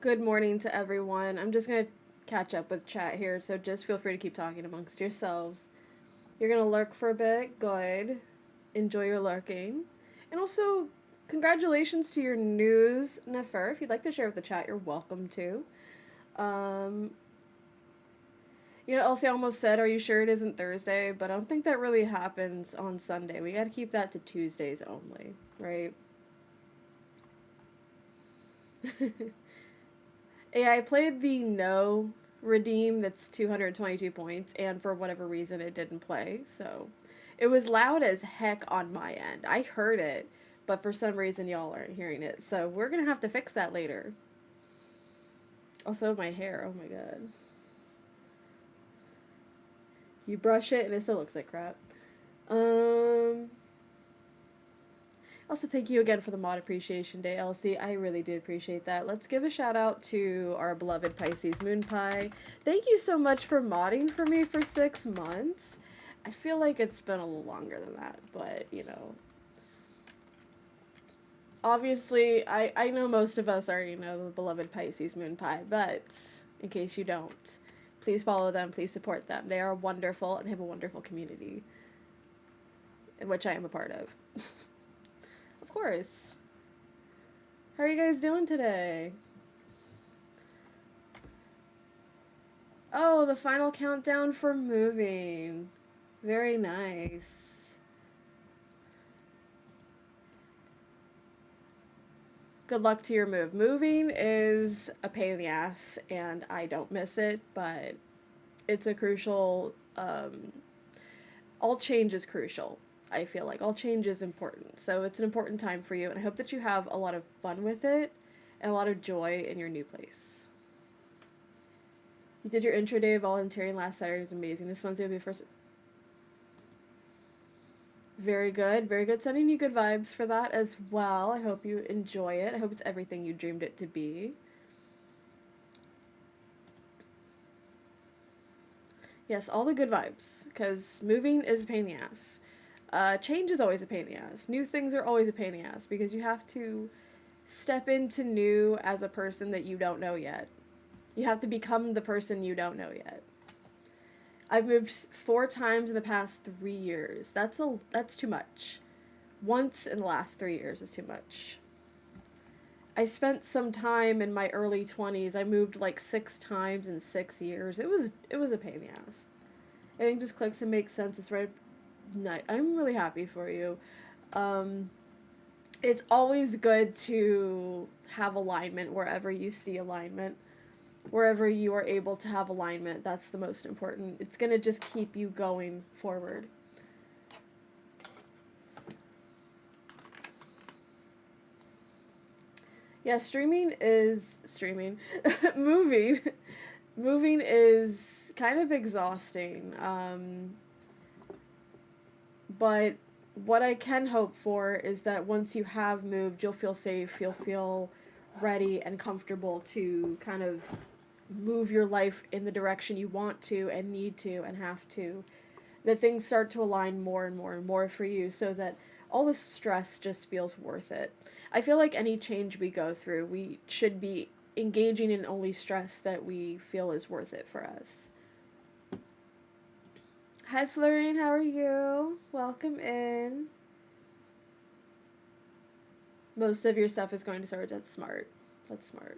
Good morning to everyone. I'm just going to catch up with chat here, so just feel free to keep talking amongst yourselves. You're going to lurk for a bit. Good. Enjoy your lurking. And also, congratulations to your news, Nefer. If you'd like to share with the chat, you're welcome to. Um, Elsie almost said, "Are you sure it isn't Thursday?" But I don't think that really happens on Sunday. We got to keep that to Tuesdays only, right? Yeah, I played the no redeem that's 222 points, and for whatever reason, it didn't play. So it was loud as heck on my end. I heard it, but for some reason, y'all aren't hearing it. So we're gonna have to fix that later. Also, my hair. Oh my god. You brush it, and it still looks like crap. Um. Also, thank you again for the Mod Appreciation Day, Elsie. I really do appreciate that. Let's give a shout out to our beloved Pisces Moon Pie. Thank you so much for modding for me for 6 months. I feel like it's been a little longer than that, but obviously, I know most of us already know the beloved Pisces Moon Pie, but in case you don't, please follow them, please support them. They are wonderful and they have a wonderful community, in which I am a part of. Of course. How are you guys doing today? Oh, the final countdown for moving. Very nice. Good luck to your move. Moving is a pain in the ass, and I don't miss it, but it's a crucial. All change is crucial. I feel like all change is important. So it's an important time for you, and I hope that you have a lot of fun with it and a lot of joy in your new place. You did your intro day volunteering last Saturday. It was amazing. This Wednesday will be the first. Very good, very good. Sending you good vibes for that as well. I hope you enjoy it. I hope it's everything you dreamed it to be. Yes, all the good vibes, because moving is a pain in the ass. Change is always a pain in the ass. New things are always a pain in the ass because you have to step into new as a person that you don't know yet. You have to become the person you don't know yet. I've moved 4 times in the past 3 years. That's too much. Once in the last 3 years is too much. I spent some time in my early 20s. I moved like 6 times in 6 years. It was a pain in the ass. Everything just clicks and makes sense. It's right. Night. I'm really happy for you. Um, it's always good to have alignment wherever you see alignment. Wherever you are able to have alignment, that's the most important. It's gonna just keep you going forward. Yeah, streaming. moving. Moving is kind of exhausting. But what I can hope for is that once you have moved, you'll feel safe, you'll feel ready and comfortable to kind of move your life in the direction you want to and need to and have to. That things start to align more and more and more for you so that all the stress just feels worth it. I feel like any change we go through, we should be engaging in only stress that we feel is worth it for us. Hi, Florine, how are you? Welcome in. Most of your stuff is going to storage. That's smart. That's smart.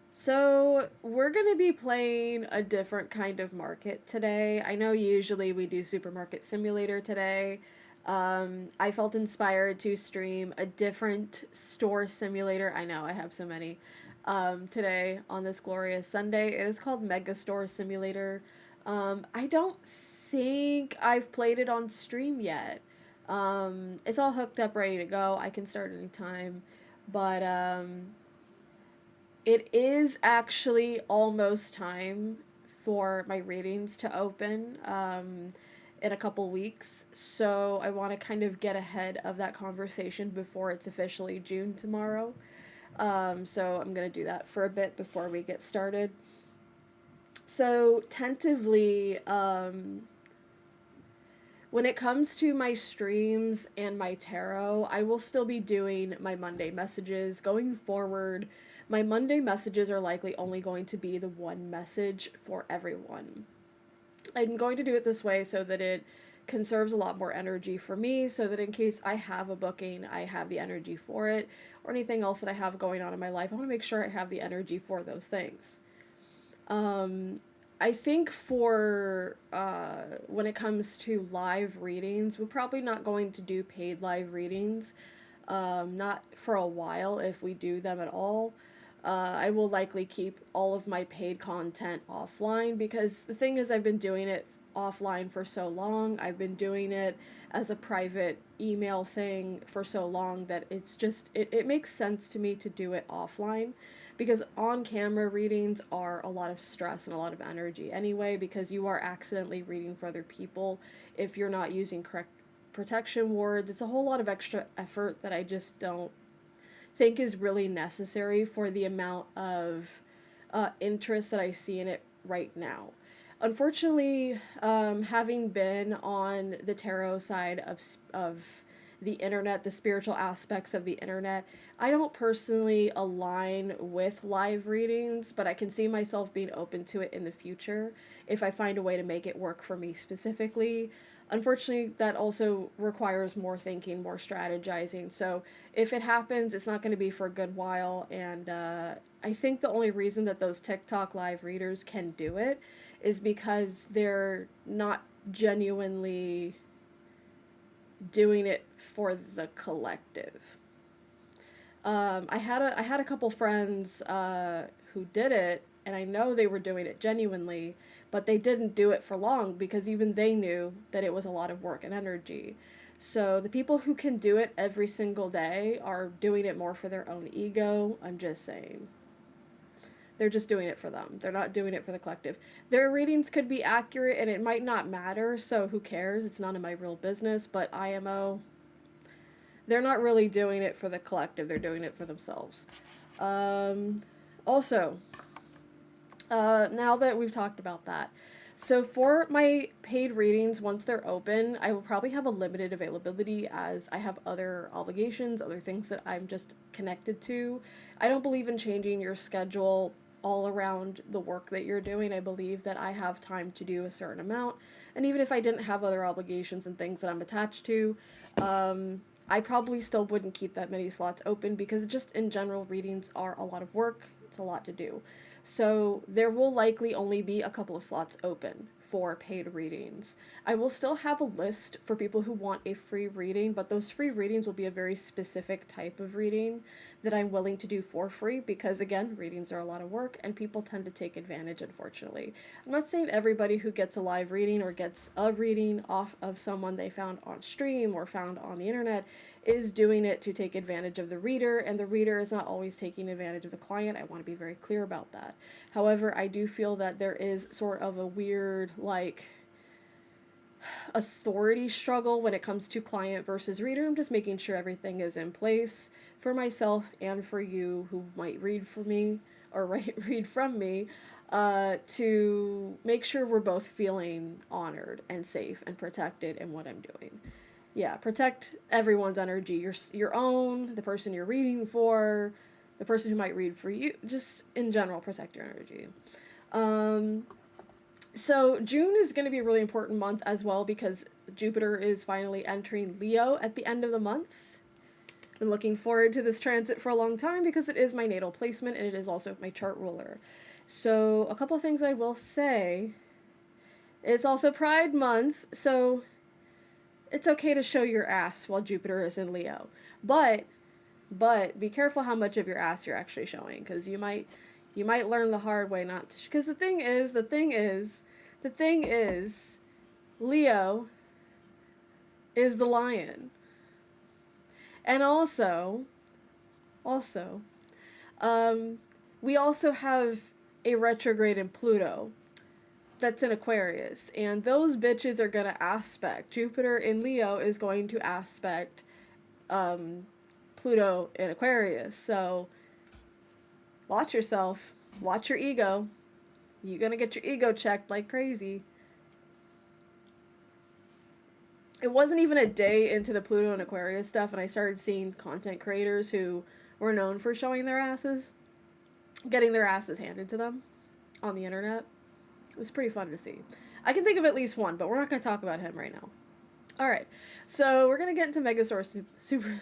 So, we're going to be playing a different kind of market today. I know usually we do Supermarket Simulator today. I felt inspired to stream a different store simulator. I know, I have so many. Today on this glorious Sunday. It is called Megastore Simulator. I don't think I've played it on stream yet. It's all hooked up, ready to go. I can start anytime. But it is actually almost time for my readings to open in a couple weeks. So I want to kind of get ahead of that conversation before it's officially June tomorrow. So I'm going to do that for a bit before we get started. So tentatively, When it comes to my streams and my tarot, I will still be doing my Monday messages going forward. My Monday messages are likely only going to be the one message for everyone. I'm going to do it this way so that it conserves a lot more energy for me, so that in case I have a booking, I have the energy for it, or anything else that I have going on in my life. I want to make sure I have the energy for those things. I think for when it comes to live readings, we're probably not going to do paid live readings. Not for a while if we do them at all. I will likely keep all of my paid content offline because the thing is, I've been doing it offline for so long. I've been doing it as a private email thing for so long that it makes sense to me to do it offline, because on camera readings are a lot of stress and a lot of energy anyway, because you are accidentally reading for other people if you're not using correct protection words. It's a whole lot of extra effort that I just don't think is really necessary for the amount of interest that I see in it right now. Unfortunately, having been on the tarot side of the internet, the spiritual aspects of the internet, I don't personally align with live readings, but I can see myself being open to it in the future if I find a way to make it work for me specifically. Unfortunately, that also requires more thinking, more strategizing. So if it happens, it's not going to be for a good while. And I think the only reason that those TikTok live readers can do it is because they're not genuinely doing it for the collective. I had a couple friends who did it, and I know they were doing it genuinely, but they didn't do it for long because even they knew that it was a lot of work and energy. So the people who can do it every single day are doing it more for their own ego. I'm just saying. They're just doing it for them. They're not doing it for the collective. Their readings could be accurate and it might not matter, so who cares? It's none of my real business, but IMO, they're not really doing it for the collective. They're doing it for themselves. Also, now that we've talked about that, so for my paid readings, once they're open, I will probably have a limited availability as I have other obligations, other things that I'm just connected to. I don't believe in changing your schedule all around the work that you're doing. I believe that I have time to do a certain amount. And even if I didn't have other obligations and things that I'm attached to, I probably still wouldn't keep that many slots open because just in general, readings are a lot of work. It's a lot to do. So there will likely only be a couple of slots open for paid readings. I will still have a list for people who want a free reading, but those free readings will be a very specific type of reading that I'm willing to do for free because, again, readings are a lot of work and people tend to take advantage, unfortunately. I'm not saying everybody who gets a live reading or gets a reading off of someone they found on stream or found on the internet is doing it to take advantage of the reader, and the reader is not always taking advantage of the client. I want to be very clear about that. However, I do feel that there is sort of a weird, like, authority struggle when it comes to client versus reader. I'm just making sure everything is in place for myself and for you who might read for me or read from me, to make sure we're both feeling honored and safe and protected in what I'm doing. Yeah, protect everyone's energy, your own, the person you're reading for, the person who might read for you. Just in general, protect your energy. So June is going to be a really important month as well because Jupiter is finally entering Leo at the end of the month. Been looking forward to this transit for a long time because it is my natal placement and it is also my chart ruler. So a couple of things I will say. It's also Pride Month, so it's okay to show your ass while Jupiter is in Leo. But be careful how much of your ass you're actually showing, because you might learn the hard way not to. Because the thing is, Leo is the lion. And also, we also have a retrograde in Pluto that's in Aquarius, and those bitches are gonna aspect. Jupiter in Leo is going to aspect Pluto in Aquarius, so watch yourself, watch your ego. You're gonna get your ego checked like crazy. it wasn't even a day into the Pluto and Aquarius stuff, and I started seeing content creators who were known for showing their asses, getting their asses handed to them on the internet. It was pretty fun to see. I can think of at least one, but we're not going to talk about him right now. All right, so we're going to get into Megastore Super.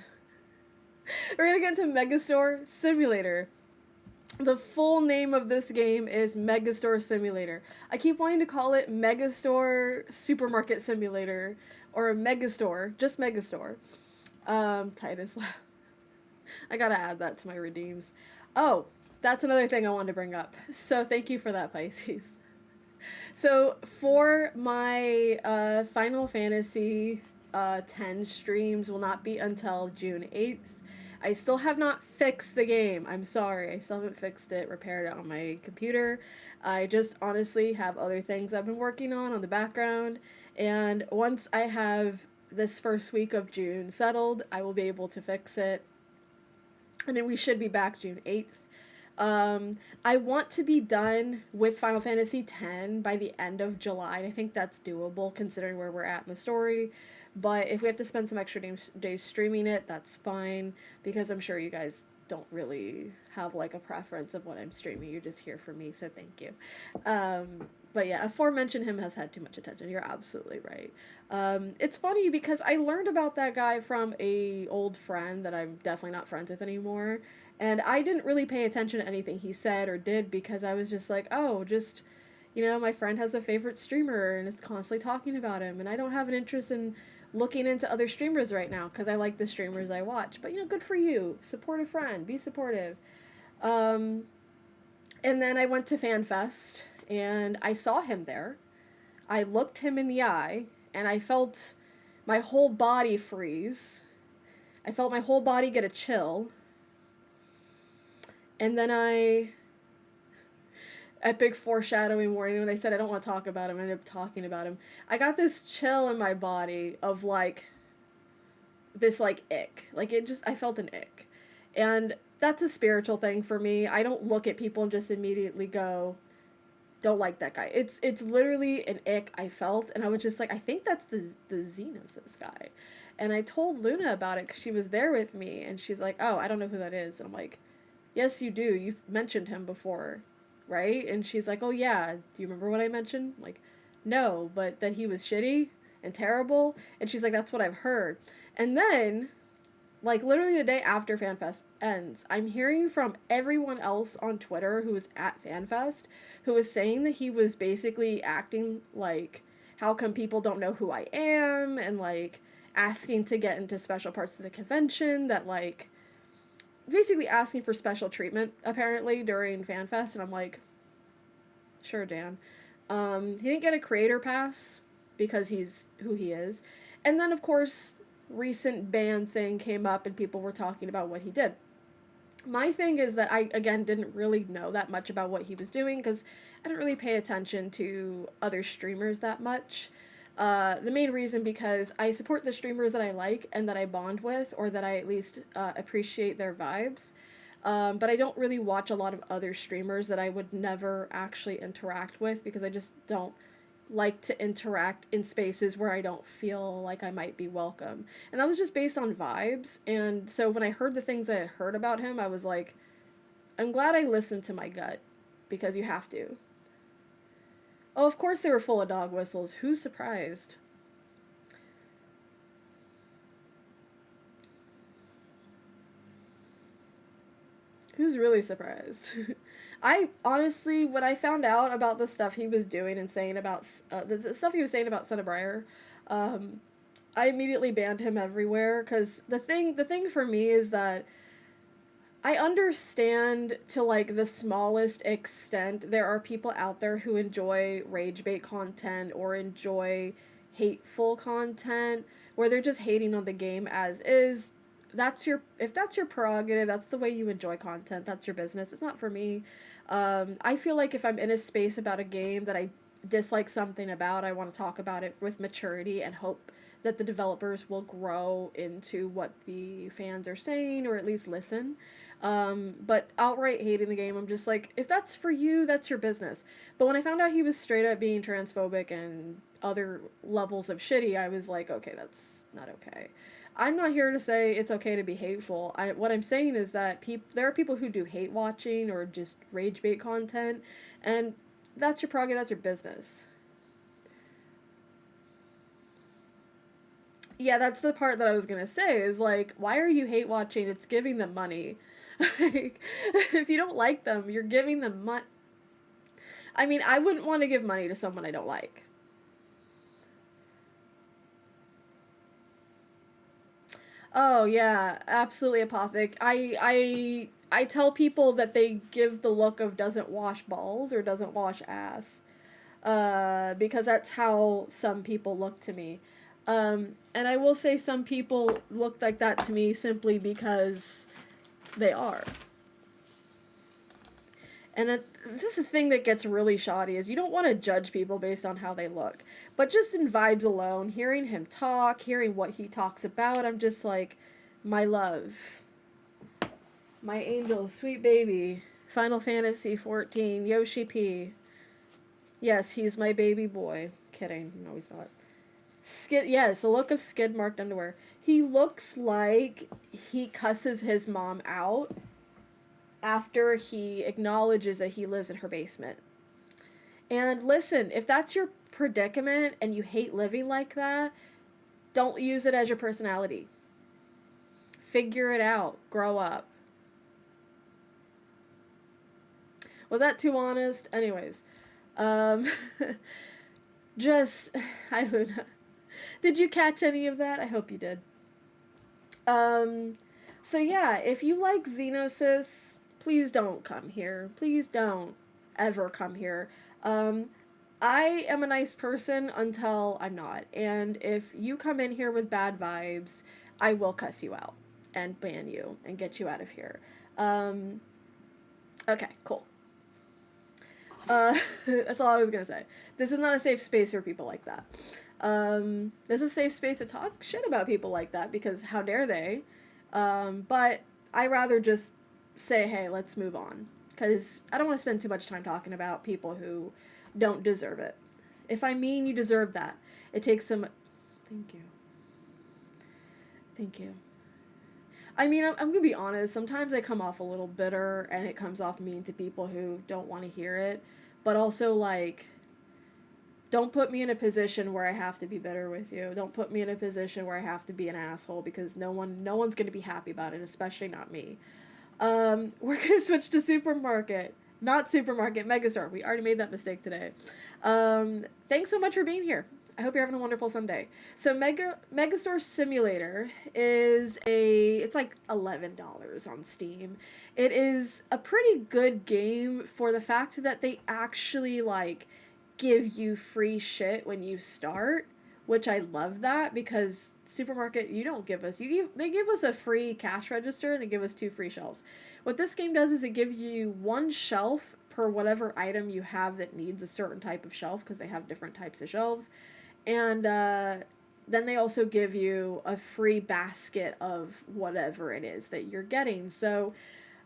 We're going to get into Megastore Simulator. The full name of this game is Megastore Simulator. I keep wanting to call it Megastore Supermarket Simulator or Megastore, just Megastore. Titus. I gotta add that to my redeems. Oh, that's another thing I wanted to bring up. So thank you for that, Pisces. So for my Final Fantasy 10 streams will not be until June 8th. I still have not fixed the game. I'm sorry. I still haven't fixed it, repaired it on my computer. I just honestly have other things I've been working on the background. And once I have this first week of June settled, I will be able to fix it. And then we should be back June 8th. I want to be done with Final Fantasy X by the end of July. I think that's doable considering where we're at in the story. But if we have to spend some extra days streaming it, that's fine. Because I'm sure you guys don't really have like a preference of what I'm streaming. You're just here for me, so thank you. But yeah, aforementioned him has had too much attention. You're absolutely right. It's funny because I learned about that guy from a old friend that I'm definitely not friends with anymore. And I didn't really pay attention to anything he said or did because I was just like, oh, just, my friend has a favorite streamer and is constantly talking about him. And I don't have an interest in looking into other streamers right now because I like the streamers I watch. But, good for you. Support a friend. Be supportive. And then I went to FanFest and I saw him there. I looked him in the eye and I felt my whole body freeze. I felt my whole body get a chill. And then epic foreshadowing warning, when I said I don't want to talk about him, I ended up talking about him. I got this chill in my body of this ick. I felt an ick. And that's a spiritual thing for me. I don't look at people and just immediately go, don't like that guy. It's literally an ick I felt, and I was just like, I think that's the Xenosis guy. And I told Luna about it because she was there with me, and she's like, oh, I don't know who that is. And I'm like, yes, you do. You've mentioned him before, right? And she's like, oh, yeah. Do you remember what I mentioned? I'm like, no, but that he was shitty and terrible. And she's like, that's what I've heard. And then, literally the day after FanFest ends, I'm hearing from everyone else on Twitter who was at FanFest who was saying that he was basically acting like, how come people don't know who I am? And, asking to get into special parts of the convention that, basically asking for special treatment, apparently, during FanFest, and I'm like, sure, Dan. He didn't get a creator pass because he's who he is. And then, of course, recent ban thing came up and people were talking about what he did. My thing is that I, again, didn't really know that much about what he was doing because I didn't really pay attention to other streamers that much. The main reason because I support the streamers that I like and that I bond with, or that I at least appreciate their vibes. But I don't really watch a lot of other streamers that I would never actually interact with because I just don't like to interact in spaces where I don't feel like I might be welcome. And that was just based on vibes. And so when I heard the things I had heard about him, I was like, I'm glad I listened to my gut because you have to. Oh, of course they were full of dog whistles. Who's surprised? Who's really surprised? I honestly, when I found out about the stuff he was doing and saying about, the stuff he was saying about Son of Briar, I immediately banned him everywhere, because the thing for me is that I understand to the smallest extent there are people out there who enjoy rage bait content or enjoy hateful content where they're just hating on the game as is. If that's your prerogative, that's the way you enjoy content, that's your business. It's not for me. I feel like if I'm in a space about a game that I dislike something about, I want to talk about it with maturity and hope that the developers will grow into what the fans are saying, or at least listen. But outright hating the game, I'm just like, if that's for you, that's your business. But when I found out he was straight up being transphobic and other levels of shitty, I was like, okay, that's not okay. I'm not here to say it's okay to be hateful. What I'm saying is that there are people who do hate watching or just rage bait content, and that's your prerogative, that's your business. Yeah, that's the part that I was gonna say is like, why are you hate watching? It's giving them money. Like, if you don't like them, you're giving them money. I mean, I wouldn't want to give money to someone I don't like. Oh yeah, absolutely apothic. I tell people that they give the look of doesn't wash balls or doesn't wash ass. Because that's how some people look to me. And I will say some people look like that to me simply because they are. And this is the thing that gets really shoddy is you don't want to judge people based on how they look. But just in vibes alone, hearing him talk, hearing what he talks about, I'm just like, my love, my angel, sweet baby, Final Fantasy 14, Yoshi P. Yes, he's my baby boy. Kidding. No, he's not. Skid, yes, the look of skid marked underwear. He looks like he cusses his mom out after he acknowledges that he lives in her basement. And listen, if that's your predicament and you hate living like that, don't use it as your personality. Figure it out. Grow up. Was that too honest? Anyways, um, just, I don't know. Did you catch any of that? I hope you did. Um, so yeah, if you like Xenosis, please don't come here. Please don't ever come here. Um, I am a nice person until I'm not. And if you come in here with bad vibes, I will cuss you out and ban you and get you out of here. Um, okay, cool. That's all I was gonna say. This is not a safe space for people like that. This is a safe space to talk shit about people like that because how dare they? But I rather just say, hey, let's move on. Because I don't want to spend too much time talking about people who don't deserve it. If I mean you deserve that, it takes some. Thank you. Thank you. I mean, I'm gonna be honest. Sometimes I come off a little bitter, and it comes off mean to people who don't want to hear it. But also, like, don't put me in a position where I have to be bitter with you. Don't put me in a position where I have to be an asshole because no one's gonna be happy about it, especially not me. We're gonna switch to supermarket, not supermarket, Megastore. We already made that mistake today. Thanks so much for being here. I hope you're having a wonderful Sunday. So Megastore Simulator it's like $11 on Steam. It is a pretty good game for the fact that they actually like give you free shit when you start, which I love that because supermarket you don't give us they give us a free cash register and they give us 2 free shelves. What this game does is it gives you 1 shelf per whatever item you have that needs a certain type of shelf because they have different types of shelves. And then they also give you a free basket of whatever it is that you're getting. So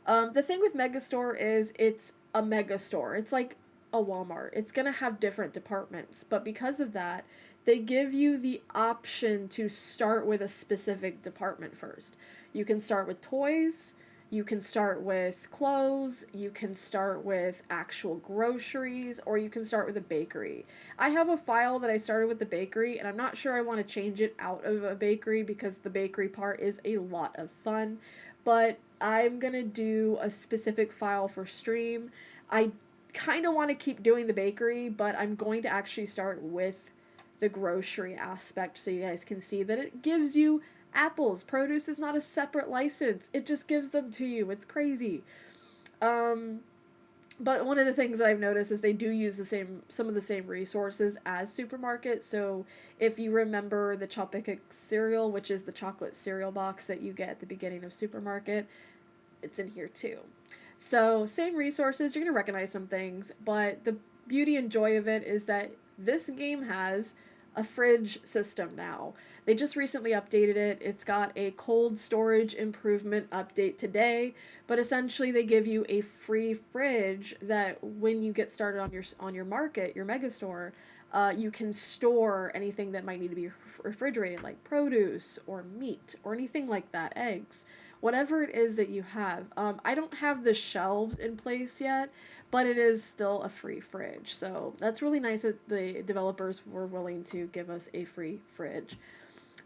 the thing with Megastore is it's a Megastore. It's like a Walmart. It's going to have different departments. But because of that, they give you the option to start with a specific department first. You can start with toys. You can start with clothes, you can start with actual groceries, or you can start with a bakery. I have a file that I started with the bakery, and I'm not sure I want to change it out of a bakery because the bakery part is a lot of fun, but I'm going to do a specific file for stream. I kind of want to keep doing the bakery, but I'm going to actually start with the grocery aspect so you guys can see that it gives you apples. Produce is not a separate license. It just gives them to you. It's crazy. But one of the things that I've noticed is they do use some of the same resources as supermarket. So if you remember the Choppic cereal, which is the chocolate cereal box that you get at the beginning of supermarket, it's in here too. So same resources, you're going to recognize some things, but the beauty and joy of it is that this game has a fridge system now. They just recently updated it. It's got a cold storage improvement update today, but essentially they give you a free fridge that when you get started on your market, your Megastore, you can store anything that might need to be refrigerated, like produce or meat or anything like that, eggs, whatever it is that you have. I don't have the shelves in place yet, but it is still a free fridge. So that's really nice that the developers were willing to give us a free fridge.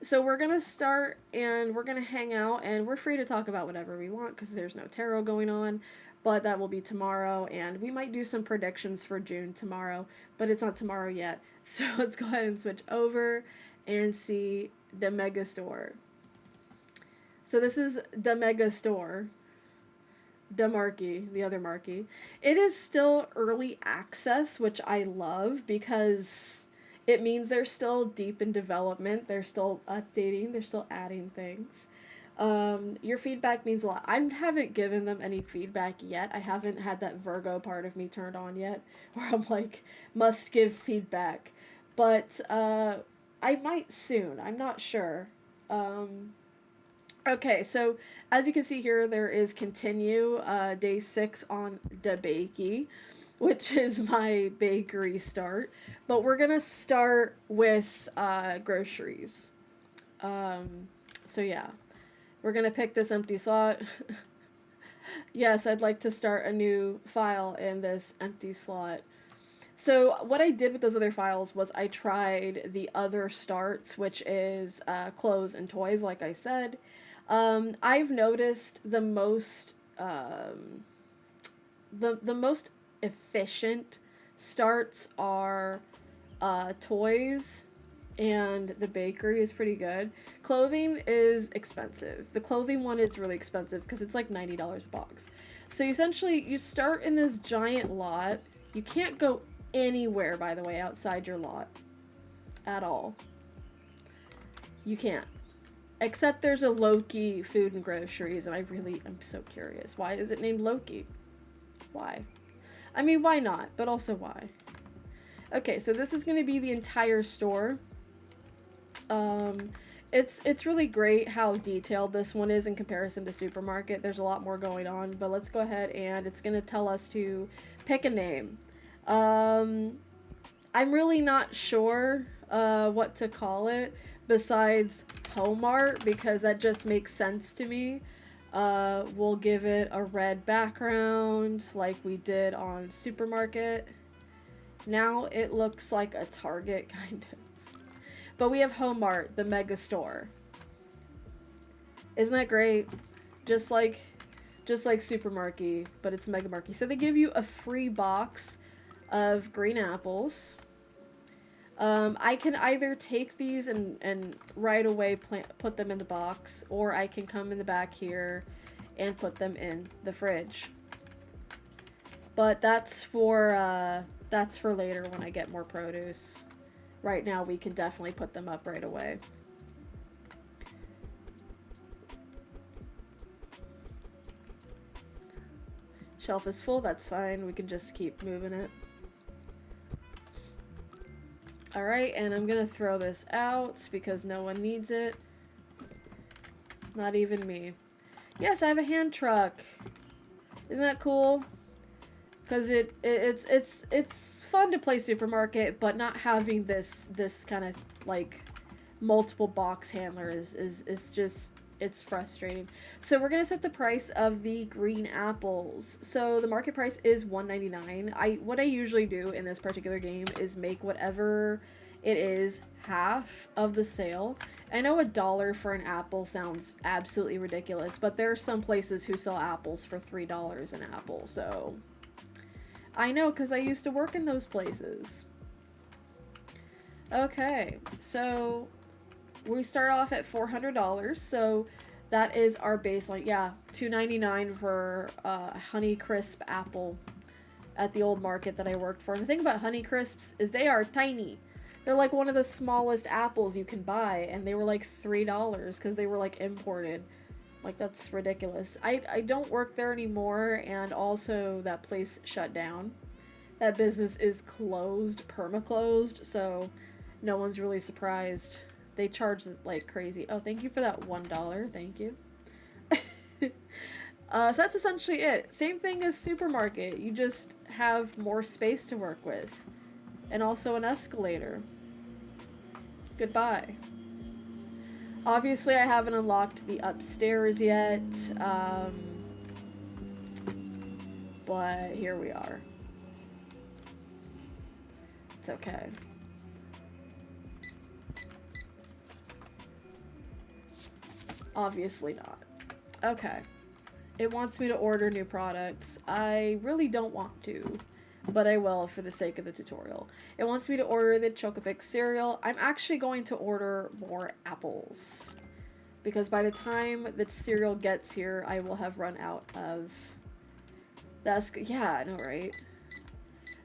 So we're going to start and we're going to hang out and we're free to talk about whatever we want because there's no tarot going on. But that will be tomorrow, and we might do some predictions for June tomorrow, but it's not tomorrow yet. So let's go ahead and switch over and see the Megastore. So this is the Megastore, the Marquee, the other Marquee. It is still early access, which I love because it means they're still deep in development. They're still updating. They're still adding things. Your feedback means a lot. I haven't given them any feedback yet. I haven't had that Virgo part of me turned on yet, where I'm like, must give feedback. But, I might soon. I'm not sure. Okay, so as you can see here, there is continue, day 6 on the bakey, which is my bakery start. But we're gonna start with, groceries. So yeah. We're going to pick this empty slot. Yes, I'd like to start a new file in this empty slot. So what I did with those other files was I tried the other starts, which is clothes and toys, like I said. I've noticed the most the most efficient starts are toys, and the bakery is pretty good. Clothing is expensive. The clothing one is really expensive because it's like $90 a box. So essentially, you start in this giant lot. You can't go anywhere, by the way, outside your lot at all. You can't. Except there's a Loki food and groceries, and I'm so curious. Why is it named Loki? Why? I mean, why not? But also why? Okay, so this is going to be the entire store. It's really great how detailed this one is in comparison to Supermarket. There's a lot more going on, but let's go ahead and it's going to tell us to pick a name. I'm really not sure what to call it besides Home Art because that just makes sense to me. We'll give it a red background like we did on Supermarket. Now it looks like a Target kind of. But we have Home Art, the Megastore. Isn't that great? Just like Supermarket, but it's Mega Market. So they give you a free box of green apples. I can either take these and right away put them in the box, or I can come in the back here and put them in the fridge. But that's for later when I get more produce. Right now, we can definitely put them up right away. Shelf is full, that's fine. We can just keep moving it. Alright, and I'm gonna throw this out because no one needs it. Not even me. Yes, I have a hand truck. Isn't that cool? Because it's fun to play Supermarket, but not having this kind of like multiple box handler is just, it's frustrating. So we're gonna set the price of the green apples. So the market price is $1.99. What I usually do in this particular game is make whatever it is half of the sale. I know $1 for an apple sounds absolutely ridiculous, but there are some places who sell apples for $3 an apple, so I know, because I used to work in those places. Okay, so we start off at $400, so that is our baseline. Yeah, $2.99 for Honey Crisp apple at the old market that I worked for. And the thing about Honey Crisps is they are tiny. They're like one of the smallest apples you can buy, and they were like $3 because they were like imported. Like, that's ridiculous. I don't work there anymore, and also that place shut down. That business is closed, perma-closed, so No one's really surprised. They charge like crazy. Oh, thank you for that $1. Thank you. So that's essentially it. Same thing as supermarket. You just have more space to work with. And also an escalator. Goodbye. Obviously, I haven't unlocked the upstairs yet. But here we are. It's okay. Obviously not. Okay. It wants me to order new products. I really don't want to, but I will for the sake of the tutorial. It wants me to order the Chocopic cereal. I'm actually going to order more apples, because by the time the cereal gets here, I will have run out of... That's... Yeah, I know, right?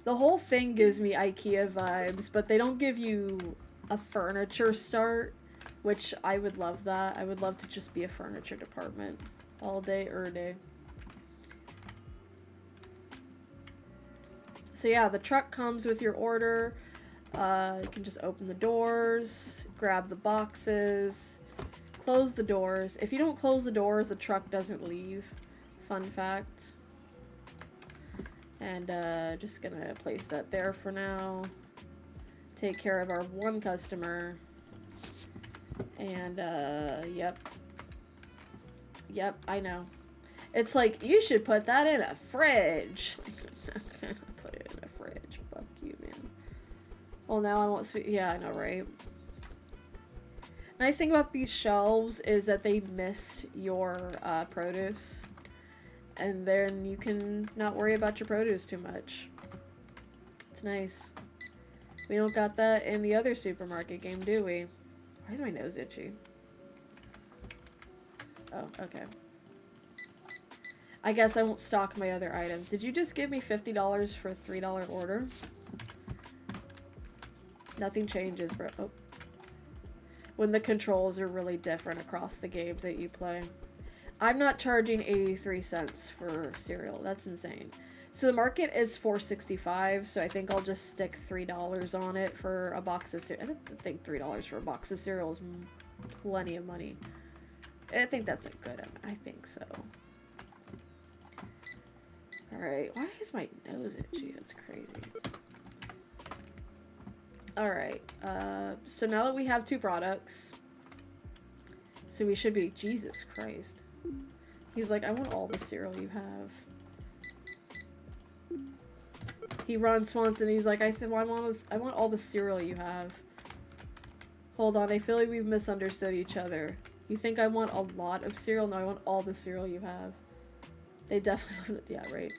The whole thing gives me IKEA vibes, but they don't give you a furniture start, which I would love that. I would love to just be a furniture department. All day, day. So yeah, the truck comes with your order. You can just open the doors, grab the boxes, close the doors. If you don't close the doors, the truck doesn't leave. Fun fact. And just gonna place that there for now. Take care of our one customer. And yep. Yep, I know. It's like, you should put that in a fridge. Put it in a fridge. Fuck you, man. Well, now I want sweet. Yeah, I know, right? Nice thing about these shelves is that they mist your produce. And then you can not worry about your produce too much. It's nice. We don't got that in the other supermarket game, do we? Why is my nose itchy? Oh, okay. I guess I won't stock my other items. Did you just give me $50 for a $3 order? Nothing changes, bro. Oh. When the controls are really different across the games that you play. I'm not charging 83 cents for cereal. That's insane. So the market is $4.65, so I think I'll just stick $3 on it for a box of cereal. I don't think $3 for a box of cereal is plenty of money. I think that's a good amount. I think so. Alright, why is my nose itchy? That's crazy. Alright, so now that we have 2 products, so we should be... Jesus Christ. He's like, I want all the cereal you have. He runs once and he's like, I want all the cereal you have. Hold on, I feel like we've misunderstood each other. You think I want a lot of cereal? No, I want all the cereal you have. They definitely... Yeah, right.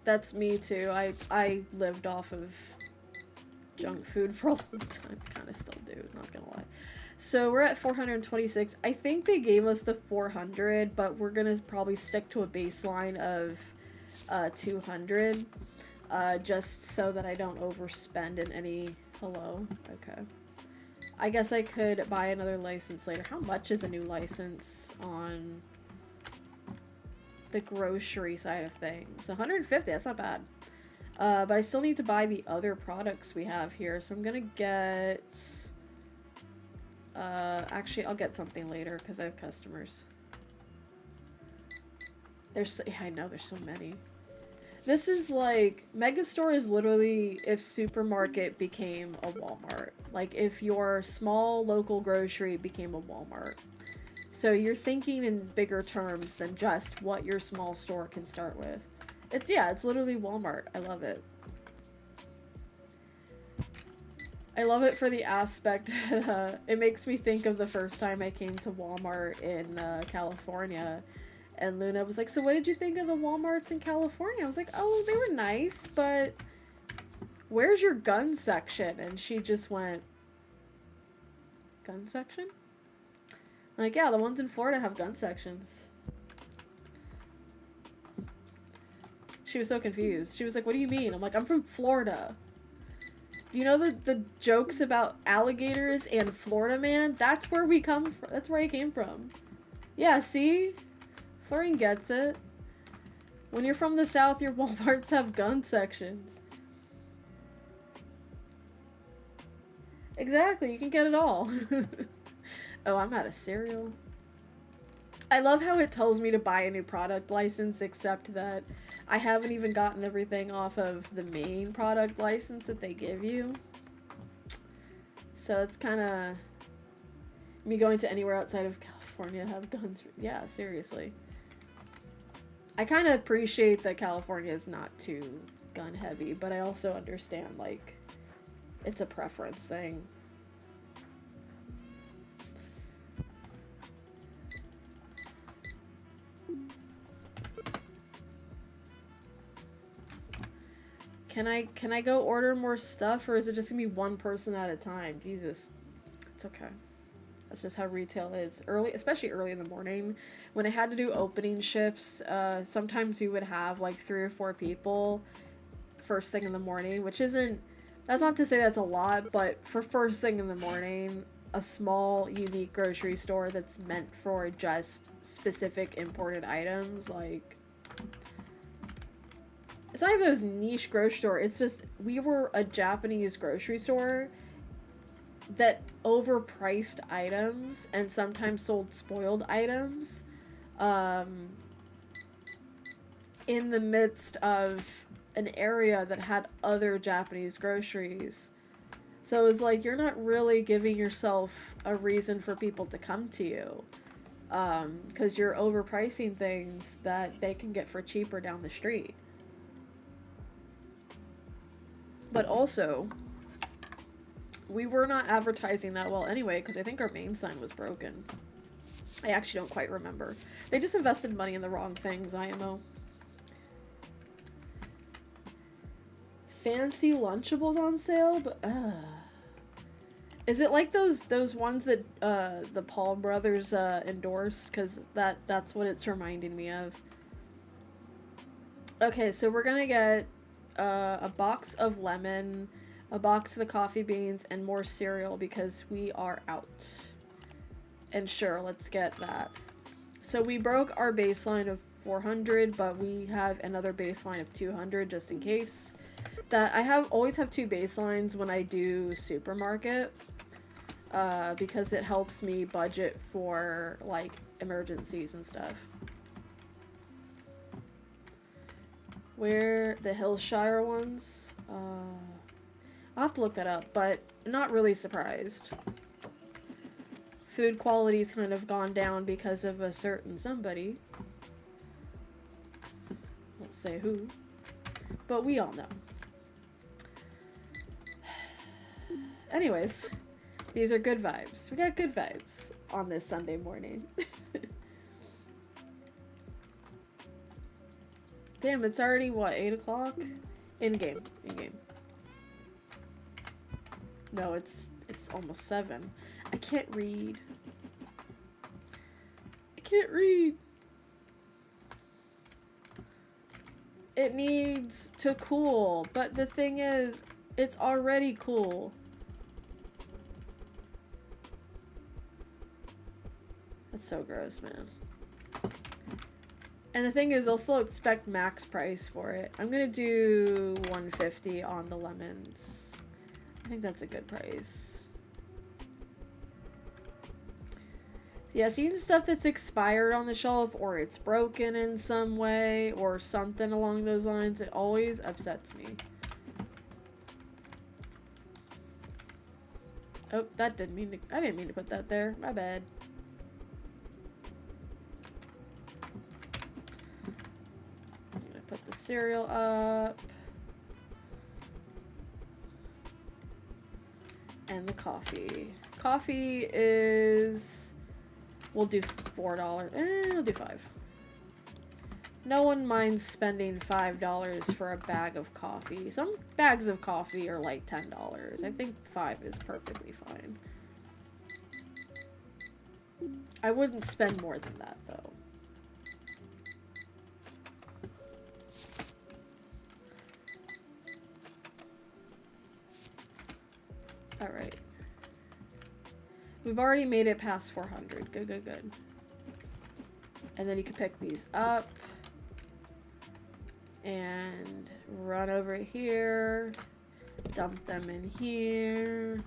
That's me too. I lived off of junk food for a long time. Kind of still do, not gonna lie. So we're at 426. I think they gave us the 400, but we're gonna probably stick to a baseline of 200. Just so that I don't overspend in any... Hello? Okay. I guess I could buy another license later. How much is a new license on the grocery side of things? 150, that's not bad. But I still need to buy the other products we have here. So I'm gonna get... actually, I'll get something later because I have customers. There's... Yeah, I know, there's so many. This is like, Megastore is literally if supermarket became a Walmart. Like if your small local grocery became a Walmart. So you're thinking in bigger terms than just what your small store can start with. It's, yeah, it's literally Walmart. I love it. I love it for the aspect that it makes me think of the first time I came to Walmart in California. And Luna was like, so what did you think of the Walmarts in California? I was like, oh, they were nice, but where's your gun section? And she just went, gun section? I'm like, yeah, the ones in Florida have gun sections. She was so confused. She was like, what do you mean? I'm like, I'm from Florida. Do you know the jokes about alligators and Florida man? That's where we come from. That's where I came from. Yeah, see? Florian gets it. When you're from the South, your Walmarts have gun sections. Exactly, you can get it all. Oh, I'm out of cereal. I love how it tells me to buy a new product license, except that I haven't even gotten everything off of the main product license that they give you. So it's kind of me going to anywhere outside of California to have guns. Yeah, seriously. I kind of appreciate that California is not too gun heavy, but I also understand, like, it's a preference thing. Can I go order more stuff, or is it just gonna be one person at a time? Jesus. It's okay. That's just how retail is. Early, especially early in the morning. When I had to do opening shifts, sometimes we would have like 3 or 4 people first thing in the morning, which isn't, that's not to say that's a lot, but for first thing in the morning, a small, unique grocery store that's meant for just specific imported items, like, it's not even those niche grocery store, it's just, we were a Japanese grocery store that overpriced items and sometimes sold spoiled items in the midst of an area that had other Japanese groceries. So it's like, you're not really giving yourself a reason for people to come to you, because you're overpricing things that they can get for cheaper down the street. But also, we were not advertising that well anyway, because I think our main sign was broken. I actually don't quite remember. They just invested money in the wrong things, IMO. Fancy Lunchables on sale, but is it like those ones that the Paul brothers endorse? Because that's what it's reminding me of. Okay, so we're gonna get a box of lemon, a box of the coffee beans, and more cereal because we are out. And sure, let's get that. So we broke our baseline of 400, but we have another baseline of 200 just in case. That I always have 2 baselines when I do supermarket, because it helps me budget for like emergencies and stuff. Where the Hillshire ones? I'll have to look that up, but not really surprised. Food quality's kind of gone down because of a certain somebody. Won't say who, but we all know. Anyways, these are good vibes. We got good vibes on this Sunday morning. Damn, it's already, what, 8 o'clock? In-game. In-game. No, it's almost 7. I can't read. I can't read. It needs to cool, but the thing is, it's already cool. That's so gross, man. And the thing is, they'll still expect max price for it. I'm gonna do $150 on the lemons. I think that's a good price. Yeah, seeing stuff that's expired on the shelf, or it's broken in some way, or something along those lines, it always upsets me. Oh, I didn't mean to put that there. My bad. Put the cereal up. And the coffee. Coffee is... We'll do $4. We'll do $5. No one minds spending $5 for a bag of coffee. Some bags of coffee are like $10. I think $5 is perfectly fine. I wouldn't spend more than that, though. Alright. We've already made it past 400. Good, good, good. And then you can pick these up. And run over here. Dump them in here.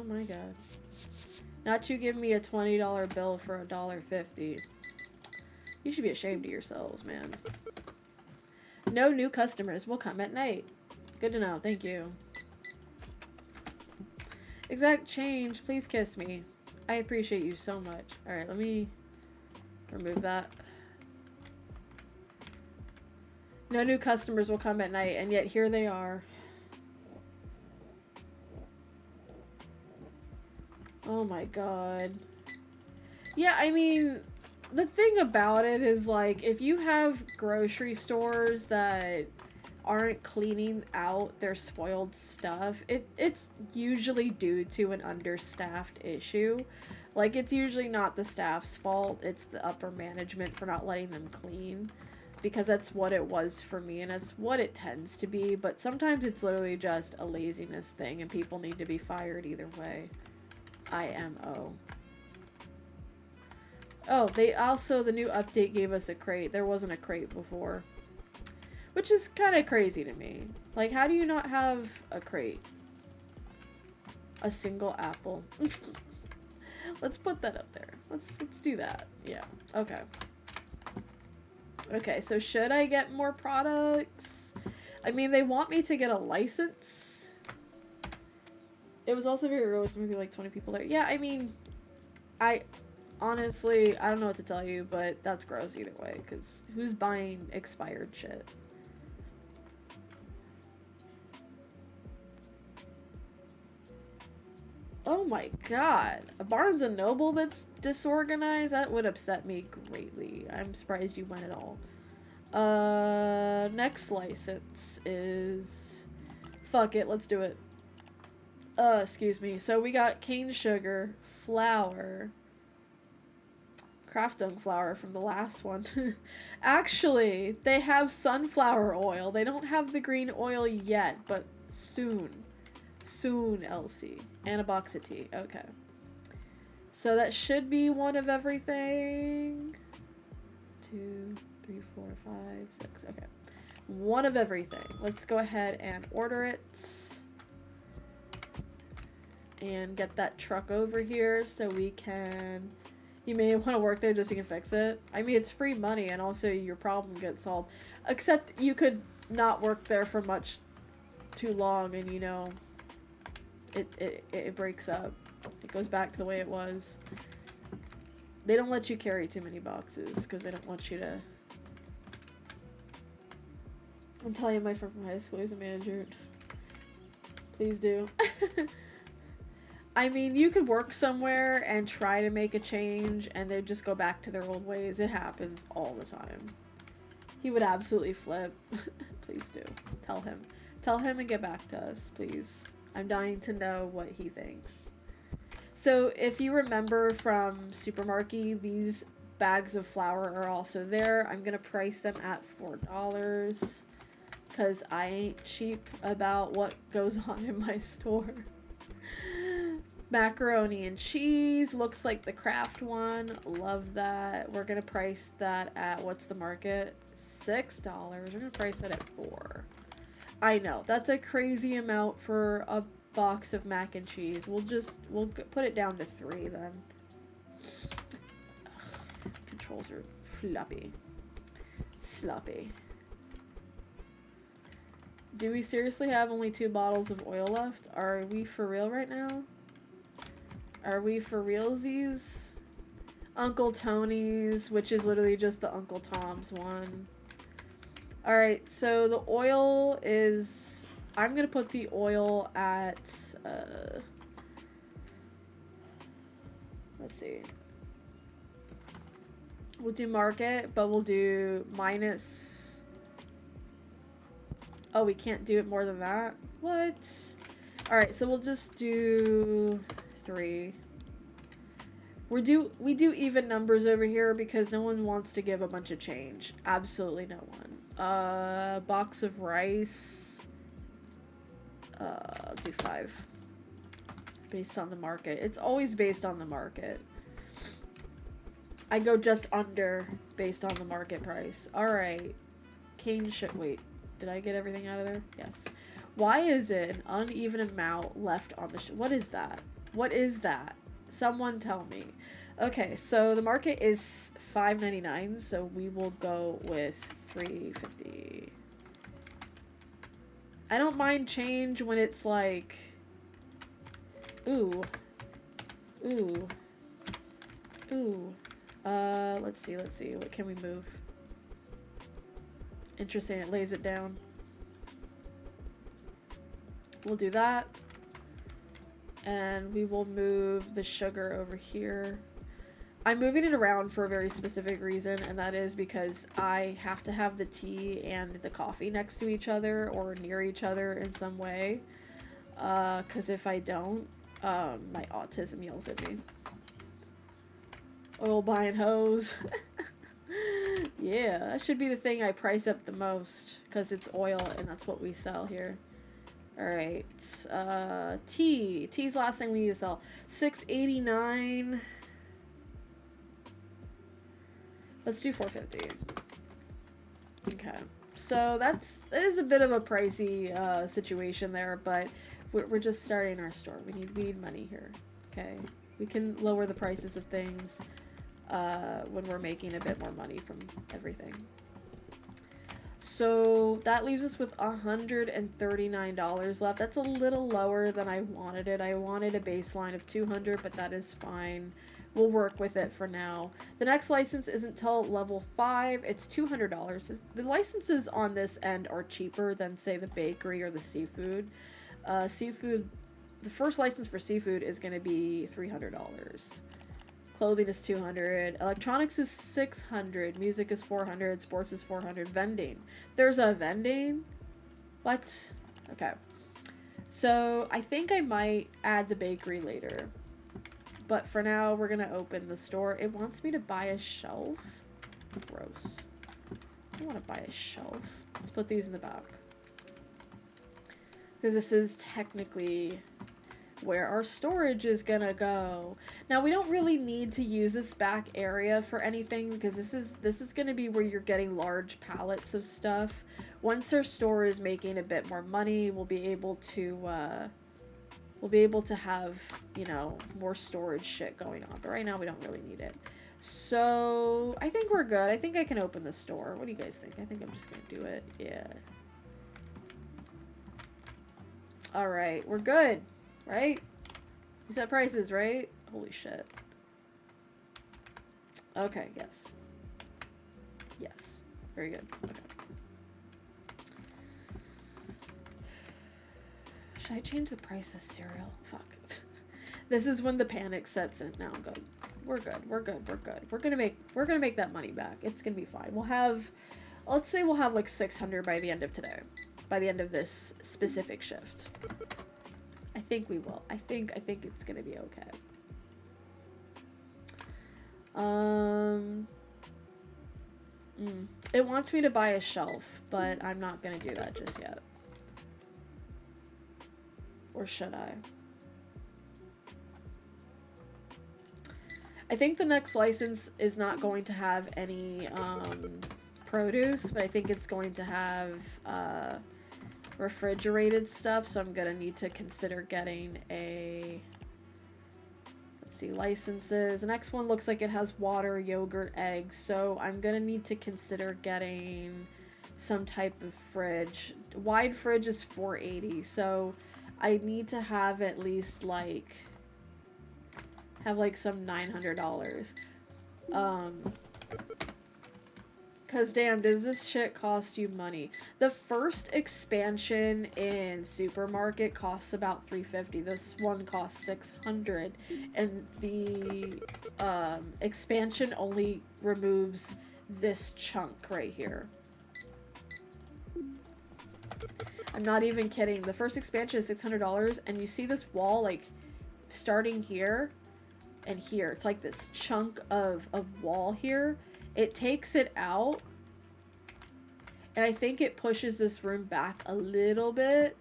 Oh my god. Not you give me a $20 bill for $1.50. You should be ashamed of yourselves, man. No new customers will come at night. Good to know. Thank you. Exact change. Please kiss me. I appreciate you so much. Alright, let me remove that. No new customers will come at night, and yet here they are. Oh my god. Yeah, I mean, the thing about it is, like, if you have grocery stores that aren't cleaning out their spoiled stuff, it's usually due to an understaffed issue. Like, it's usually not the staff's fault, it's the upper management for not letting them clean. Because that's what it was for me, and it's what it tends to be, but sometimes it's literally just a laziness thing, and people need to be fired either way. IMO. Oh, they also, the new update gave us a crate. There wasn't a crate before. Which is kind of crazy to me. Like, how do you not have a crate? A single apple. Let's put that up there. Let's do that. Yeah. Okay. Okay, so should I get more products? I mean, they want me to get a license. It was also very early, so maybe like 20 people there. Yeah, I mean, honestly, I don't know what to tell you, but that's gross either way, because who's buying expired shit? Oh my god. A Barnes & Noble that's disorganized? That would upset me greatly. I'm surprised you went at all. Next license is... Fuck it, let's do it. Excuse me. So we got cane sugar, flour, craft dung flour from the last one. Actually, they have sunflower oil. They don't have the green oil yet, but soon. Soon, Elsie. And a box of tea. Okay. So that should be one of everything. 2, 3, 4, 5, 6. Okay. One of everything. Let's go ahead and order it. And get that truck over here so we can... You may want to work there just so you can fix it. I mean, it's free money and also your problem gets solved. Except you could not work there for much too long and, you know... It breaks up. It goes back to the way it was. They don't let you carry too many boxes because they don't want you to... I'm telling you, my friend from high school is a manager. Please do. I mean, you could work somewhere and try to make a change and they just go back to their old ways. It happens all the time. He would absolutely flip. Please do. Tell him. Tell him and get back to us, please. I'm dying to know what he thinks. So if you remember from Supermarket, these bags of flour are also there. I'm going to price them at $4 because I ain't cheap about what goes on in my store. Macaroni and cheese looks like the Kraft one. Love that. We're going to price that at, what's the market? $6. We're going to price that at $4. I know, that's a crazy amount for a box of mac and cheese. We'll put it down to 3 then. Ugh, controls are floppy. Sloppy. Do we seriously have only 2 bottles of oil left? Are we for real right now? Are we for realsies? Uncle Tony's, which is literally just the Uncle Tom's one. Alright, so the oil is... I'm going to put the oil at... let's see. We'll do market, but we'll do minus... Oh, we can't do it more than that? What? Alright, so we'll just do 3. We do even numbers over here because no one wants to give a bunch of change. Absolutely no one. Box of rice. I'll do 5. Based on the market. It's always based on the market. I go just under based on the market price. Alright. Cane shit. Wait. Did I get everything out of there? Yes. Why is it an uneven amount left on the what is that? What is that? Someone tell me. Okay, so the market is $5.99, so we will go with $3.50. I don't mind change when it's like, ooh, ooh, ooh. Let's see. What can we move? Interesting. It lays it down. We'll do that. And we will move the sugar over here. I'm moving it around for a very specific reason, and that is because I have to have the tea and the coffee next to each other or near each other in some way. Because if I don't, my autism yells at me. Oil buying hose. Yeah, that should be the thing I price up the most, because it's oil and that's what we sell here. Alright, tea. Tea's the last thing we need to sell. $6.89. Let's do $4.50. Okay, so that is a bit of a pricey situation there, but we're just starting our store. We need money here. Okay, we can lower the prices of things when we're making a bit more money from everything. So that leaves us with $139 left. That's a little lower than I wanted it. I wanted a baseline of $200, but that is fine. We'll work with it for now. The next license isn't till level 5. It's $200. The licenses on this end are cheaper than, say, the bakery or the seafood. Seafood, the first license for seafood is going to be $300. Clothing is $200. Electronics is $600. Music is $400. Sports is $400. Vending. There's a vending? What? Okay. So I think I might add the bakery later. But for now, we're going to open the store. It wants me to buy a shelf. Gross. I don't want to buy a shelf. Let's put these in the back. Because this is technically where our storage is gonna go. Now, we don't really need to use this back area for anything, because this is gonna be where you're getting large pallets of stuff. Once our store is making a bit more money, we'll be able to have, you know, more storage shit going on. But right now we don't really need it. So I think we're good. I think I can open the store. What do you guys think? I think I'm just gonna do it. Yeah. All right, we're good. Right? You set prices, right? Holy shit. Okay, yes. Yes. Very good. Okay. Should I change the price of this cereal? Fuck. This is when the panic sets in. Now I'm good. We're good. We're good. We're good. We're gonna make that money back. It's gonna be fine. We'll have, let's say we'll have like 600 by the end of today. By the end of this specific shift. I think we will. I think it's gonna be okay. It wants me to buy a shelf, but I'm not gonna do that just yet. Or should I? I think the next license is not going to have any produce, but I think it's going to have refrigerated stuff, so I'm gonna need to consider getting a, let's see, licenses. The next one looks like it has water, yogurt, eggs, so I'm gonna need to consider getting some type of fridge. Wide fridge is $480, so I need to have at least like some $900. Cause damn, does this shit cost you money? The first expansion in Supermarket costs about $350. This one costs $600, and the expansion only removes this chunk right here. I'm not even kidding. The first expansion is $600, and you see this wall like starting here and here. It's like this chunk of wall here. It takes it out, and I think it pushes this room back a little bit,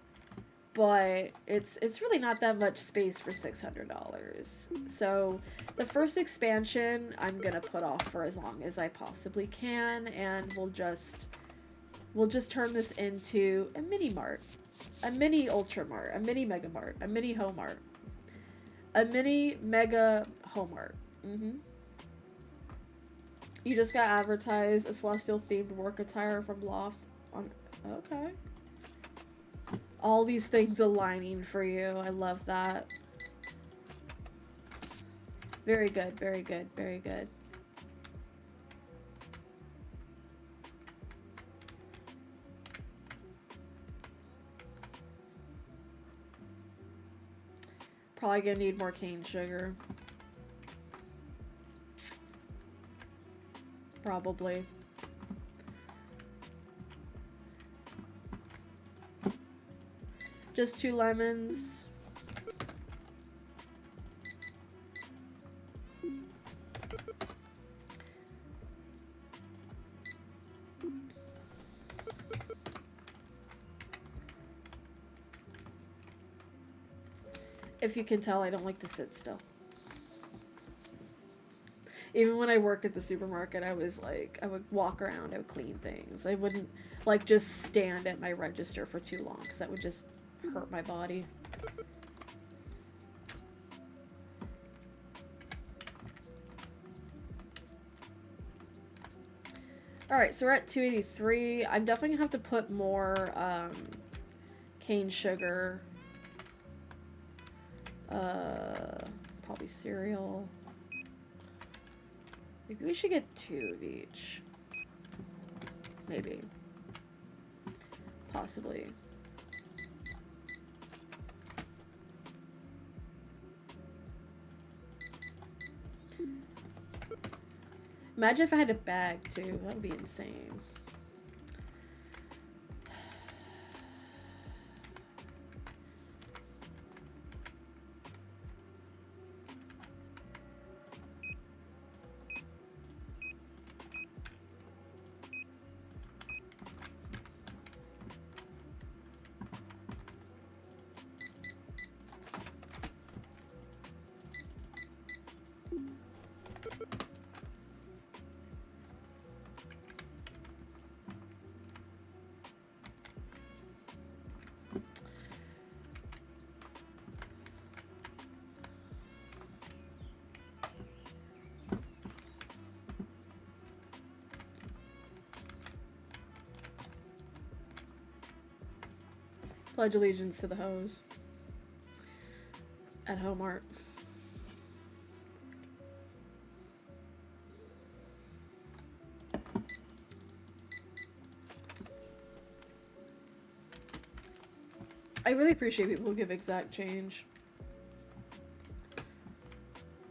but it's really not that much space for $600. So the first expansion I'm gonna put off for as long as I possibly can, and we'll just turn this into a mini mart, a mini ultra mart, a mini mega mart, a mini home mart. A mini mega Hallmark. Mm-hmm. You just got advertised a celestial themed work attire from Loft on. Okay. All these things aligning for you. I love that. Very good, very good, very good. Probably gonna need more cane sugar. Probably. Just 2 lemons. If you can tell, I don't like to sit still. Even when I worked at the supermarket, I was like, I would walk around, I would clean things. I wouldn't, like, just stand at my register for too long, because that would just hurt my body. Alright, so we're at 283. I'm definitely gonna have to put more, cane sugar. Probably cereal. Maybe we should get 2 of each. Maybe. Possibly. Imagine if I had a bag too. That would be insane. Pledge allegiance to the hose. At home art. I really appreciate people who give exact change.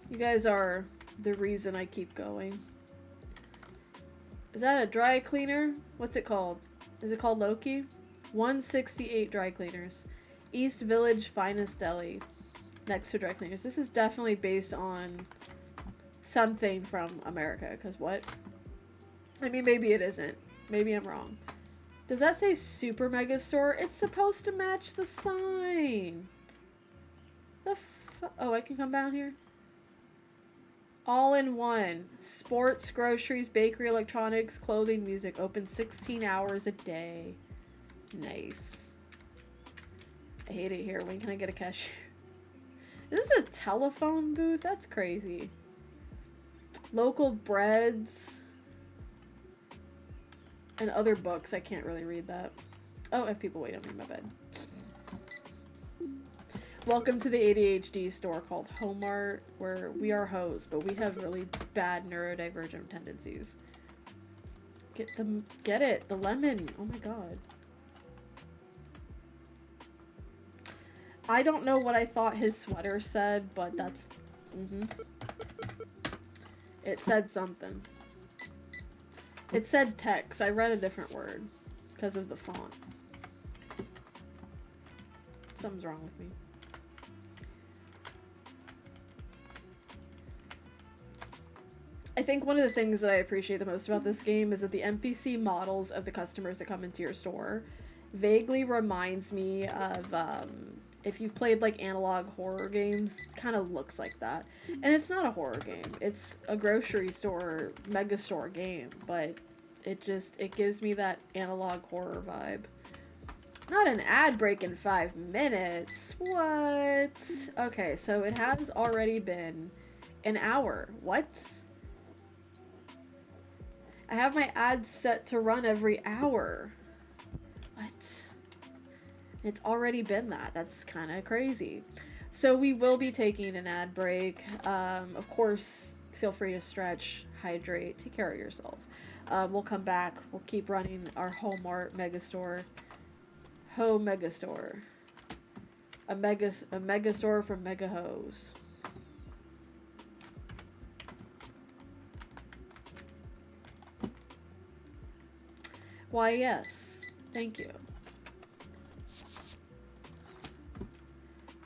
You guys are the reason I keep going. Is that a dry cleaner? What's it called? Is it called Loki? 168 dry cleaners. East Village Finest Deli. Next to dry cleaners. This is definitely based on something from America. Because what? I mean, maybe it isn't. Maybe I'm wrong. Does that say Super Megastore? It's supposed to match the sign. The oh, I can come down here? All in one. Sports, groceries, bakery, electronics, clothing, music. Open 16 hours a day. Nice. I hate it here. When can I get a cashier? Is this a telephone booth? That's crazy. Local breads. And other books. I can't really read that. Oh, if people wait on me, my bed. Welcome to the ADHD store called Homart, where we are hoes, but we have really bad neurodivergent tendencies. Get it. The lemon. Oh my god. I don't know what I thought his sweater said, but that's... It said something. It said text. I read a different word because of the font. Something's wrong with me. I think one of the things that I appreciate the most about this game is that the NPC models of the customers that come into your store vaguely reminds me of, if you've played, like, analog horror games, kind of looks like that. And it's not a horror game. It's a grocery store, Megastore game, but it gives me that analog horror vibe. Not an ad break in 5 minutes. What? Okay, so it has already been an hour. What? I have my ads set to run every hour. What? It's already been that. That's kind of crazy. So we will be taking an ad break. Of course, feel free to stretch, hydrate, take care of yourself. We'll come back. We'll keep running our Hallmark Megastore. Megastore. A Megastore from Mega Hose. Why, yes. Thank you.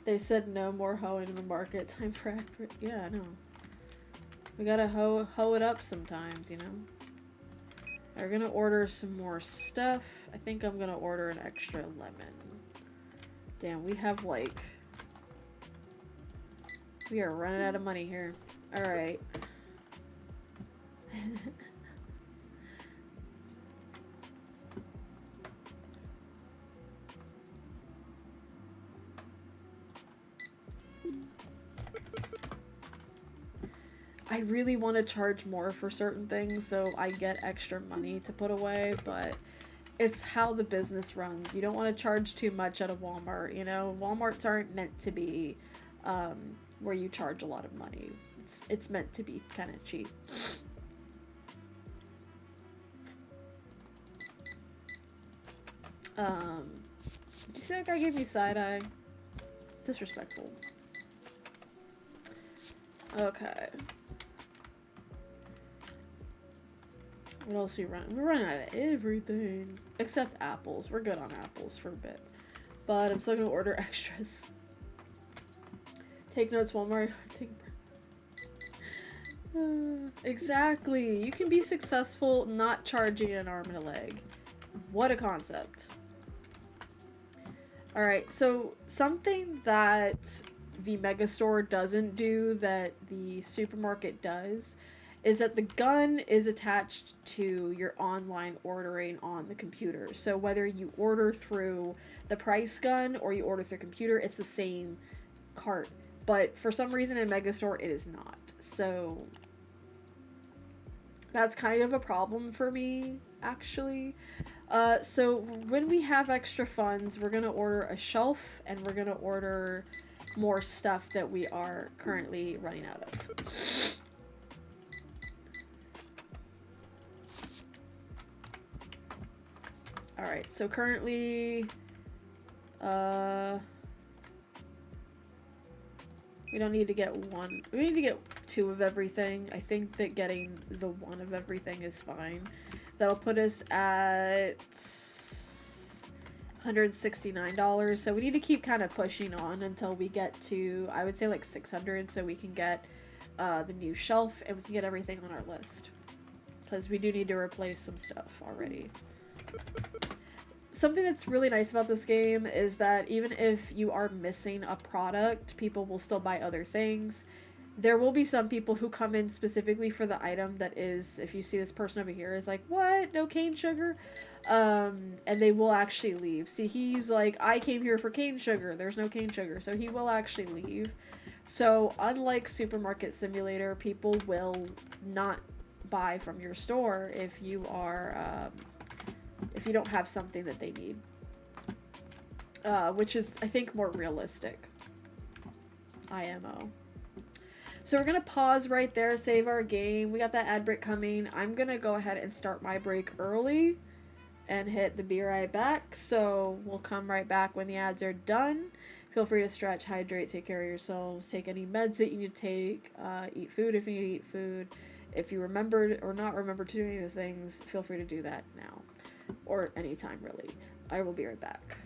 They said no more hoeing in the market. Time for accurate. Yeah, I know. We gotta hoe it up sometimes, you know? We're gonna order some more stuff. I think I'm gonna order an extra lemon. Damn, we have like... We are running out of money here. Alright. I really want to charge more for certain things so I get extra money to put away, but it's how the business runs. You don't want to charge too much at a Walmart, you know? Walmarts aren't meant to be where you charge a lot of money. It's meant to be kind of cheap. Did you see that guy gave me side-eye? Disrespectful. Okay. What else are we running? We're running out of everything. Except apples. We're good on apples for a bit. But I'm still gonna order extras. Take notes, Walmart. Exactly. You can be successful not charging an arm and a leg. What a concept. Alright, so something that the Megastore doesn't do that the supermarket does is that the gun is attached to your online ordering on the computer. So whether you order through the price gun or you order through computer, it's the same cart. But for some reason in Megastore, it is not. So that's kind of a problem for me, actually. So when we have extra funds, we're gonna order a shelf and we're gonna order more stuff that we are currently running out of. Alright, so currently, we don't need to get one. We need to get 2 of everything. I think that getting the 1 of everything is fine. That'll put us at $169. So we need to keep kind of pushing on until we get to, I would say like 600, so we can get the new shelf and we can get everything on our list. Because we do need to replace some stuff already. Something that's really nice about this game is that even if you are missing a product, people will still buy other things. There will be some people who come in specifically for the item that is, if you see this person over here, is like, what? No cane sugar? And they will actually leave. See, he's like, I came here for cane sugar. There's no cane sugar. So he will actually leave. So unlike Supermarket Simulator, people will not buy from your store if you are, if you don't have something that they need. Which is, I think, more realistic. IMO. So we're going to pause right there, save our game. We got that ad break coming. I'm going to go ahead and start my break early and hit the be right back. So we'll come right back when the ads are done. Feel free to stretch, hydrate, take care of yourselves, take any meds that you need to take, eat food if you need to eat food. If you remembered or not remembered to do any of those things, feel free to do that now. Or anytime, really. I will be right back.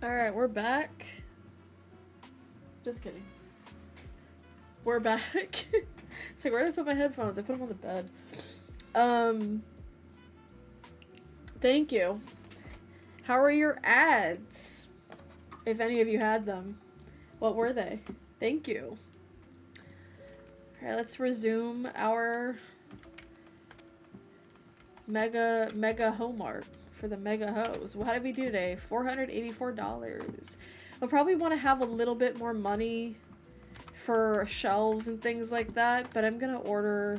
Alright, we're back. Just kidding. We're back. It's like, where did I put my headphones? I put them on the bed. Thank you. How are your ads? If any of you had them. What were they? Thank you. Alright, let's resume our mega home art for the mega hose. What did we do today? $484. I'll probably want to have a little bit more money for shelves and things like that, but I'm gonna order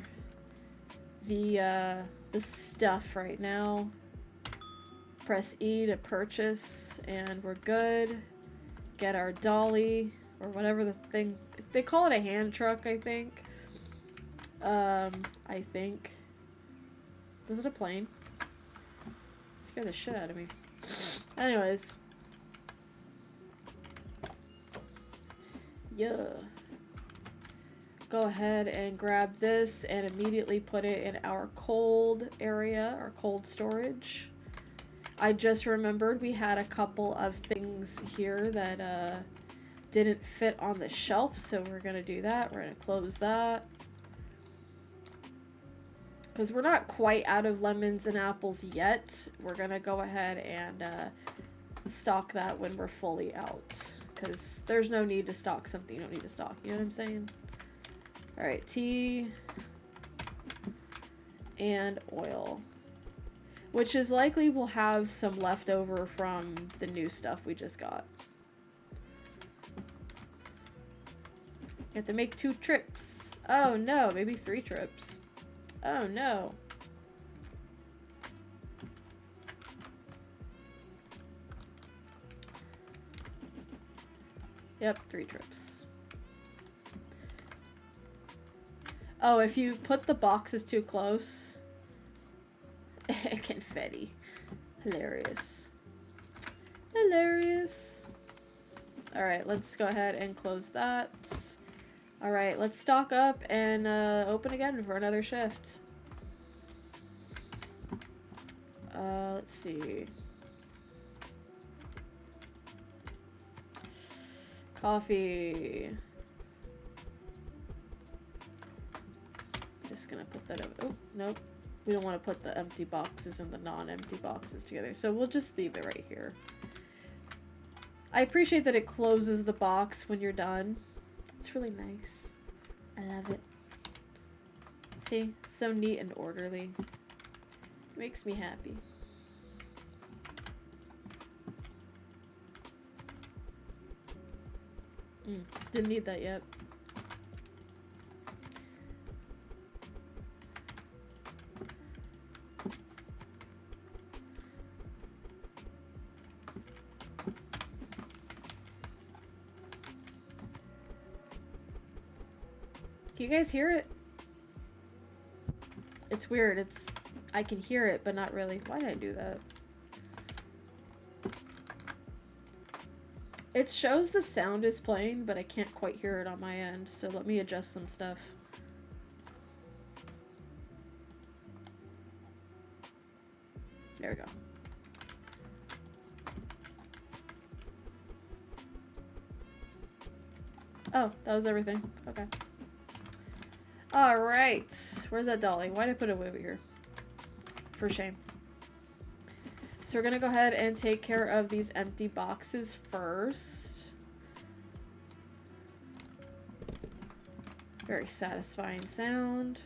the stuff right now. Press E to purchase, and we're good. Get our dolly, or whatever the thing, they call it a hand truck, I think. I think. Was it a plane? Scared the shit out of me. Anyways. Yeah. Go ahead and grab this and immediately put it in our cold area, our cold storage. I just remembered we had a couple of things here that didn't fit on the shelf, so we're gonna do that. We're gonna close that. Because we're not quite out of lemons and apples yet. We're gonna go ahead and stock that when we're fully out. Because there's no need to stock something you don't need to stock. You know what I'm saying? Alright, tea and oil. Which is likely we'll have some leftover from the new stuff we just got. You have to make 2 trips. Oh no, maybe 3 trips. Oh no. Yep, 3 trips. Oh, if you put the boxes too close, confetti. Hilarious. Hilarious. Alright, let's go ahead and close that. Alright, let's stock up and open again for another shift. Let's see. Coffee. Just gonna put that over. Oh, nope. We don't want to put the empty boxes and the non-empty boxes together, so we'll just leave it right here. I appreciate that it closes the box when you're done. It's really nice. I love it. See? It's so neat and orderly. It makes me happy. Didn't need that yet. Can you guys hear it? It's weird. I can hear it, but not really. Why did I do that? It shows the sound is playing, but I can't quite hear it on my end, so let me adjust some stuff. There we go. Oh, that was everything. Okay. Alright. Where's that dolly? Why did I put it over here? For shame. So we're gonna go ahead and take care of these empty boxes first. Very satisfying sound.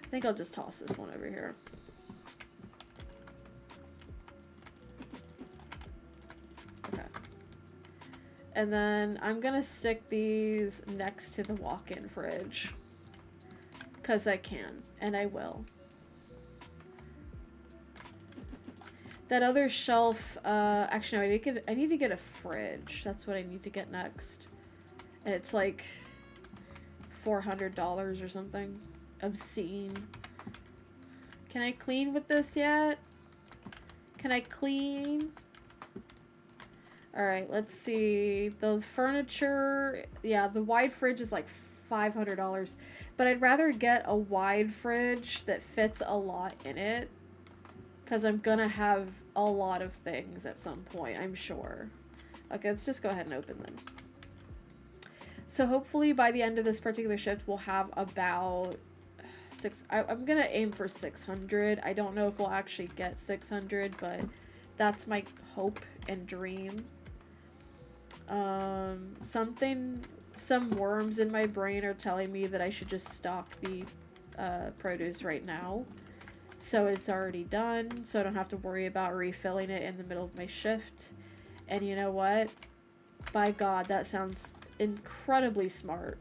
I think I'll just toss this one over here. Okay. And then I'm gonna stick these next to the walk-in fridge. 'Cause I can, and I will. That other shelf, actually no, I need to get a fridge. That's what I need to get next. And it's like $400 or something. Obscene. Can I clean with this yet? Can I clean? Alright, let's see. The furniture, yeah, the wide fridge is like $500. But I'd rather get a wide fridge that fits a lot in it. Because I'm gonna have a lot of things at some point, I'm sure. Okay, let's just go ahead and open them. So hopefully by the end of this particular shift, we'll have about I'm gonna aim for 600. I don't know if we'll actually get 600, but that's my hope and dream. Some worms in my brain are telling me that I should just stock the produce right now. So it's already done, so I don't have to worry about refilling it in the middle of my shift. And you know what? By God, that sounds incredibly smart.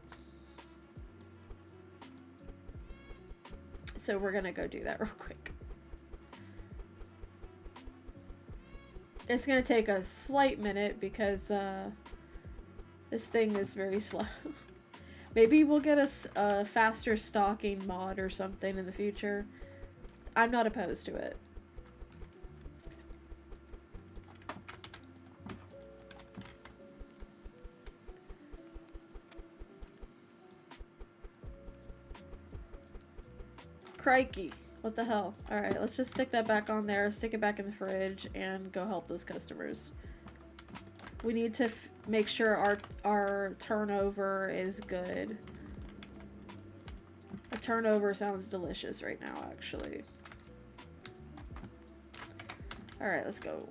So we're gonna go do that real quick. It's gonna take a slight minute because this thing is very slow. Maybe we'll get a faster stocking mod or something in the future. I'm not opposed to it. Crikey. What the hell? Alright, let's just stick that back on there, stick it back in the fridge, and go help those customers. We need to make sure our turnover is good. A turnover sounds delicious right now, actually. Alright, let's go.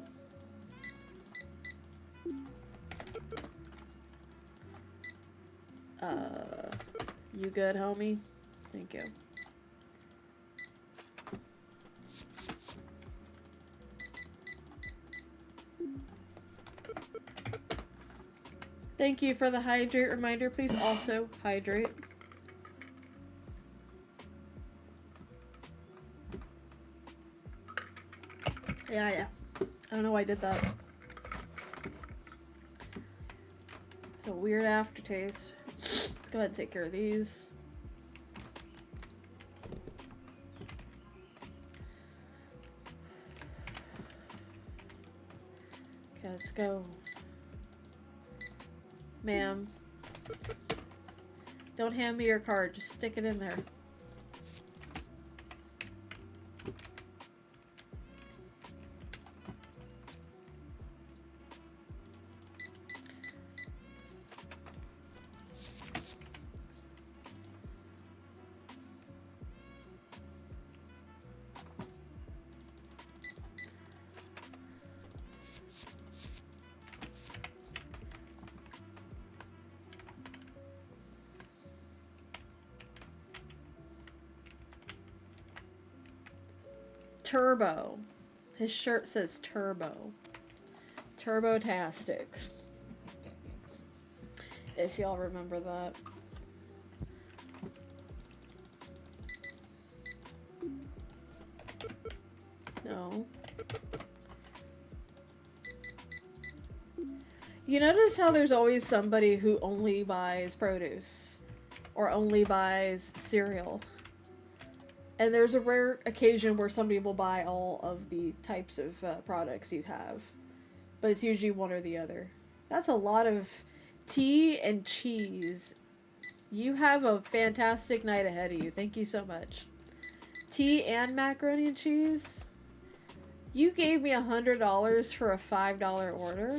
You good, homie? Thank you. Thank you for the hydrate reminder. Please also hydrate. Yeah. I don't know why I did that. It's a weird aftertaste. Let's go ahead and take care of these. Okay, let's go. Ma'am. Don't hand me your card. Just stick it in there. Turbo. His shirt says Turbo. Turbo-tastic. If y'all remember that. No. You notice how there's always somebody who only buys produce or only buys cereal. And there's a rare occasion where somebody will buy all of the types of products you have. But it's usually one or the other. That's a lot of tea and cheese. You have a fantastic night ahead of you. Thank you so much. Tea and macaroni and cheese? You gave me $100 for a $5 order?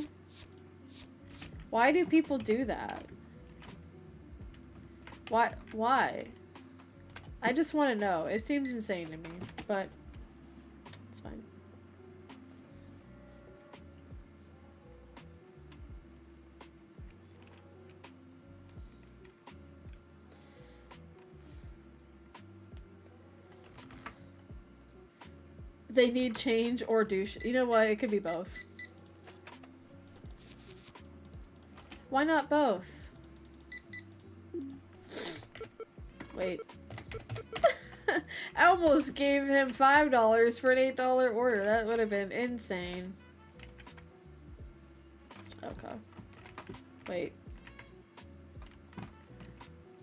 Why do people do that? Why? I just want to know. It seems insane to me, but it's fine. They need change or douche. You know what? It could be both. Why not both? Wait. I almost gave him $5 for an $8 order. That would have been insane. Okay. Wait.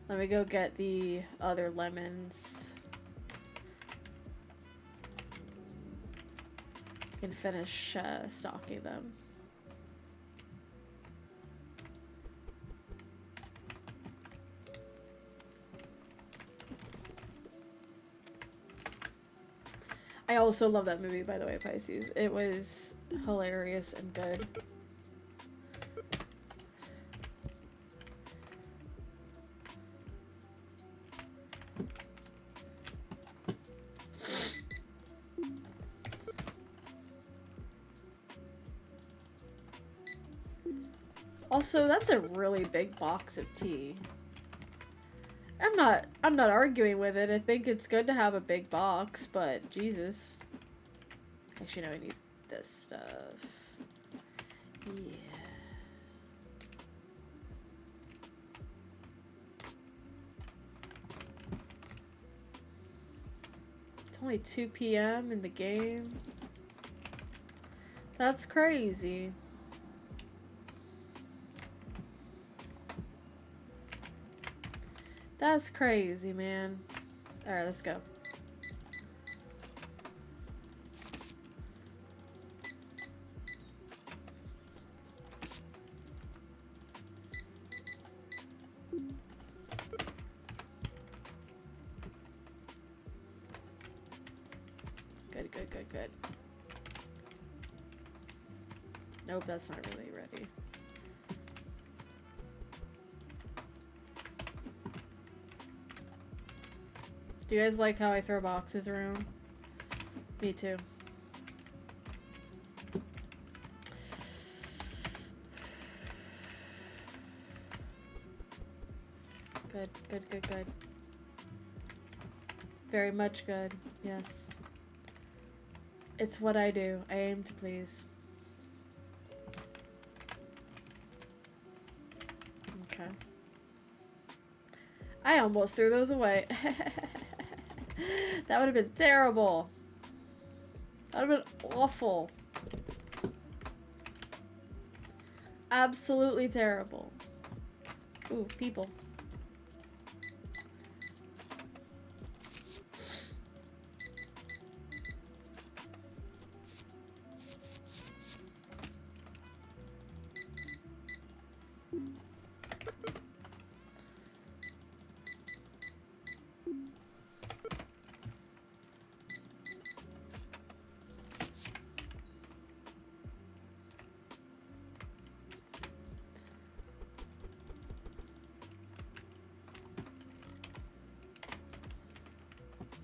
Let me go get the other lemons. Can finish stocking them. I also love that movie, by the way, Pisces. It was hilarious and good. Also, that's a really big box of tea. I'm not arguing with it. I think it's good to have a big box, but Jesus. Actually, no, I need this stuff. Yeah. It's only 2 p.m. in the game. That's crazy. That's crazy, man. Alright, let's go. Good, good, good, good. Nope, that's not really ready. Do you guys like how I throw boxes around? Me too. Good, good, good, good. Very much good, yes. It's what I do. I aim to please. Okay. I almost threw those away. That would have been terrible. That would have been awful. Absolutely terrible. Ooh, people.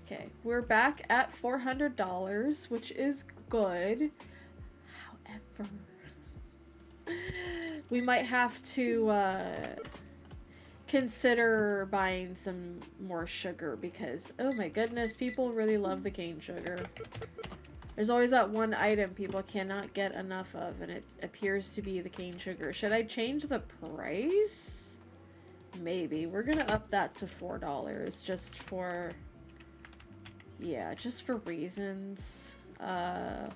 Okay, we're back at $400, which is good. However, we might have to consider buying some more sugar because, oh my goodness, people really love the cane sugar. There's always that one item people cannot get enough of, and it appears to be the cane sugar. Should I change the price? Maybe. We're gonna up that to $4 just for... yeah, just for reasons. I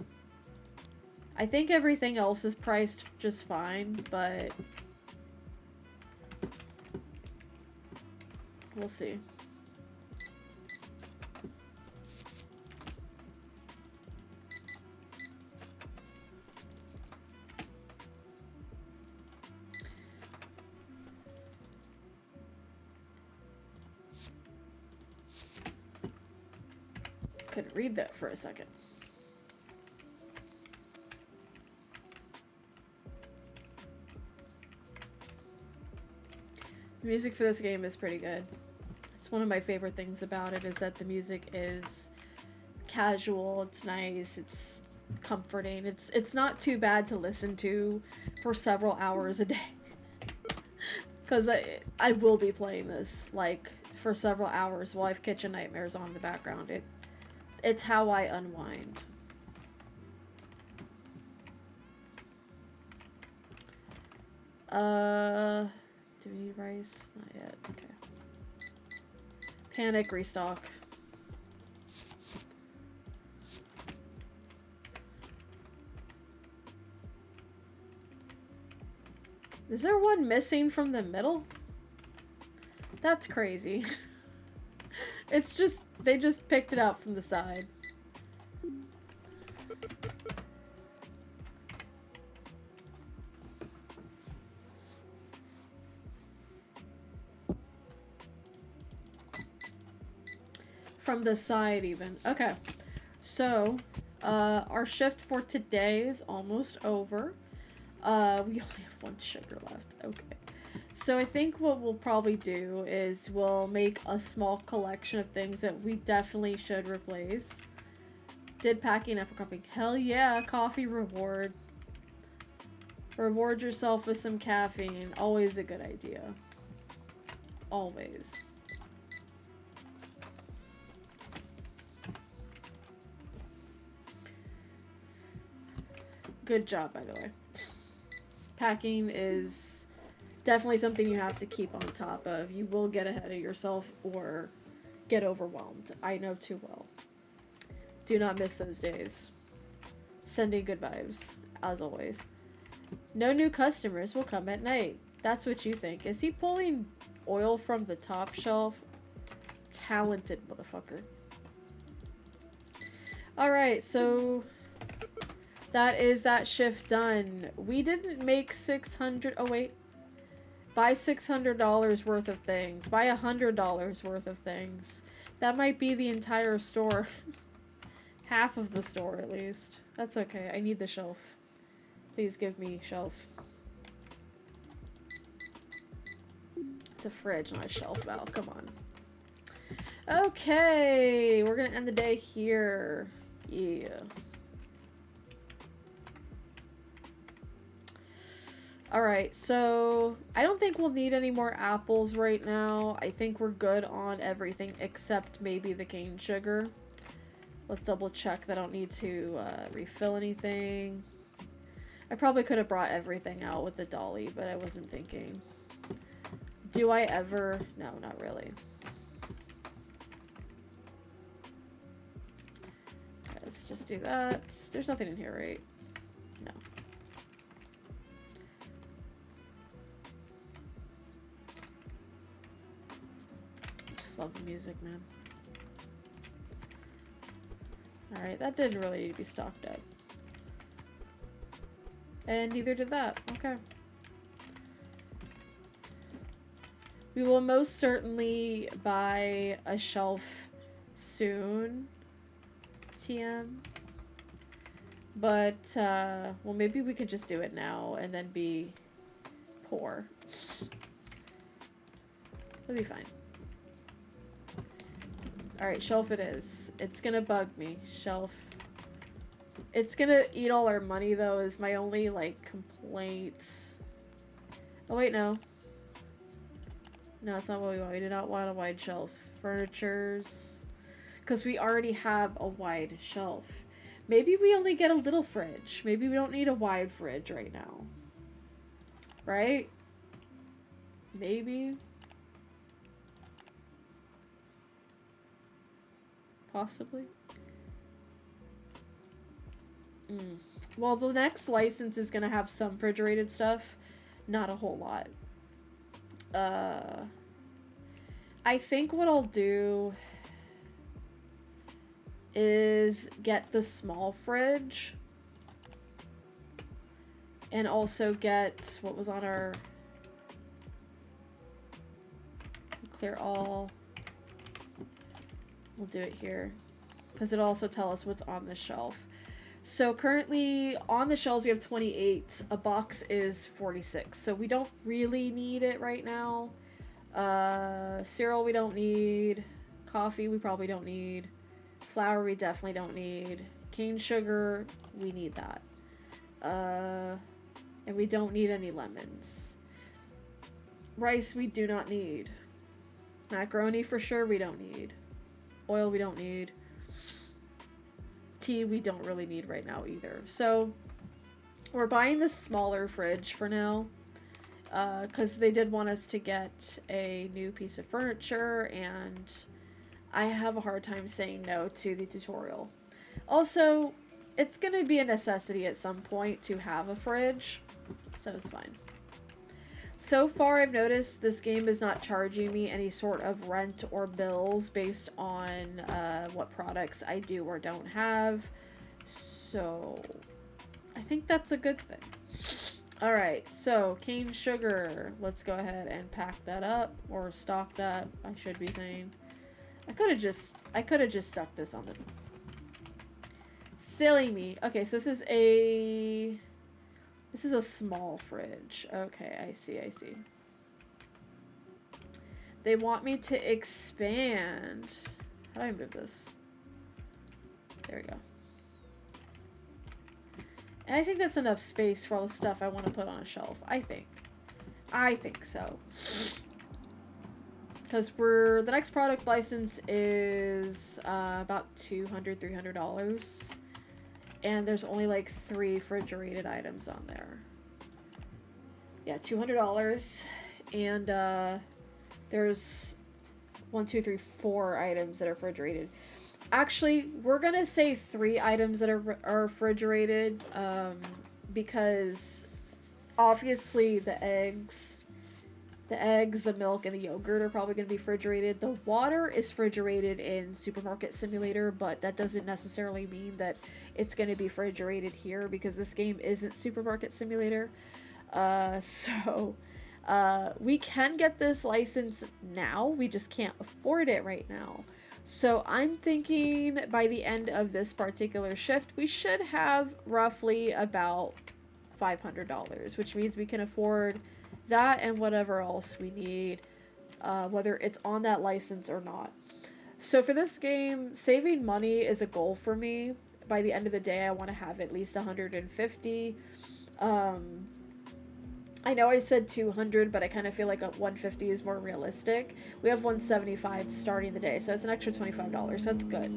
think everything else is priced just fine, but we'll see. Couldn't read that for a second. The music for this game is pretty good. It's one of my favorite things about it is that the music is casual, it's nice, it's comforting. It's not too bad to listen to for several hours a day. Because I will be playing this like for several hours while I have Kitchen Nightmares on in the background. It's how I unwind. Do we need rice? Not yet. Okay. Panic, restock. Is there one missing from the middle? That's crazy. It's just, they just picked it out from the side. From the side even. Okay. so, our shift for today is almost over. We only have one sugar left. Okay. So I think what we'll probably do is we'll make a small collection of things that we definitely should replace. Did packing after cupping. Hell yeah, coffee reward. Reward yourself with some caffeine. Always a good idea. Always. Good job, by the way. Packing is definitely something you have to keep on top of. You will get ahead of yourself or get overwhelmed. I know too well. Do not miss those days. Sending good vibes, as always. No new customers will come at night. That's what you think. Is he pulling oil from the top shelf? Talented motherfucker. Alright, so that is that shift done. We didn't make 600. Oh, wait. Buy $600 worth of things. Buy $100 worth of things. That might be the entire store. Half of the store, at least. That's okay. I need the shelf. Please give me shelf. It's a fridge, not a shelf, Val. Come on. Okay. We're gonna end the day here. Yeah. Alright, so I don't think we'll need any more apples right now. I think we're good on everything except maybe the cane sugar. Let's double check that I don't need to refill anything. I probably could have brought everything out with the dolly, but I wasn't thinking. Do I ever? No, not really. Okay, let's just do that. There's nothing in here, right? No. Just love the music, man. Alright, that didn't really need to be stocked up. And neither did that. Okay. We will most certainly buy a shelf soon, TM. But, well, maybe we could just do it now and then be poor. It'll be fine. Alright, shelf it is. It's gonna bug me. Shelf. It's gonna eat all our money, though, is my only, like, complaint. Oh, wait, no. No, that's not what we want. We do not want a wide shelf. Furnitures. Because we already have a wide shelf. Maybe we only get a little fridge. Maybe we don't need a wide fridge right now. Right? Maybe. Possibly. Well, the next license is going to have some refrigerated stuff. Not a whole lot. I think what I'll do is get the small fridge. And also get what was on our... Clear all. We'll do it here. Because it'll also tell us what's on the shelf. So currently on the shelves we have 28. A box is 46. So we don't really need it right now. Cereal we don't need. Coffee we probably don't need. Flour we definitely don't need. Cane sugar, we need that. And we don't need any lemons. Rice we do not need. Macaroni for sure we don't need. Oil we don't need. Tea we don't really need right now either. So we're buying this smaller fridge for now. Because they did want us to get a new piece of furniture, and I have a hard time saying no to the tutorial. Also, it's going to be a necessity at some point to have a fridge, so it's fine. So far, I've noticed this game is not charging me any sort of rent or bills based on what products I do or don't have, so I think that's a good thing. Alright, so cane sugar. Let's go ahead and pack that up, or stock that, I should be saying. I could have just stuck this on the... silly me. Okay, so this is a small fridge. Okay, I see. They want me to expand. How do I move this? There we go. And I think that's enough space for all the stuff I want to put on a shelf. I think so. Because the next product license is about $200-$300. And there's only like 3 refrigerated items on there. Yeah, $200. And there's 1, 2, 3, 4 items that are refrigerated. Actually, we're gonna say 3 items that are refrigerated, because obviously the eggs, the milk, and the yogurt are probably gonna be refrigerated. The water is refrigerated in Supermarket Simulator, but that doesn't necessarily mean that it's gonna be refrigerated here because this game isn't Supermarket Simulator. We can get this license now, we just can't afford it right now. So I'm thinking by the end of this particular shift, we should have roughly about $500, which means we can afford that and whatever else we need, whether it's on that license or not. So for this game, saving money is a goal for me. By the end of the day, I want to have at least 150. I know I said 200, but I kind of feel like 150 is more realistic. We have 175 starting the day, so it's an extra $25, so that's good.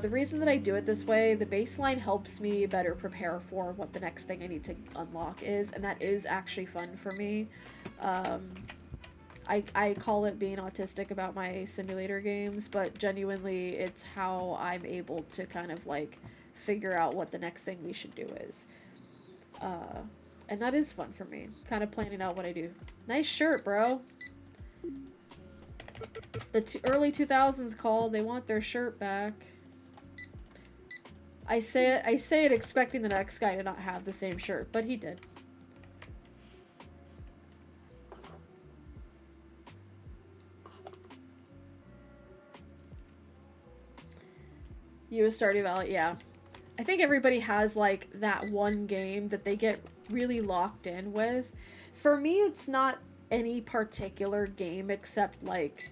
The reason that I do it this way, the baseline helps me better prepare for what the next thing I need to unlock is, and that is actually fun for me. I call it being autistic about my simulator games, but genuinely it's how I'm able to kind of like figure out what the next thing we should do is. And that is fun for me, kind of planning out what I do. Nice shirt, bro. The early 2000s called. They want their shirt back. I say it expecting the next guy to not have the same shirt, but he did. US Stardew Valley, yeah. I think everybody has like that one game that they get really locked in with. For me, it's not any particular game except like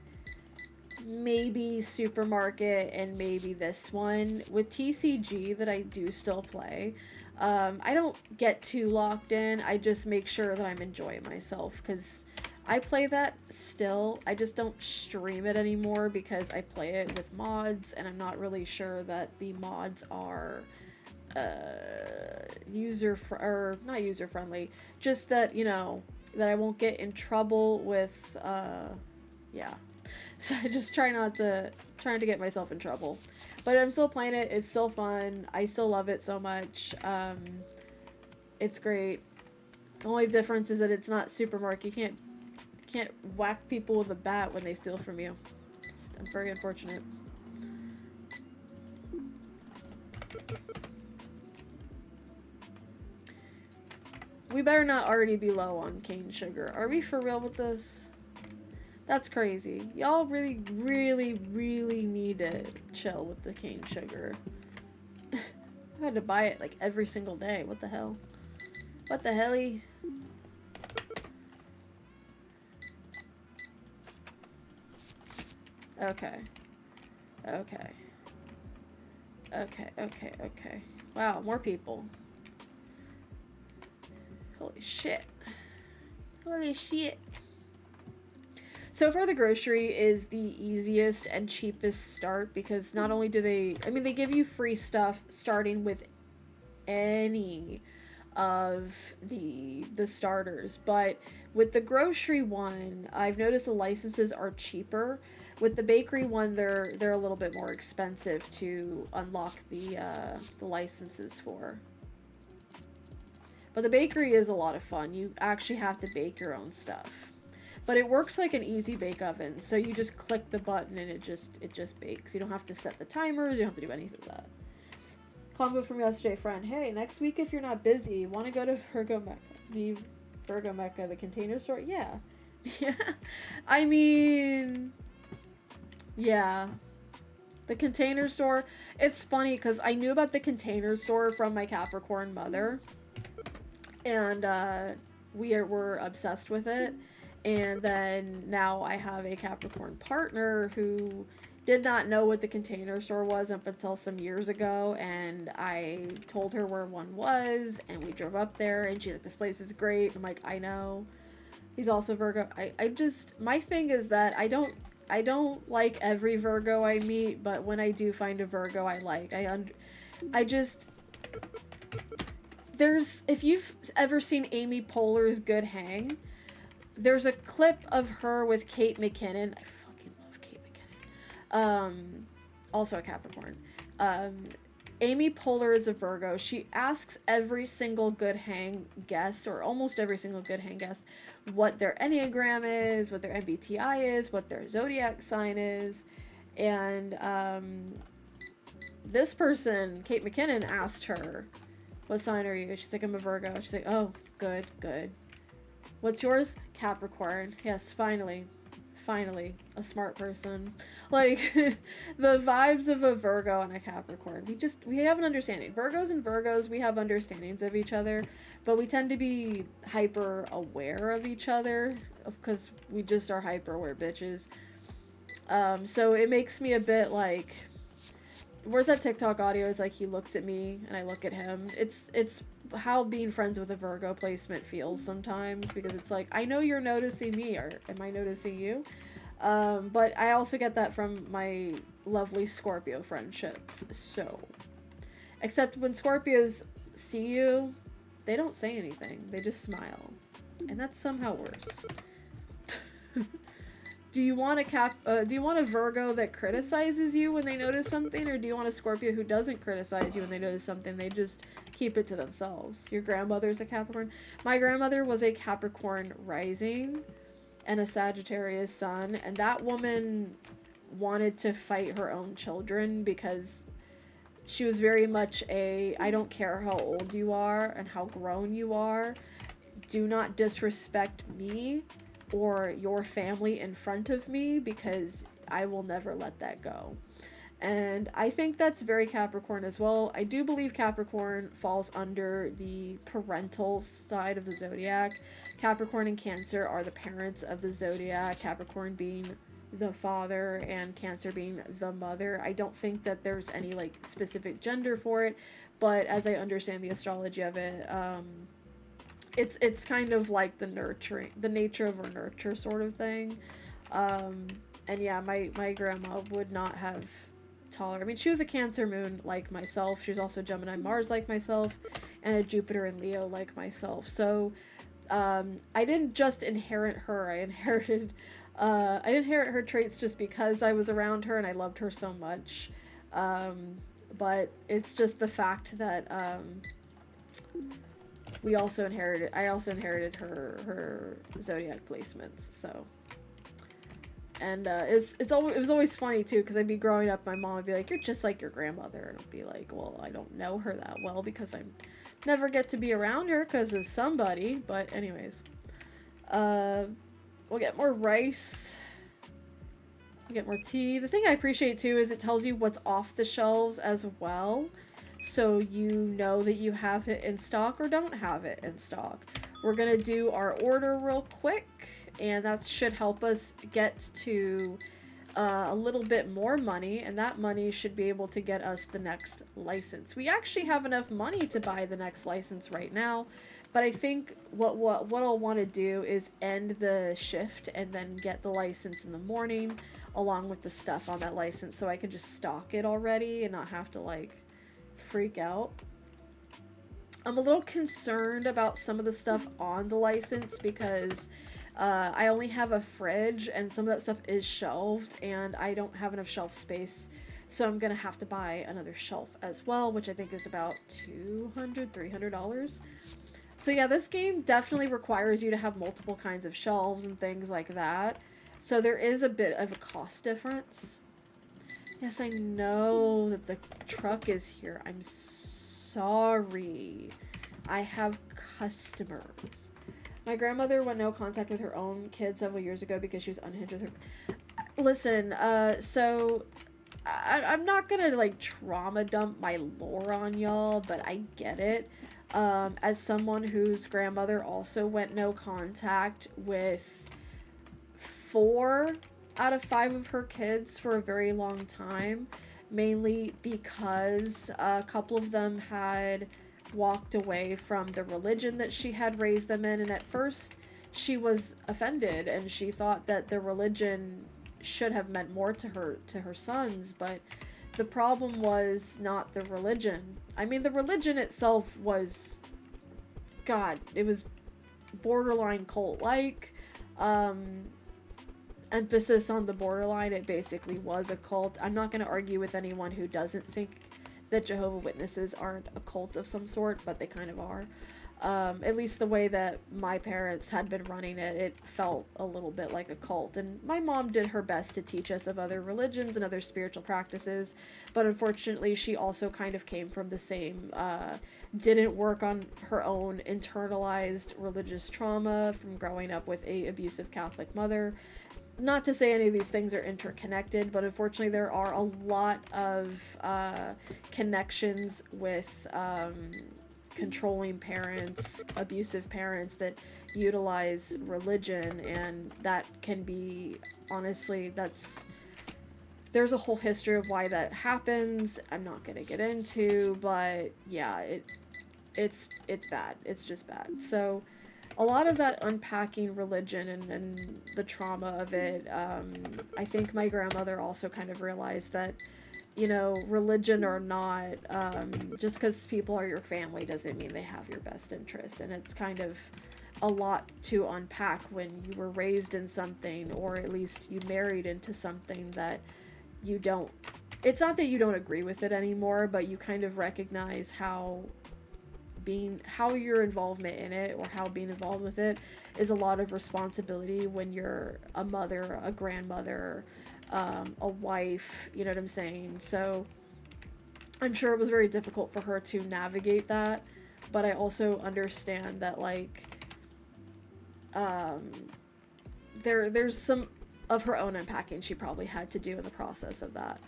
maybe Supermarket and maybe this one. With TCG that I do still play, I don't get too locked in. I just make sure that I'm enjoying myself because I play that still. I just don't stream it anymore because I play it with mods and I'm not really sure that the mods are not user friendly, just that, you know, that I won't get in trouble with yeah. So I just trying to get myself in trouble, but I'm still playing it. It's still fun. I still love it so much. It's great. The only difference is that it's not Supermarket. You can't whack people with a bat when they steal from you. I'm very unfortunate. We better not already be low on cane sugar. Are we for real with this? That's crazy. Y'all really, really, really need to chill with the cane sugar. I had to buy it like every single day. What the hell? What the helly? Okay. Okay. Okay. Wow, more people. Holy shit. Holy shit. So far the grocery is the easiest and cheapest start because not only do they give you free stuff starting with any of the starters, but with the grocery one, I've noticed the licenses are cheaper. With the bakery one, they're a little bit more expensive to unlock the licenses for. But the bakery is a lot of fun. You actually have to bake your own stuff. But it works like an easy bake oven. So you just click the button and it just bakes. You don't have to set the timers. You don't have to do anything with that. Convo from yesterday, friend. Hey, next week if you're not busy, want to go to Virgo Mecca, the Container Store? Yeah. Yeah. I mean, yeah. The Container Store. It's funny because I knew about the Container Store from my Capricorn mother. And were obsessed with it. And then now I have a Capricorn partner who did not know what the Container Store was up until some years ago. And I told her where one was. And we drove up there. And she's like, this place is great. I'm like, I know. He's also Virgo. I just, my thing is that I don't like every Virgo I meet, but when I do find a Virgo I like, if you've ever seen Amy Poehler's Good Hang, there's a clip of her with Kate McKinnon. I fucking love Kate McKinnon. Also a Capricorn. Amy Poehler is a Virgo. She asks every single Good Hang guest, or almost every single Good Hang guest, what their Enneagram is, what their MBTI is, what their zodiac sign is. And this person, Kate McKinnon, asked her, what sign are you? She's like, I'm a Virgo. She's like, oh, good, good. What's yours? Capricorn. Yes, finally, a smart person. Like, the vibes of a Virgo and a Capricorn. We have an understanding. Virgos and Virgos, we have understandings of each other, but we tend to be hyper aware of each other because we just are hyper aware bitches. So it makes me a bit like, where's that TikTok audio? It's like he looks at me and I look at him. It's how being friends with a Virgo placement feels sometimes, because it's like, I know you're noticing me, or am I noticing you? But I also get that from my lovely Scorpio friendships. So, except when Scorpios see you, they don't say anything. They just smile. And that's somehow worse. Do you want a Virgo that criticizes you when they notice something, or do you want a Scorpio who doesn't criticize you when they notice something? They just keep it to themselves. Your grandmother's a Capricorn. My grandmother was a Capricorn rising and a Sagittarius sun, and that woman wanted to fight her own children because she was very much I don't care how old you are and how grown you are, do not disrespect me or your family in front of me, because I will never let that go. And I think that's very Capricorn as well. I do believe Capricorn falls under the parental side of the zodiac. Capricorn and Cancer are the parents of the zodiac, Capricorn being the father and Cancer being the mother. I don't think that there's any like specific gender for it, but as I understand the astrology of it, it's kind of like the nature of a nurture sort of thing. And yeah, my grandma would not have tolerated. I mean, she was a Cancer moon like myself. She was also Gemini Mars like myself, and a Jupiter and Leo like myself. So I didn't just inherit her. I inherited her traits just because I was around her and I loved her so much. But it's just the fact that I also inherited her zodiac placements, so. And it was always funny too, because I'd be growing up, my mom would be like, you're just like your grandmother, and I'd be like, well, I don't know her that well because I never get to be around her because of somebody. But anyways, we'll get more rice, we'll get more tea. The thing I appreciate too is it tells you what's off the shelves as well, so you know that you have it in stock or don't have it in stock. We're gonna do our order real quick, and that should help us get to a little bit more money, and that money should be able to get us the next license. We actually have enough money to buy the next license right now, but I think what I'll want to do is end the shift and then get the license in the morning along with the stuff on that license, so I can just stock it already and not have to like freak out. I'm a little concerned about some of the stuff on the license because I only have a fridge and some of that stuff is shelved and I don't have enough shelf space, so I'm gonna have to buy another shelf as well, which I think is about $300 so yeah, this game definitely requires you to have multiple kinds of shelves and things like that, so there is a bit of a cost difference. Yes, I know that the truck is here. I'm sorry. I have customers. My grandmother went no contact with her own kids several years ago because she was unhinged with her. Listen, so I'm not gonna like trauma dump my lore on y'all, but I get it. As someone whose grandmother also went no contact with 4 out of 5 of her kids for a very long time, mainly because a couple of them had walked away from the religion that she had raised them in, and at first she was offended and she thought that the religion should have meant more to her sons, but the problem was not the religion. I mean, the religion itself was, God, it was borderline cult-like. Emphasis on the borderline. It basically was a cult. I'm not going to argue with anyone who doesn't think that Jehovah's Witnesses aren't a cult of some sort, but they kind of are. At least the way that my parents had been running it, it felt a little bit like a cult. And my mom did her best to teach us of other religions and other spiritual practices, but unfortunately she also kind of came from the same, didn't work on her own internalized religious trauma from growing up with a abusive Catholic mother. Not to say any of these things are interconnected, but unfortunately there are a lot of connections with controlling parents, abusive parents that utilize religion, and that can be, honestly, there's a whole history of why that happens. I'm not gonna get into, but yeah, it's bad. It's just bad. So a lot of that unpacking religion and the trauma of it, I think my grandmother also kind of realized that, you know, religion or not, just because people are your family doesn't mean they have your best interest. And it's kind of a lot to unpack when you were raised in something, or at least you married into something that you don't, it's not that you don't agree with it anymore, but you kind of recognize how your involvement in it, or how being involved with it is a lot of responsibility when you're a mother, a grandmother, a wife, you know what I'm saying? So I'm sure it was very difficult for her to navigate that, but I also understand that, like, there's some of her own unpacking she probably had to do in the process of that.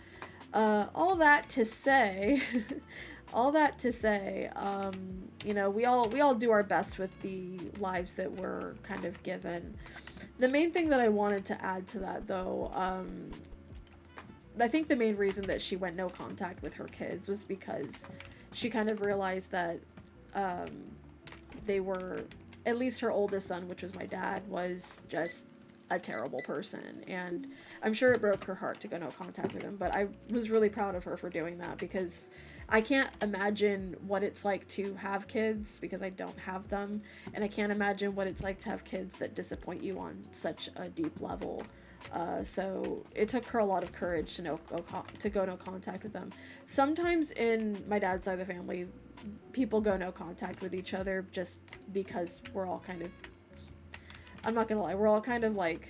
All that to say, you know, we all do our best with the lives that we're kind of given. The main thing that I wanted to add to that, though, I think the main reason that she went no contact with her kids was because she kind of realized that they were, at least her oldest son, which was my dad, was just a terrible person, and I'm sure it broke her heart to go no contact with him, but I was really proud of her for doing that, because I can't imagine what it's like to have kids, because I don't have them, and I can't imagine what it's like to have kids that disappoint you on such a deep level. So it took her a lot of courage to go no contact with them. Sometimes in my dad's side of the family, people go no contact with each other just because we're all kind of, I'm not gonna lie, we're all kind of like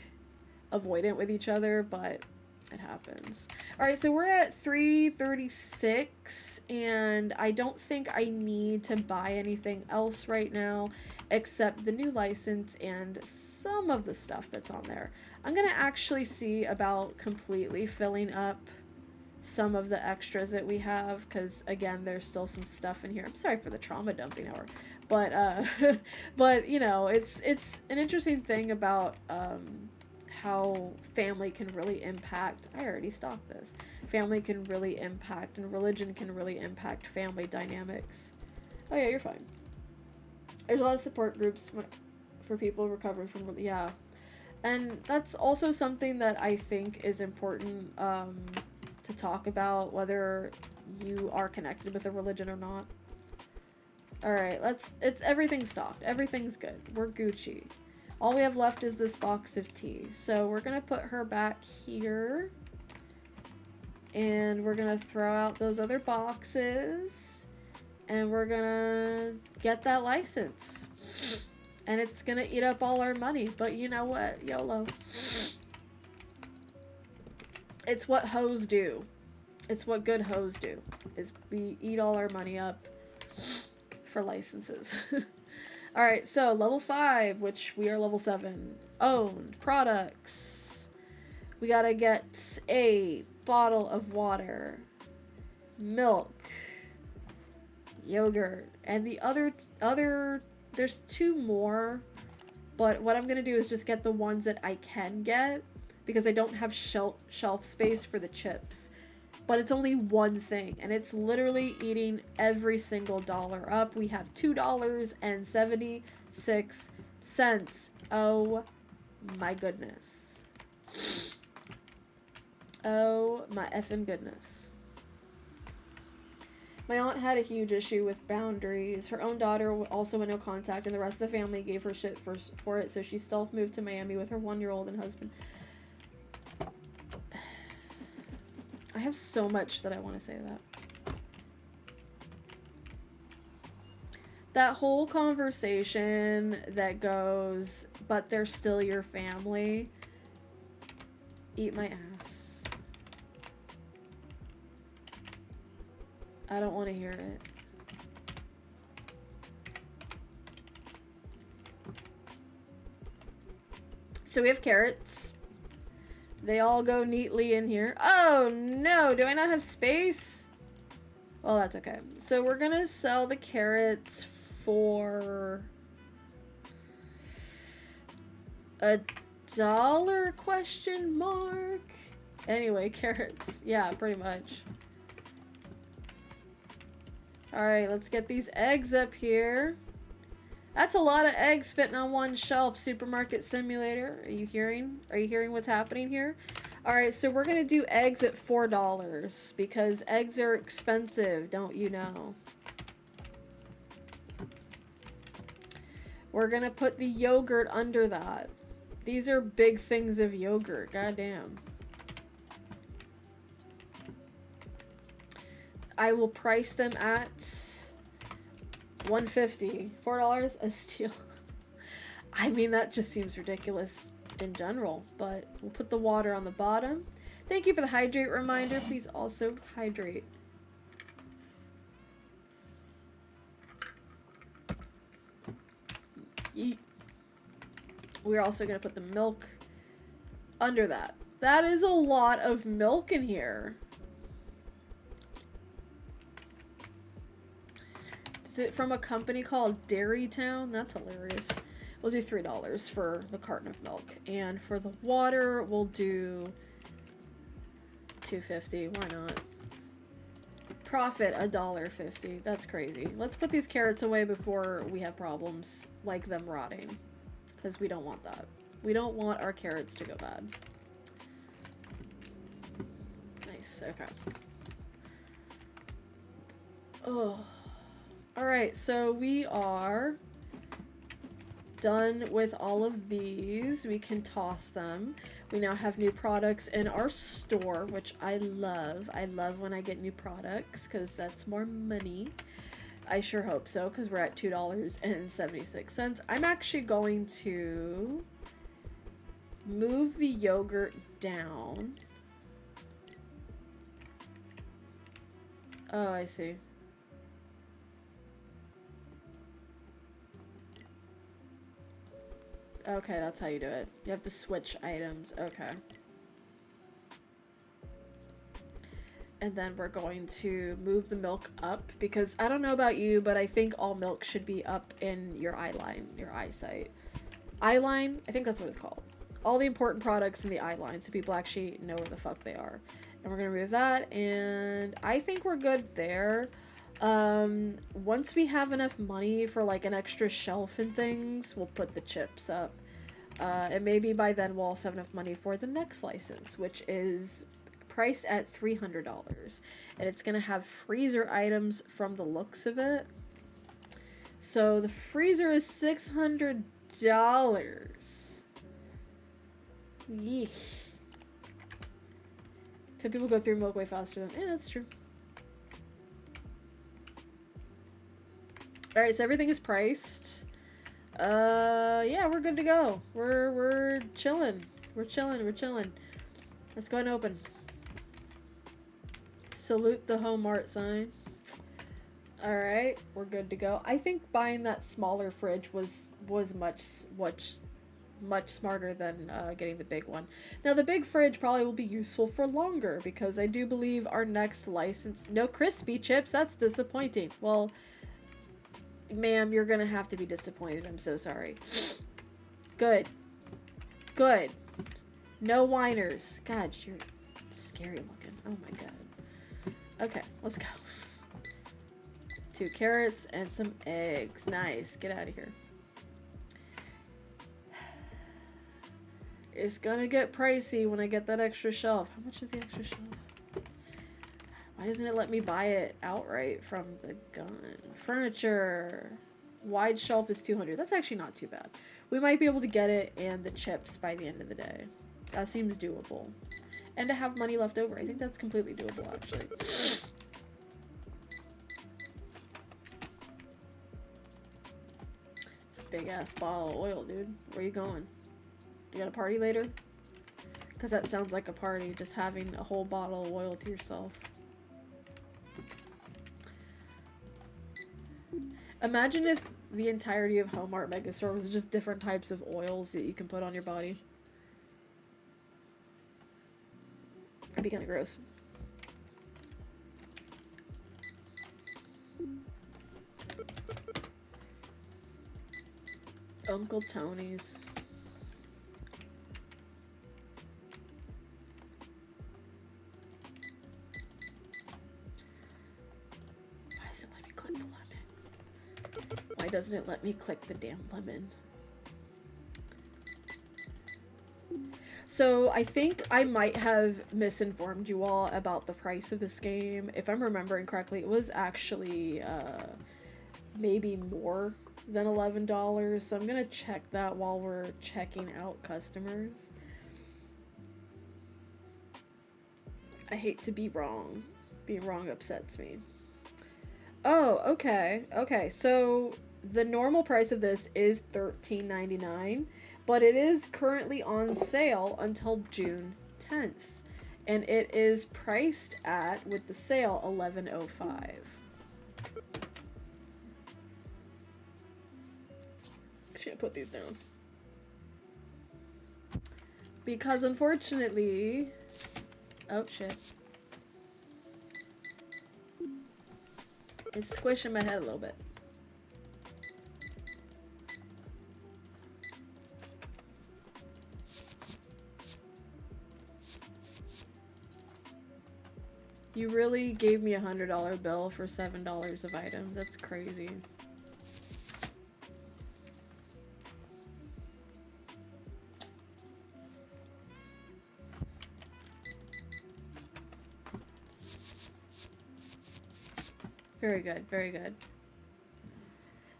avoidant with each other, but it happens. Alright, so we're at 336, and I don't think I need to buy anything else right now except the new license and some of the stuff that's on there. I'm gonna actually see about completely filling up some of the extras that we have, because again, there's still some stuff in here. I'm sorry for the trauma dumping hour, but but you know, it's an interesting thing about how family can really impact, I already stopped this, family can really impact, and religion can really impact family dynamics. Oh yeah, you're fine. There's a lot of support groups for people recovering from, yeah, and that's also something that I think is important to talk about, whether you are connected with a religion or not. Alright, it's everything's stocked. Everything's good. We're Gucci. All we have left is this box of tea. So we're gonna put her back here. And we're gonna throw out those other boxes. And we're gonna get that license. And it's gonna eat up all our money. But you know what? YOLO. It's what hoes do. It's what good hoes do. Is we eat all our money up for licenses. Alright, so level 5, which we are level 7. Owned products. We gotta get a bottle of water, milk, yogurt, and the other, there's 2 more, but what I'm gonna do is just get the ones that I can get, because I don't have shelf space for the chips. But it's only one thing, and it's literally eating every single dollar up. We have $2.76. Oh my goodness. Oh my effing goodness. My aunt had a huge issue with boundaries. Her own daughter also went no contact, and the rest of the family gave her shit for it, so she stealth moved to Miami with her 1-year-old and husband. I have so much that I want to say to that. That whole conversation that goes, but they're still your family. Eat my ass. I don't want to hear it. So we have carrots. They all go neatly in here. Oh no, do I not have space? Well, that's okay. So we're gonna sell the carrots for $1 question mark? Anyway, carrots. Yeah, pretty much. Alright, let's get these eggs up here. That's a lot of eggs fitting on one shelf. Supermarket simulator. Are you hearing? Are you hearing what's happening here? Alright, so we're gonna do eggs at $4 because eggs are expensive, don't you know? We're gonna put the yogurt under that. These are big things of yogurt, goddamn. I will price them at $1.50. $4 a steal. I mean, that just seems ridiculous in general, but we'll put the water on the bottom. Thank you for the hydrate reminder. Please also hydrate. Yeet. We're also going to put the milk under that. That is a lot of milk in here. Is it from a company called Dairy Town? That's hilarious. We'll do $3 for the carton of milk. And for the water, we'll do $2.50. Why not? Profit $1.50. That's crazy. Let's put these carrots away before we have problems like them rotting. Because we don't want that. We don't want our carrots to go bad. Nice. Okay. Oh. Alright, so we are done with all of these. We can toss them. We now have new products in our store, which I love. I love when I get new products because that's more money. I sure hope so because we're at $2.76. I'm actually going to move the yogurt down. Oh, I see. Okay, that's how you do it. You have to switch items. Okay. And then we're going to move the milk up because I don't know about you, but I think all milk should be up in your eye line, your eyesight. Eye line? I think that's what it's called. All the important products in the eye line, so people actually know where the fuck they are. And we're going to remove that, and I think we're good there. Once we have enough money for like an extra shelf and things, we'll put the chips up. And maybe by then we'll also have enough money for the next license, which is priced at $300. And it's going to have freezer items from the looks of it. So the freezer is $600. Yeesh. Could people go through milk way faster than... Yeah, that's true. Alright, so everything is priced. Yeah, we're good to go. We're chilling. We're chilling. Let's go and open. Salute the home art sign. Alright, we're good to go. I think buying that smaller fridge was much much smarter than getting the big one. Now, the big fridge probably will be useful for longer because I do believe our next license... No crispy chips? That's disappointing. Well, ma'am, you're gonna have to be disappointed. I'm so sorry. Good. Good. No whiners. God, you're scary looking. Oh my god. Okay, let's go. 2 carrots and some eggs. Nice. Get out of here. It's gonna get pricey when I get that extra shelf. How much is the extra shelf? Why doesn't it let me buy it outright from the gun? Furniture. Wide shelf is 200. That's actually not too bad. We might be able to get it and the chips by the end of the day. That seems doable. And to have money left over. I think that's completely doable, actually. Big ass bottle of oil, dude. Where you going? You got a party later? Because that sounds like a party, just having a whole bottle of oil to yourself. Imagine if the entirety of Home Art Megastore was just different types of oils that you can put on your body. That'd be kind of gross. Uncle Tony's. Why doesn't it let me click the damn lemon? So I think I might have misinformed you all about the price of this game. If I'm remembering correctly, it was actually maybe more than $11. So I'm gonna check that while we're checking out customers. I hate to be wrong. Being wrong upsets me. Oh, okay. Okay, so the normal price of this is $13.99, but it is currently on sale until June 10th. And it is priced at, with the sale, $11.05. Should put these down. Because unfortunately... Oh, shit. It's squishing my head a little bit. You really gave me a $100 bill for $7 of items. That's crazy. Very good, very good.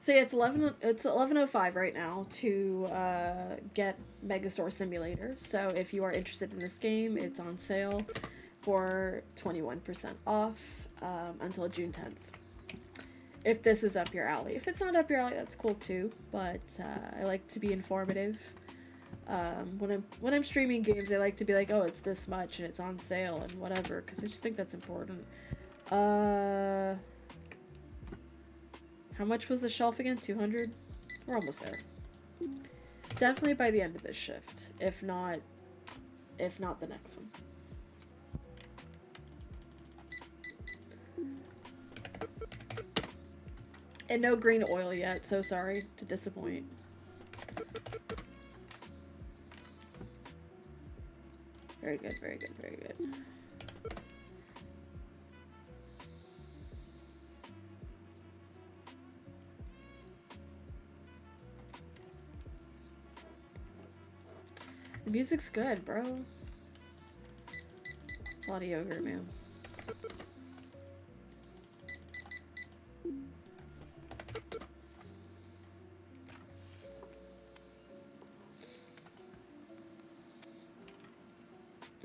So yeah, it's 11:05 right now to get Megastore Simulator. So if you are interested in this game, it's on sale for 21% off until June 10th. If this is up your alley. If it's not up your alley, that's cool too. But I like to be informative. When I'm streaming games, I like to be like, oh, it's this much and it's on sale and whatever, because I just think that's important. How much was the shelf again? 200? We're almost there. Definitely by the end of this shift, if not the next one. And no green oil yet, so sorry to disappoint. Very good, very good, very good. The music's good, bro. It's a lot of yogurt, man.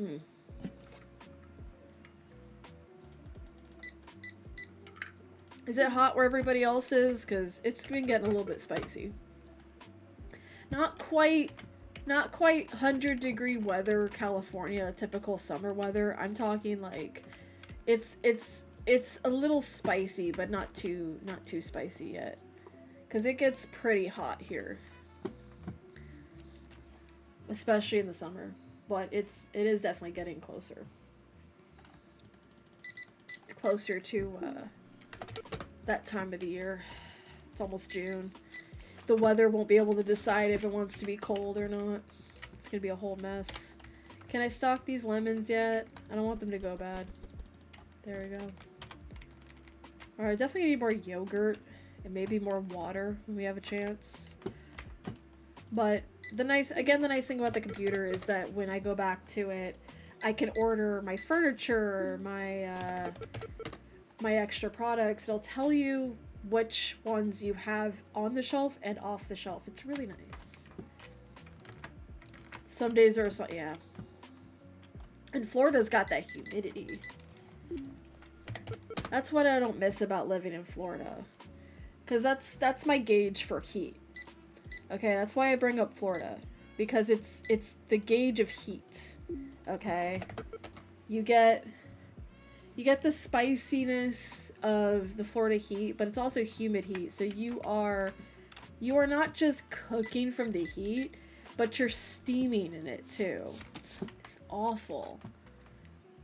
Mm. Is it hot where everybody else is? Because it's been getting a little bit spicy. Not quite 100-degree weather, California, typical summer weather. I'm talking like it's a little spicy, but not too spicy yet. Cause it gets pretty hot here. especially in the summer. But it is definitely getting closer to that time of the year. It's almost June. The weather won't be able to decide if it wants to be cold or not. It's gonna be a whole mess. Can I stock these lemons yet? I don't want them to go bad. There we go. Alright, definitely need more yogurt and maybe more water when we have a chance. But the nice thing about the computer is that when I go back to it, I can order my furniture, my my extra products. It'll tell you which ones you have on the shelf and off the shelf. It's really nice. Some days are so, yeah. And Florida's got that humidity. That's what I don't miss about living in Florida. Cause that's my gauge for heat. Okay, that's why I bring up Florida. Because it's the gauge of heat. Okay? You get the spiciness of the Florida heat, but it's also humid heat. So you are not just cooking from the heat, but you're steaming in it too. It's awful.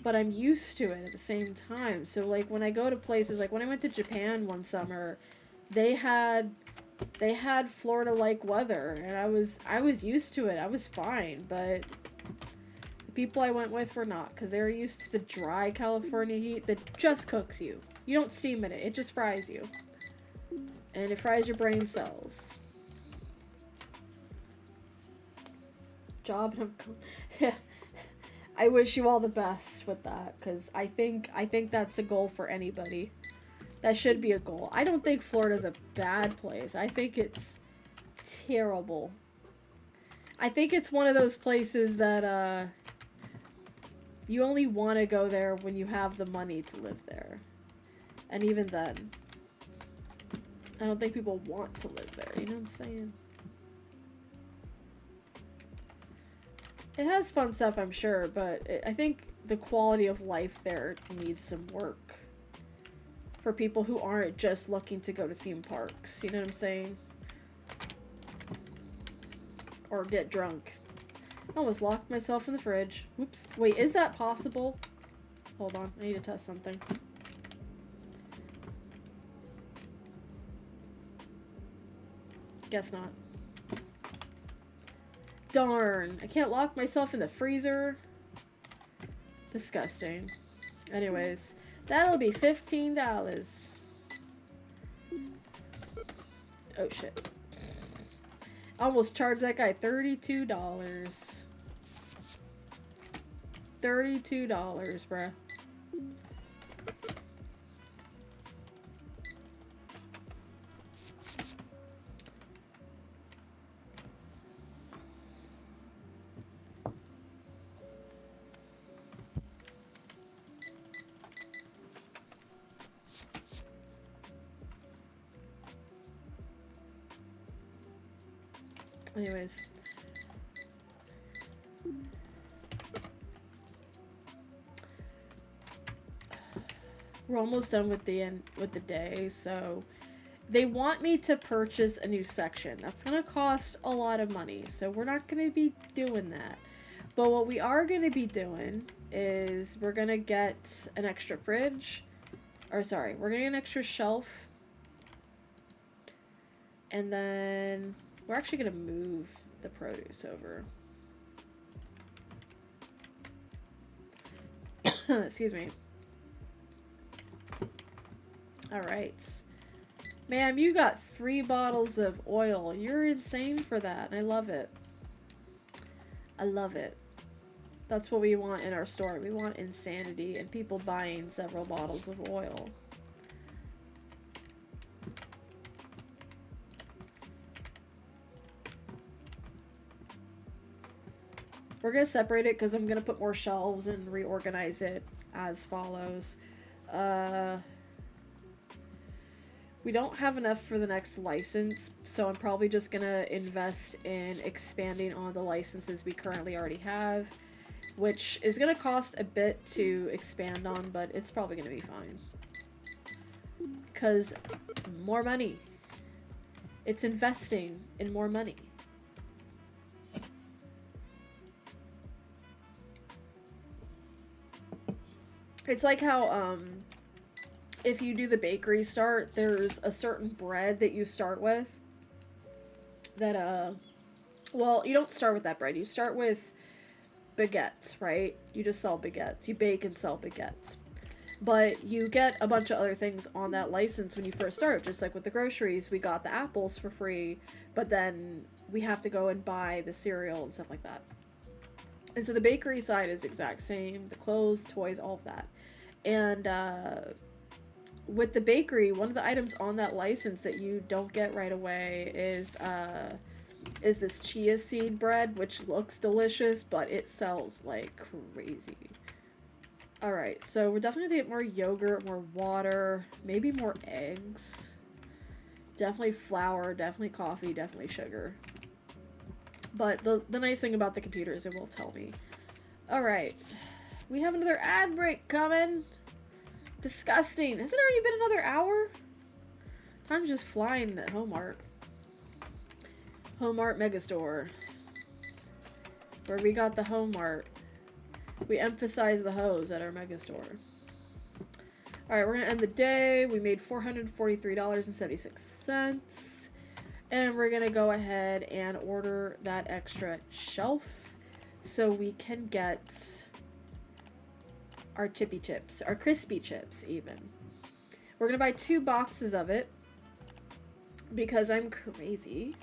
But I'm used to it at the same time. So like when I go to places, like when I went to Japan one summer, they had Florida-like weather, and I was used to it. I was fine, but the people I went with were not, because they were used to the dry California heat that just cooks you. You don't steam in it. It just fries you. And it fries your brain cells. Job. I wish you all the best with that, because I think that's a goal for anybody. That should be a goal. I don't think Florida's a bad place. I think it's terrible. I think it's one of those places that you only want to go there when you have the money to live there. And even then, I don't think people want to live there. You know what I'm saying? It has fun stuff, I'm sure, but I think the quality of life there needs some work. For people who aren't just looking to go to theme parks. You know what I'm saying? Or get drunk. I almost locked myself in the fridge. Whoops. Wait, is that possible? Hold on. I need to test something. Guess not. Darn. I can't lock myself in the freezer. Disgusting. Anyways. That'll be $15. Oh shit. I almost charged that guy $32. $32, bruh. Anyways. We're almost done with the day, so they want me to purchase a new section. That's gonna cost a lot of money, so we're not gonna be doing that. But what we are gonna be doing is we're gonna get an extra fridge. Or sorry, we're gonna get an extra shelf. And then we're actually gonna move the produce over. Excuse me. Alright. Ma'am, you got 3 bottles of oil. You're insane for that, and I love it. I love it. That's what we want in our store. We want insanity and people buying several bottles of oil. We're going to separate it because I'm going to put more shelves and reorganize it as follows. We don't have enough for the next license, so I'm probably just going to invest in expanding on the licenses we currently already have, which is going to cost a bit to expand on, but it's probably going to be fine. Because more money. It's investing in more money. It's like how, if you do the bakery start, there's a certain bread that you start with that, well, you don't start with that bread. You start with baguettes, right? You just sell baguettes. You bake and sell baguettes. But you get a bunch of other things on that license when you first start. Just like with the groceries, we got the apples for free, but then we have to go and buy the cereal and stuff like that. And so the bakery side is exact same. The clothes, toys, all of that. And with the bakery, one of the items on that license that you don't get right away is this chia seed bread, which looks delicious, but it sells like crazy. Alright, so we're definitely going to get more yogurt, more water, maybe more eggs. Definitely flour, definitely coffee, definitely sugar. But the nice thing about the computer is it will tell me. Alright, we have another ad break coming. Disgusting. Has it already been another hour? Time's just flying at Homart. Homart Megastore. Where we got the Homart. We emphasize the hose at our Megastore. Alright, we're going to end the day. We made $443.76. And we're going to go ahead and order that extra shelf so we can get our chippy chips. Our crispy chips, even. We're going to buy 2 boxes of it because I'm crazy.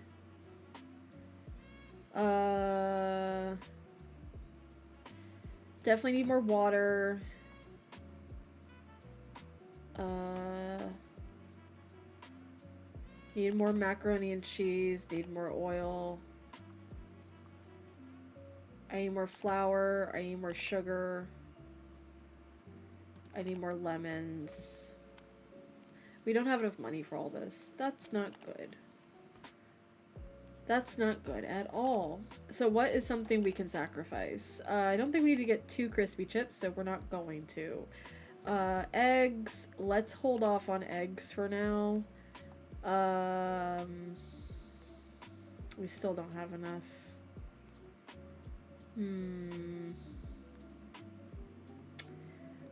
Definitely need more water. Need more macaroni and cheese. Need more oil. I need more flour. I need more sugar. I need more lemons. We don't have enough money for all this. That's not good. That's not good at all. So what is something we can sacrifice? I don't think we need to get 2 crispy chips, so we're not going to. Eggs. Let's hold off on eggs for now. We still don't have enough.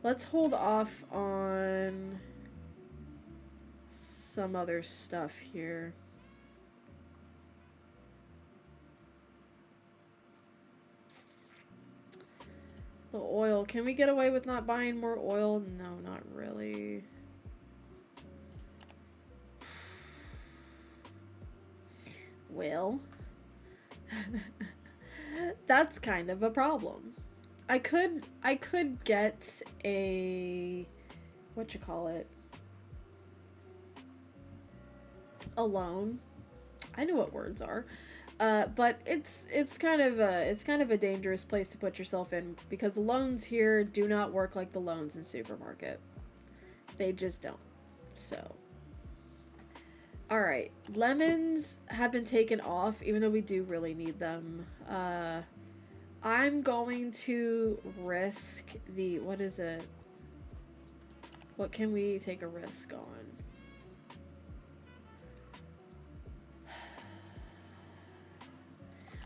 Let's hold off on some other stuff here. The oil. Can we get away with not buying more oil? No, not really. Well, that's kind of a problem. I could get a, a loan. I know what words are. But it's kind of a dangerous place to put yourself in because the loans here do not work like the loans in supermarket. They just don't. So, all right, lemons have been taken off, even though we do really need them. I'm going to risk the, what is it? What can we take a risk on?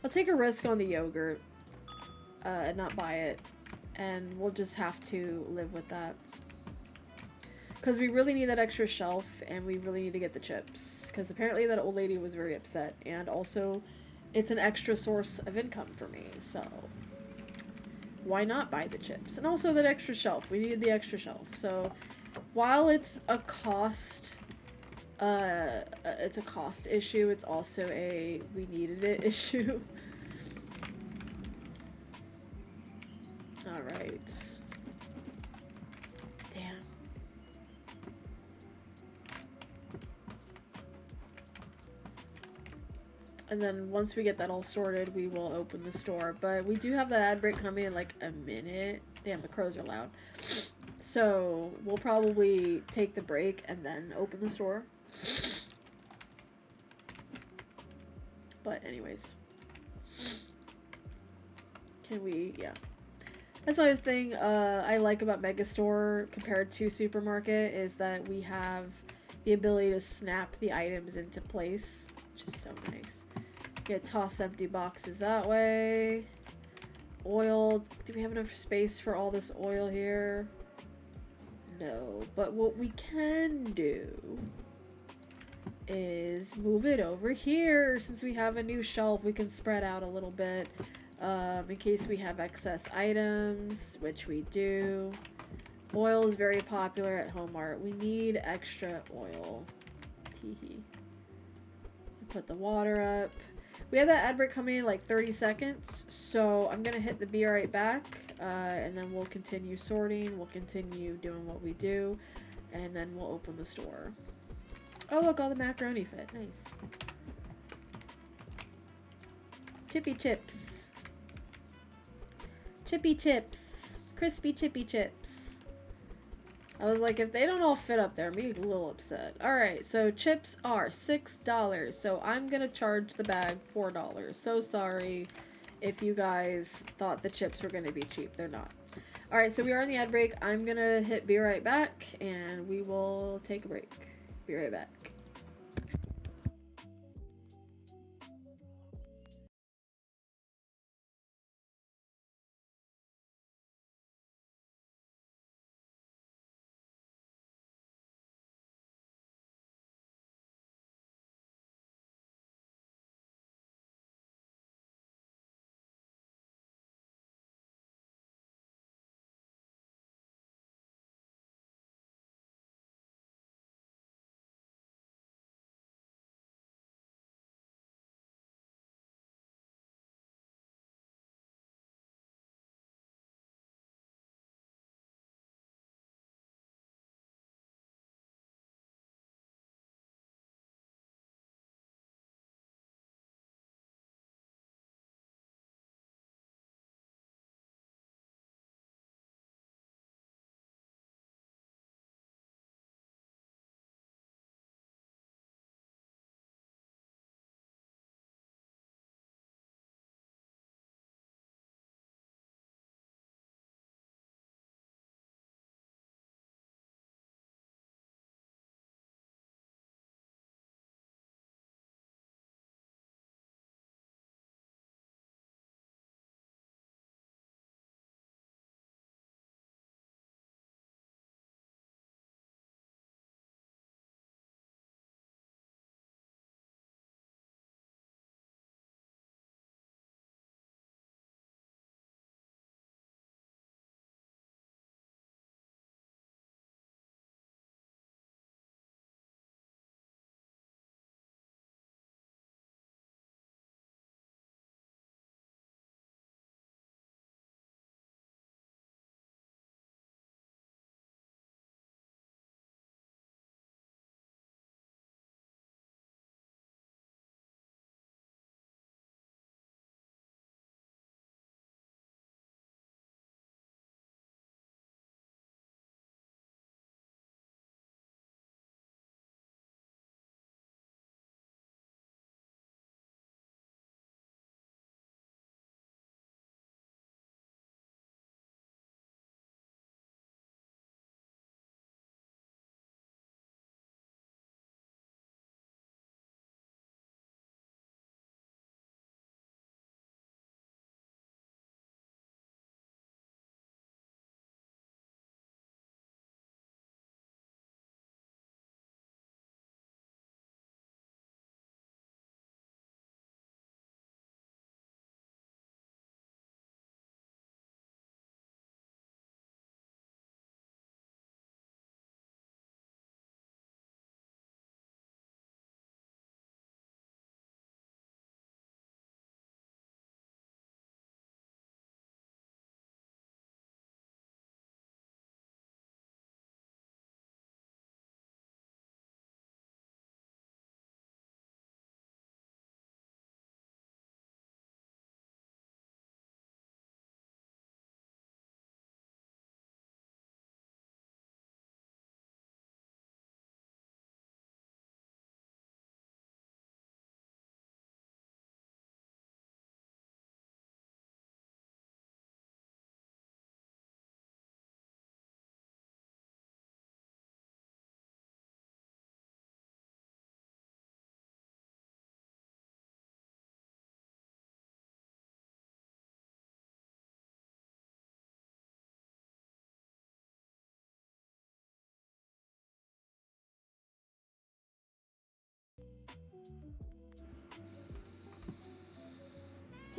I'll take a risk on the yogurt and not buy it, and we'll just have to live with that. Because we really need that extra shelf, and we really need to get the chips. Because apparently that old lady was very upset, and also it's an extra source of income for me, so why not buy the chips? And also that extra shelf. We needed the extra shelf. So while it's a cost issue, it's also a we needed it issue. Alright. Damn. And then once we get that all sorted, we will open the store. But we do have the ad break coming in like a minute. Damn, the crows are loud. So we'll probably take the break and then open the store. But anyways. Can we, yeah. That's another thing I like about Megastore compared to Supermarket is that we have the ability to snap the items into place, which is so nice. Get toss empty boxes that way. Oil. Do we have enough space for all this oil here? No, but what we can do is move it over here. Since we have a new shelf, we can spread out a little bit in case we have excess items, which we do. Oil is very popular at Home Mart. We need extra oil. Teehee. Put the water up. We have that ad break coming in like 30 seconds, so I'm gonna hit the be right back, and then we'll continue sorting, we'll continue doing what we do, and then we'll open the store. Oh look, all the macaroni fit. Nice. Chippy chips. Chippy chips. Crispy chippy chips. I was like, if they don't all fit up there, I'm getting a little upset. Alright, so chips are $6, so I'm gonna charge the bag $4. So sorry if you guys thought the chips were gonna be cheap. They're not. Alright, so we are in the ad break. I'm gonna hit be right back, and we will take a break. Be right back.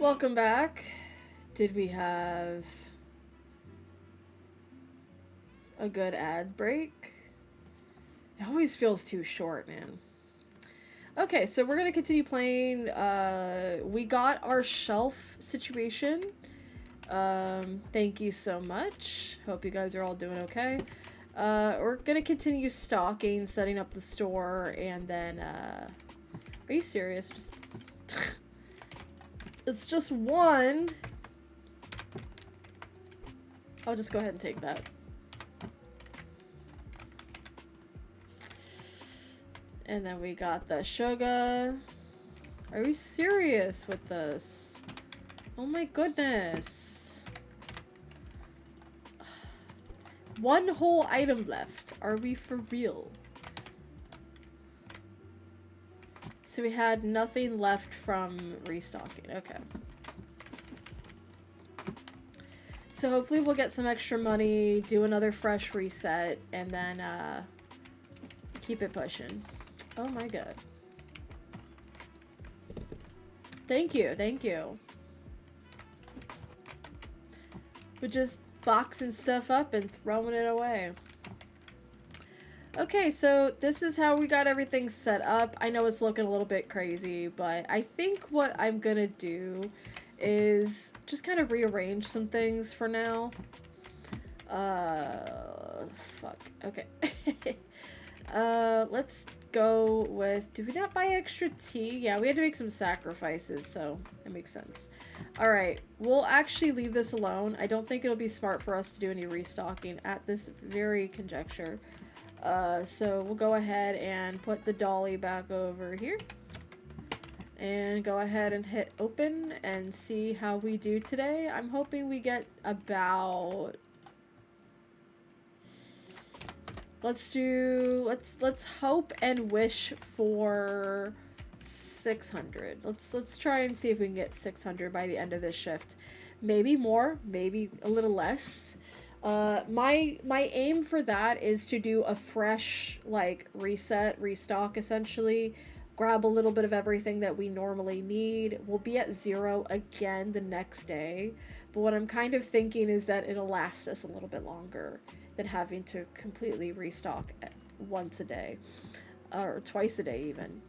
Welcome back. Did we have a good ad break? It always feels too short, man. Okay, so we're gonna continue playing. We got our shelf situation. Thank you so much. Hope you guys are all doing okay. We're gonna continue stocking, setting up the store, and then, are you serious? Just, it's just one. I'll just go ahead and take that. And then we got the sugar. Are we serious with this? Oh my goodness. One whole item left. Are we for real? So we had nothing left from restocking. Okay. So hopefully we'll get some extra money, do another fresh reset, and then keep it pushing. Oh my god. Thank you, thank you. We're just boxing stuff up and throwing it away. Okay, so this is how we got everything set up. I know it's looking a little bit crazy, but I think what I'm gonna do is just kind of rearrange some things for now. Fuck. Okay. Let's go with, did we not buy extra tea? Yeah, we had to make some sacrifices, so that makes sense. Alright, we'll actually leave this alone. I don't think it'll be smart for us to do any restocking at this very conjecture. So we'll go ahead and put the dolly back over here. And go ahead and hit open and see how we do today. I'm hoping we get about... Let's hope and wish for 600. Let's try and see if we can get 600 by the end of this shift. Maybe more, maybe a little less. My aim for that is to do a fresh, like, reset, restock, essentially. Grab a little bit of everything that we normally need. We'll be at 0 again the next day. But what I'm kind of thinking is that it'll last us a little bit longer than having to completely restock once a day. Or twice a day, even.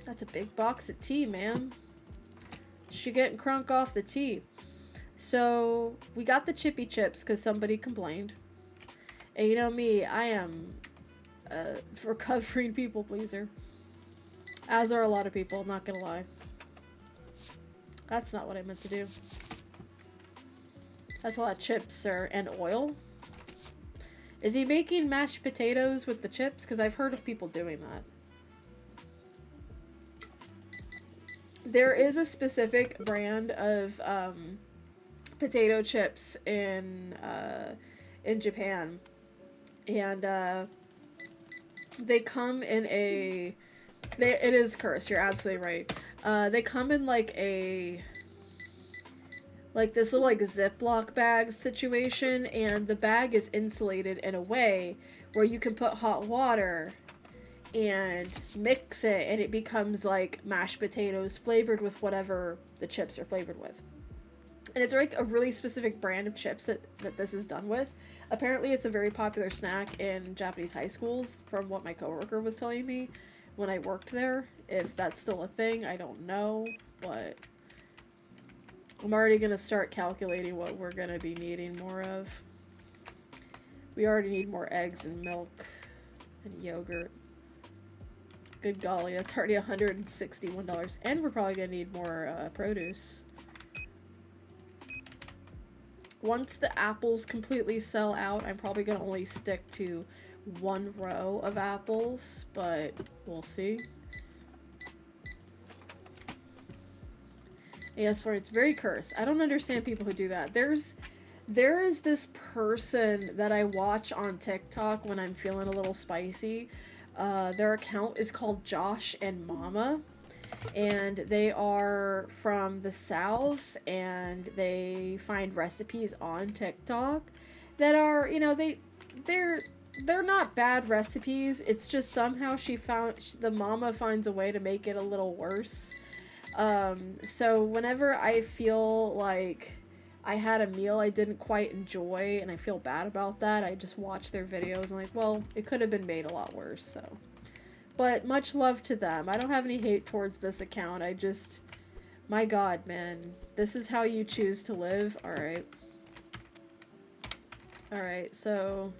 That's a big box of tea, man. She getting crunk off the tea. So, we got the chippy chips because somebody complained. And you know me, I am a recovering people pleaser. As are a lot of people, not gonna lie. That's not what I meant to do. That's a lot of chips, sir. And oil? Is he making mashed potatoes with the chips? Because I've heard of people doing that. There is a specific brand of potato chips in Japan. And they come in a... it is cursed, you're absolutely right. They come in like a... like this little like Ziploc bag situation, and the bag is insulated in a way where you can put hot water and mix it and it becomes like mashed potatoes flavored with whatever the chips are flavored with. And it's like a really specific brand of chips that this is done with. Apparently it's a very popular snack in Japanese high schools, from what my coworker was telling me when I worked there. If that's still a thing, I don't know, but I'm already gonna start calculating what we're gonna be needing more of. We already need more eggs and milk and yogurt. Good golly, that's already $161. And we're probably gonna need more produce. Once the apples completely sell out, I'm probably gonna only stick to one row of apples, but we'll see. Yes, for it's very cursed. I don't understand people who do that. There is this person that I watch on TikTok when I'm feeling a little spicy. Their account is called Josh and Mama, and they are from the South, and they find recipes on TikTok that are, you know, they're not bad recipes. It's just somehow the mama finds a way to make it a little worse. So whenever I feel like I had a meal I didn't quite enjoy and I feel bad about that, I just watch their videos and like, well, it could have been made a lot worse, so. But much love to them. I don't have any hate towards this account. I just, my God, man, this is how you choose to live. All right. All right, so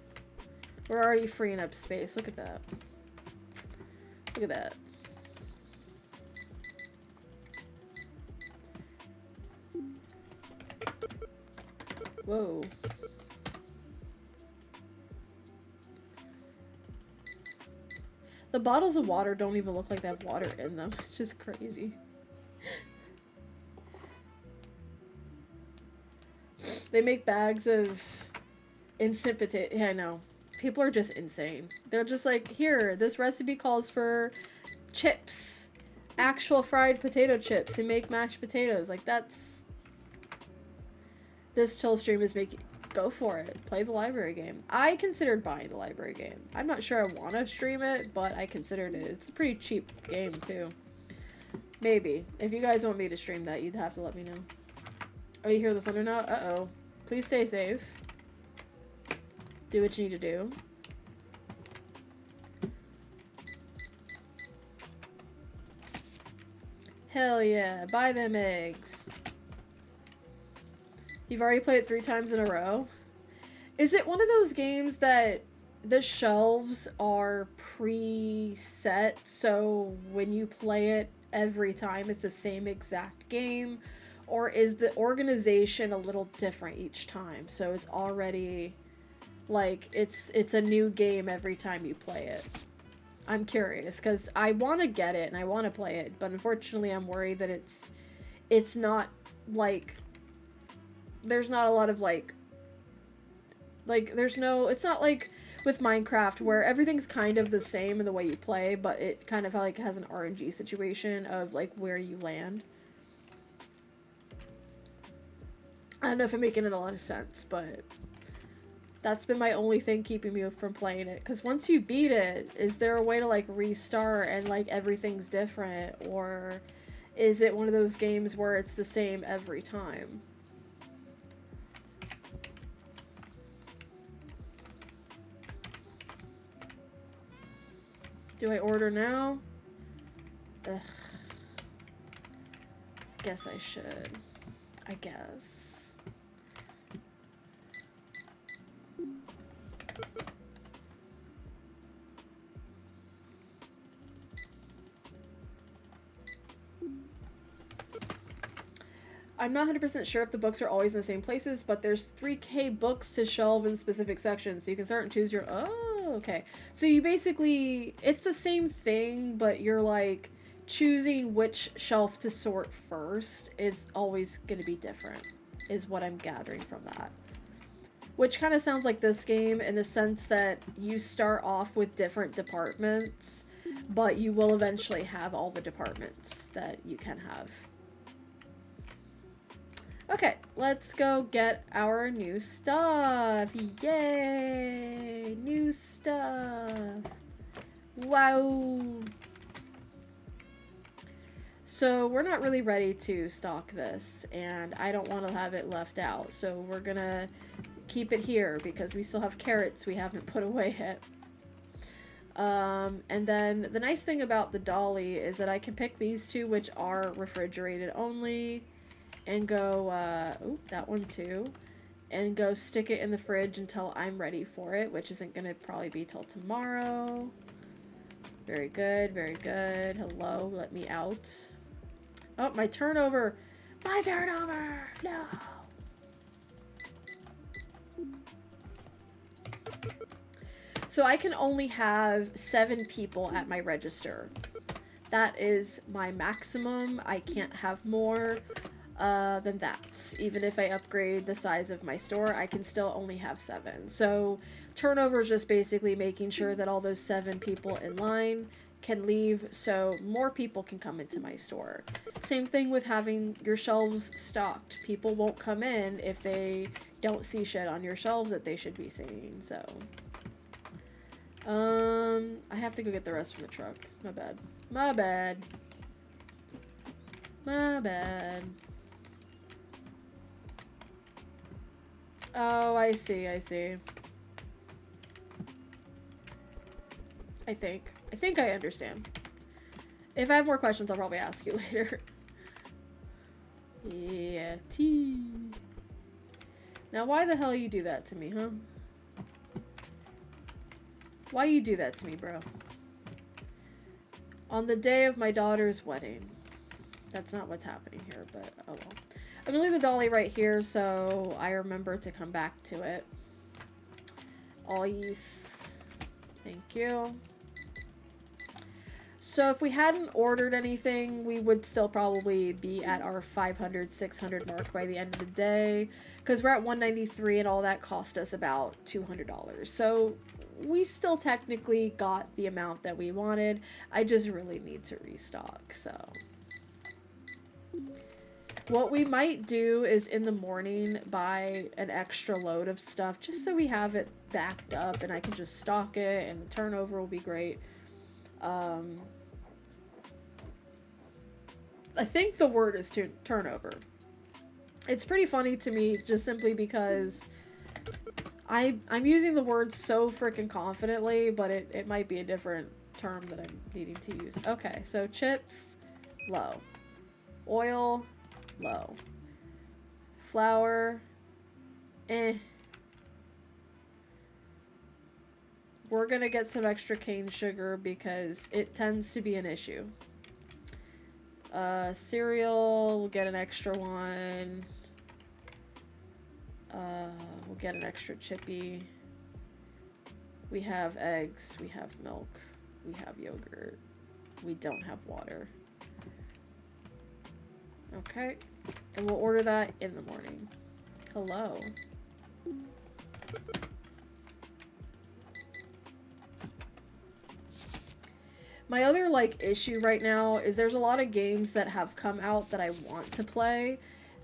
we're already freeing up space. Look at that. Look at that. Whoa. The bottles of water don't even look like they have water in them. It's just crazy. They make bags of instant potato. Yeah, I know. People are just insane. They're just like, here, this recipe calls for chips. Actual fried potato chips and make mashed potatoes. Like, that's... This chill stream is making... Go for it. Play the library game. I considered buying the library game. I'm not sure I want to stream it, but I considered it. It's a pretty cheap game, too. Maybe. If you guys want me to stream that, you'd have to let me know. Oh, you hear the thunder now? Uh-oh. Please stay safe. Do what you need to do. Hell yeah. Buy them eggs. You've already played it 3 times in a row? Is it one of those games that the shelves are preset, so when you play it every time it's the same exact game? Or is the organization a little different each time? So it's already, like, it's a new game every time you play it. I'm curious, because I want to get it and I want to play it, but unfortunately I'm worried that it's not, like... There's not a lot of, like, there's no, it's not like with Minecraft where everything's kind of the same in the way you play, but it kind of, like, has an RNG situation of, like, where you land. I don't know if I'm making it a lot of sense, but that's been my only thing keeping me from playing it. Because once you beat it, is there a way to, like, restart and, like, everything's different? Or is it one of those games where it's the same every time? Do I order now? Ugh. Guess I should. I guess. I'm not 100% sure if the books are always in the same places, but there's 3K books to shelve in specific sections, so you can start and choose your... Oh, okay. So you basically... It's the same thing, but you're, like, choosing which shelf to sort first is always going to be different, is what I'm gathering from that. Which kind of sounds like this game in the sense that you start off with different departments, but you will eventually have all the departments that you can have. Okay, let's go get our new stuff. Yay! New stuff. Wow. So we're not really ready to stock this, and I don't want to have it left out. So we're gonna keep it here because we still have carrots we haven't put away yet. And then the nice thing about the dolly is that I can pick these two, which are refrigerated only, and go, oh, that one too, and go stick it in the fridge until I'm ready for it, which isn't going to probably be till tomorrow. Very good, very good. Hello, let me out. Oh, my turnover! My turnover! No! So I can only have 7 people at my register. That is my maximum. I can't have more than that. Even if I upgrade the size of my store, I can still only have 7. So turnover is just basically making sure that all those 7 people in line can leave so more people can come into my store. Same thing with having your shelves stocked. People won't come in if they don't see shit on your shelves that they should be seeing, so... I have to go get the rest from the truck. My bad. My bad. My bad. Oh, I see, I see. I think I understand. If I have more questions, I'll probably ask you later. Yeah, tea. Now, why the hell you do that to me, huh? Why you do that to me, bro? On the day of my daughter's wedding. That's not what's happening here, but oh well. I'm gonna leave the dolly right here so I remember to come back to it. All yes. Thank you. So if we hadn't ordered anything, we would still probably be at our 500, 600 mark by the end of the day. Because we're at 193 and all that cost us about $200. So we still technically got the amount that we wanted. I just really need to restock, so. What we might do is in the morning buy an extra load of stuff just so we have it backed up and I can just stock it and the turnover will be great. I think the word is turnover. It's pretty funny to me just simply because I'm using the word so freaking confidently, but it might be a different term that I'm needing to use. Okay, so chips, low. Oil, low. Flour, eh. We're gonna get some extra cane sugar because it tends to be an issue. Cereal, we'll get an extra one. We'll get an extra chippy. We have eggs, we have milk, we have yogurt. We don't have water. Okay, and we'll order that in the morning. Hello. My other, like, issue right now is there's a lot of games that have come out that I want to play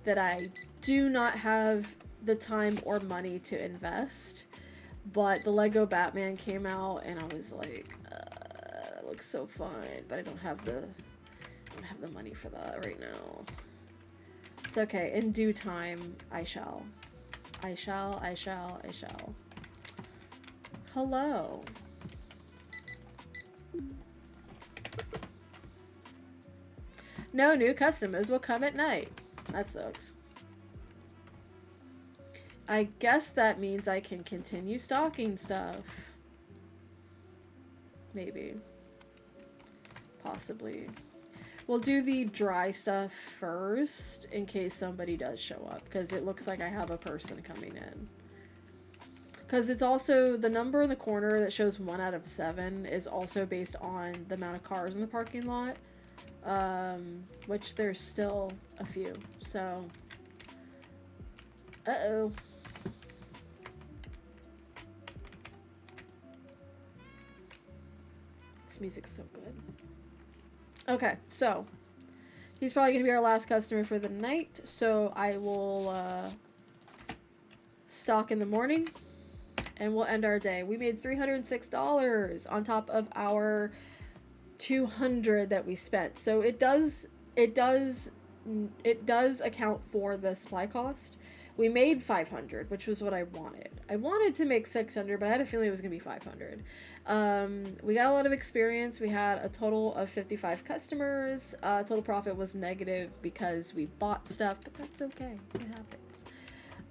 that I do not have the time or money to invest. But the Lego Batman came out and I was like, that looks so fun, but I don't have the money for that right now. It's okay. In due time, I shall. I shall. Hello. No new customers will come at night. That sucks. I guess that means I can continue stocking stuff. Maybe. Possibly. We'll do the dry stuff first in case somebody does show up, because it looks like I have a person coming in. Because it's also, the number in the corner that shows 1 out of 7 is also based on the amount of cars in the parking lot. Which there's still a few, so. Uh-oh. This music's so good. Okay, so he's probably gonna be our last customer for the night, so I will stock in the morning and we'll end our day. We made $306 on top of our $200 that we spent, so it does account for the supply cost. We made $500, which was what I wanted. I wanted to make $600, but I had a feeling it was gonna be $500. We got a lot of experience. We had a total of 55 customers. Total profit was negative because we bought stuff, but that's okay. It happens.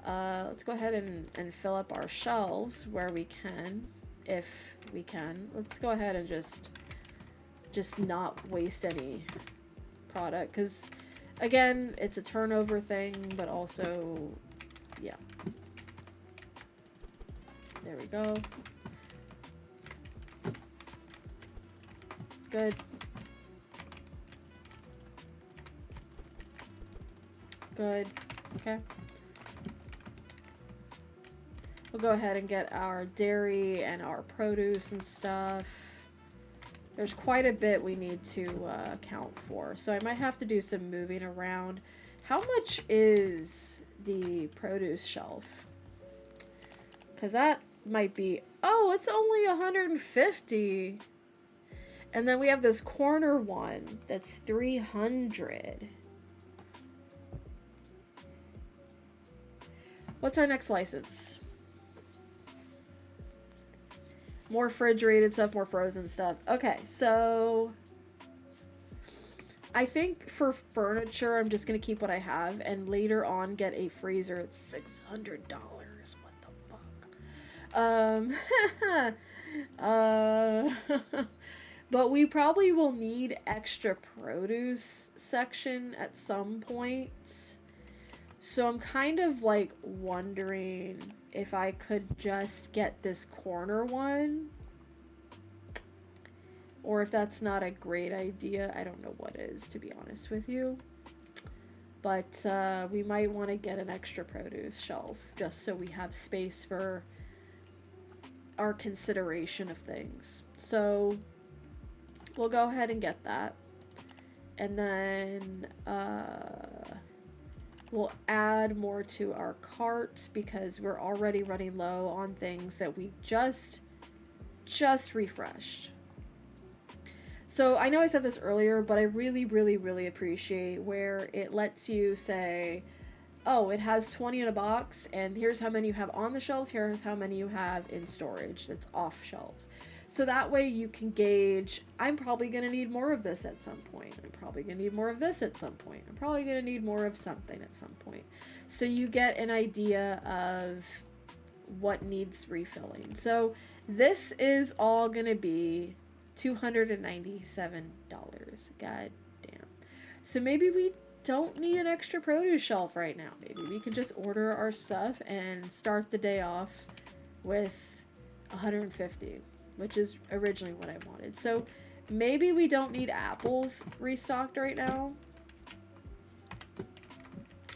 Let's go ahead and fill up our shelves where we can, if we can. Let's go ahead and just not waste any product, because again, it's a turnover thing, but also, yeah. There we go. Good. Good. Okay. We'll go ahead and get our dairy and our produce and stuff. There's quite a bit we need to account for, so I might have to do some moving around. How much is the produce shelf? Because that might be... Oh, it's only 150. And then we have this corner one that's 300. What's our next license? More refrigerated stuff, more frozen stuff. Okay, so I think for furniture, I'm just going to keep what I have and later on get a freezer at $600. What the fuck? But we probably will need extra produce section at some point. So I'm kind of like wondering if I could just get this corner one. Or if that's not a great idea. I don't know what is, to be honest with you. But we might want to get an extra produce shelf just so we have space for our consideration of things. So we'll go ahead and get that. And then we'll add more to our cart because we're already running low on things that we just refreshed. So I know I said this earlier, but I really, really, really appreciate where it lets you say, oh, it has 20 in a box, and here's how many you have on the shelves, here's how many you have in storage that's off shelves. So that way you can gauge, I'm probably going to need more of this at some point. I'm probably going to need more of this at some point. I'm probably going to need more of something at some point. So you get an idea of what needs refilling. So this is all going to be $297. God damn. So maybe we don't need an extra produce shelf right now. Maybe we can just order our stuff and start the day off with 150, which is originally what I wanted. So maybe we don't need apples restocked right now.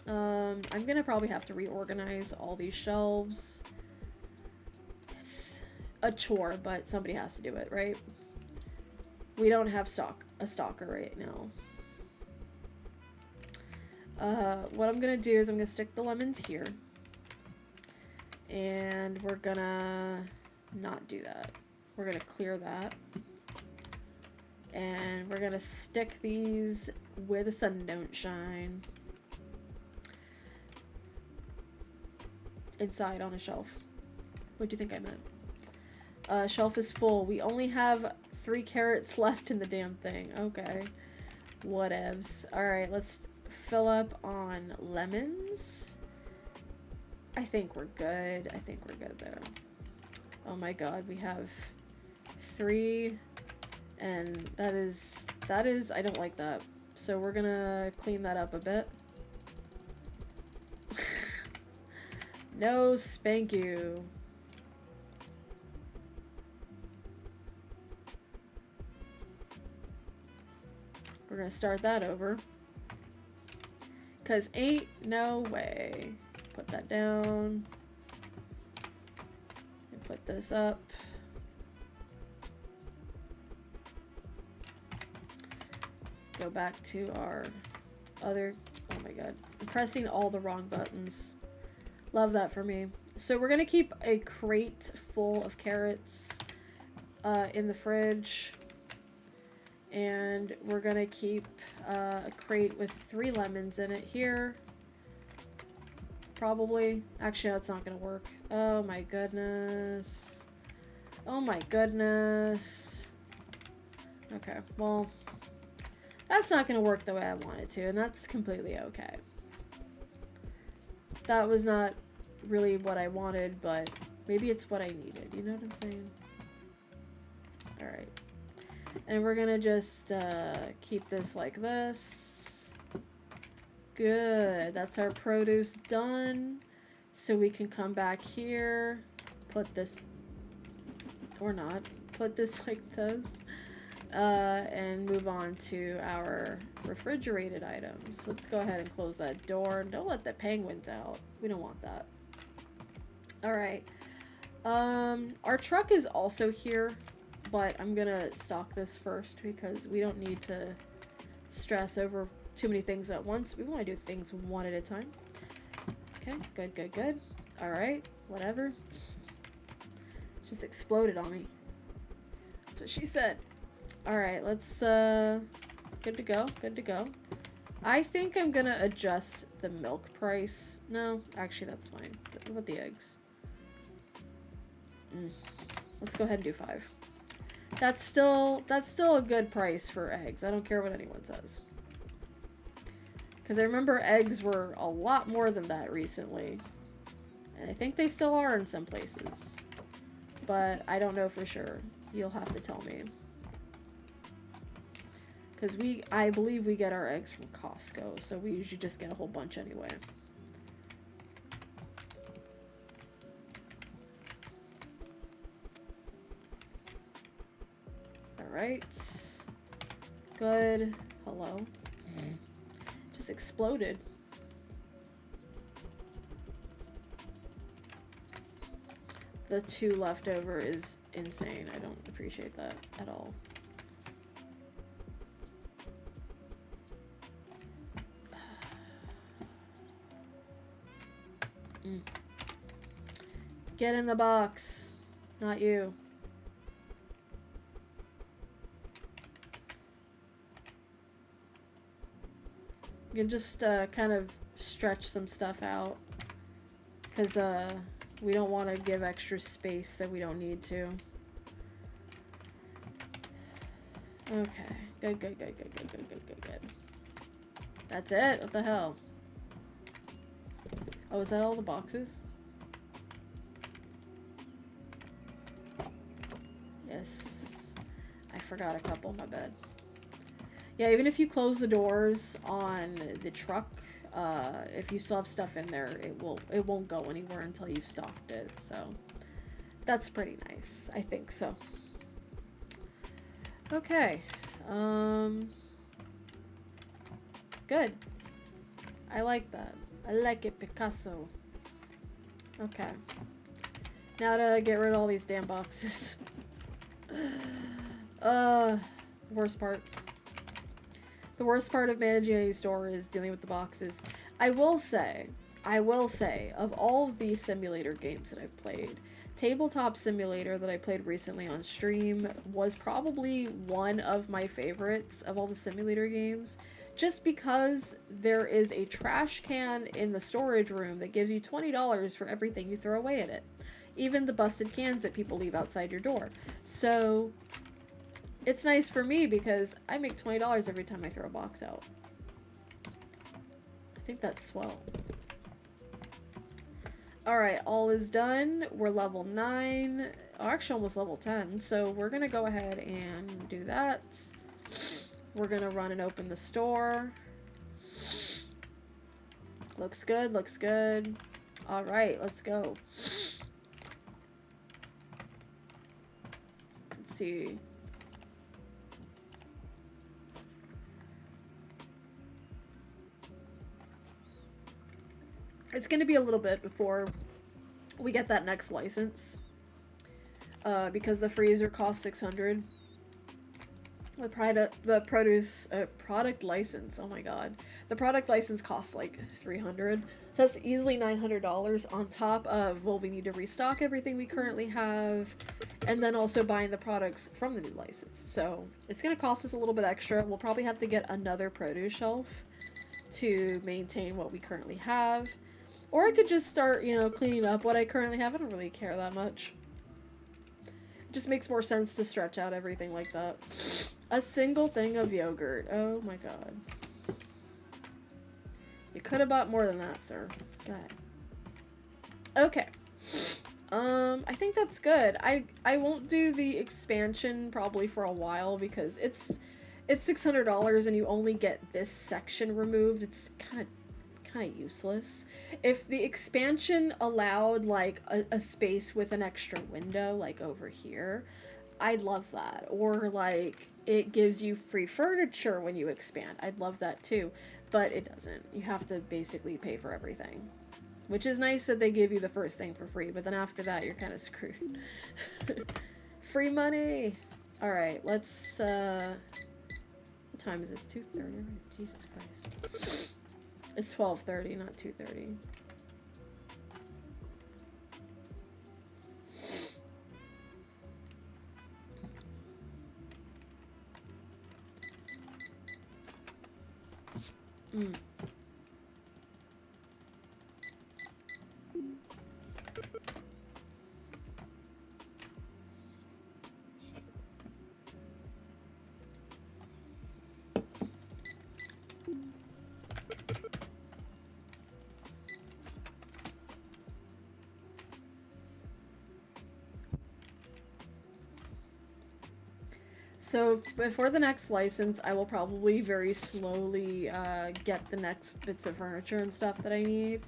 I'm gonna probably have to reorganize all these shelves. It's a chore, but somebody has to do it, right? We don't have a stalker right now. What I'm gonna do is I'm gonna stick the lemons here. And we're gonna not do that. We're gonna clear that. And we're gonna stick these where the sun don't shine. Inside on a shelf. What do you think I meant? Shelf is full. We only have 3 carrots left in the damn thing. Okay. Whatevs. Alright, let's fill up on lemons. I think we're good. I think we're good there. Oh my god, we have 3, and that is, I don't like that. So we're gonna clean that up a bit. No spank you. We're gonna start that over. Cause ain't no way. Put that down. And put this up. Go back to our other, oh my god. I'm pressing all the wrong buttons. Love that for me. So we're gonna keep a crate full of carrots in the fridge. And we're gonna keep a crate with 3 lemons in it here. Probably. Actually, that's not gonna work. Oh my goodness. Oh my goodness. Okay, well, that's not gonna work the way I want it to, and that's completely okay. That was not really what I wanted, but maybe it's what I needed. You know what I'm saying? Alright. And we're gonna just keep this like this. Good. That's our produce done. So we can come back here, put this, or not, put this like this, and move on to our refrigerated items. Let's go ahead and close that door. Don't let the penguins out. We don't want that. Alright. Our truck is also here. But I'm gonna stock this first because we don't need to stress over too many things at once. We want to do things one at a time. Okay, good, good, good. Alright, whatever. Just exploded on me. That's what she said. Alright, let's, good to go, good to go. I think I'm gonna adjust the milk price. No, actually that's fine. What about the eggs? Let's go ahead and do 5. That's still a good price for eggs. I don't care what anyone says. Because I remember eggs were a lot more than that recently. And I think they still are in some places. But I don't know for sure. You'll have to tell me. Because I believe we get our eggs from Costco. So we usually just get a whole bunch anyway. Alright. Good. Hello. Just exploded. The 2 left over is insane. I don't appreciate that at all. Get in the box. Not you. You can just kind of stretch some stuff out. Because we don't want to give extra space that we don't need to. Okay. Good, good, good, good, good, good, good, good, good. That's it? What the hell? Oh, is that all the boxes? Yes. I forgot a couple, my bad. Yeah, even if you close the doors on the truck, if you still have stuff in there, it won't go anywhere until you've stocked it. So that's pretty nice. I think so. Okay. Good. I like that. I like it, Picasso. Okay. Now to get rid of all these damn boxes. Worst part. The worst part of managing any store is dealing with the boxes. I will say, of all of these simulator games that I've played, Tabletop Simulator that I played recently on stream was probably one of my favorites of all the simulator games, just because there is a trash can in the storage room that gives you $20 for everything you throw away in it. Even the busted cans that people leave outside your door. So it's nice for me because I make $20 every time I throw a box out. I think that's swell. Alright, all is done. We're level 9. Oh, actually almost level 10. So we're going to go ahead and do that. We're going to run and open the store. Looks good, looks good. Alright, let's go. Let's see. It's going to be a little bit before we get that next license. Because the freezer costs $600. The product license, oh my god. The product license costs like $300. So that's easily $900 on top of, well, we need to restock everything we currently have, and then also buying the products from the new license. So it's going to cost us a little bit extra. We'll probably have to get another produce shelf to maintain what we currently have. Or I could just start, you know, cleaning up what I currently have. I don't really care that much. It just makes more sense to stretch out everything like that. A single thing of yogurt. Oh my god. You could have bought more than that, sir. God. Okay. I think that's good. I won't do the expansion probably for a while because it's $600 and you only get this section removed. It's kind of useless. If the expansion allowed like a space with an extra window like over here, I'd love that. Or like it gives you free furniture when you expand. I'd love that too, but it doesn't. You have to basically pay for everything, which is nice that they give you the first thing for free, but then after that you're kind of screwed. Free money. All right, let's what time is this? 2:30. Jesus Christ. It's 12:30, not 2:30. Mm. So before the next license, I will probably very slowly get the next bits of furniture and stuff that I need.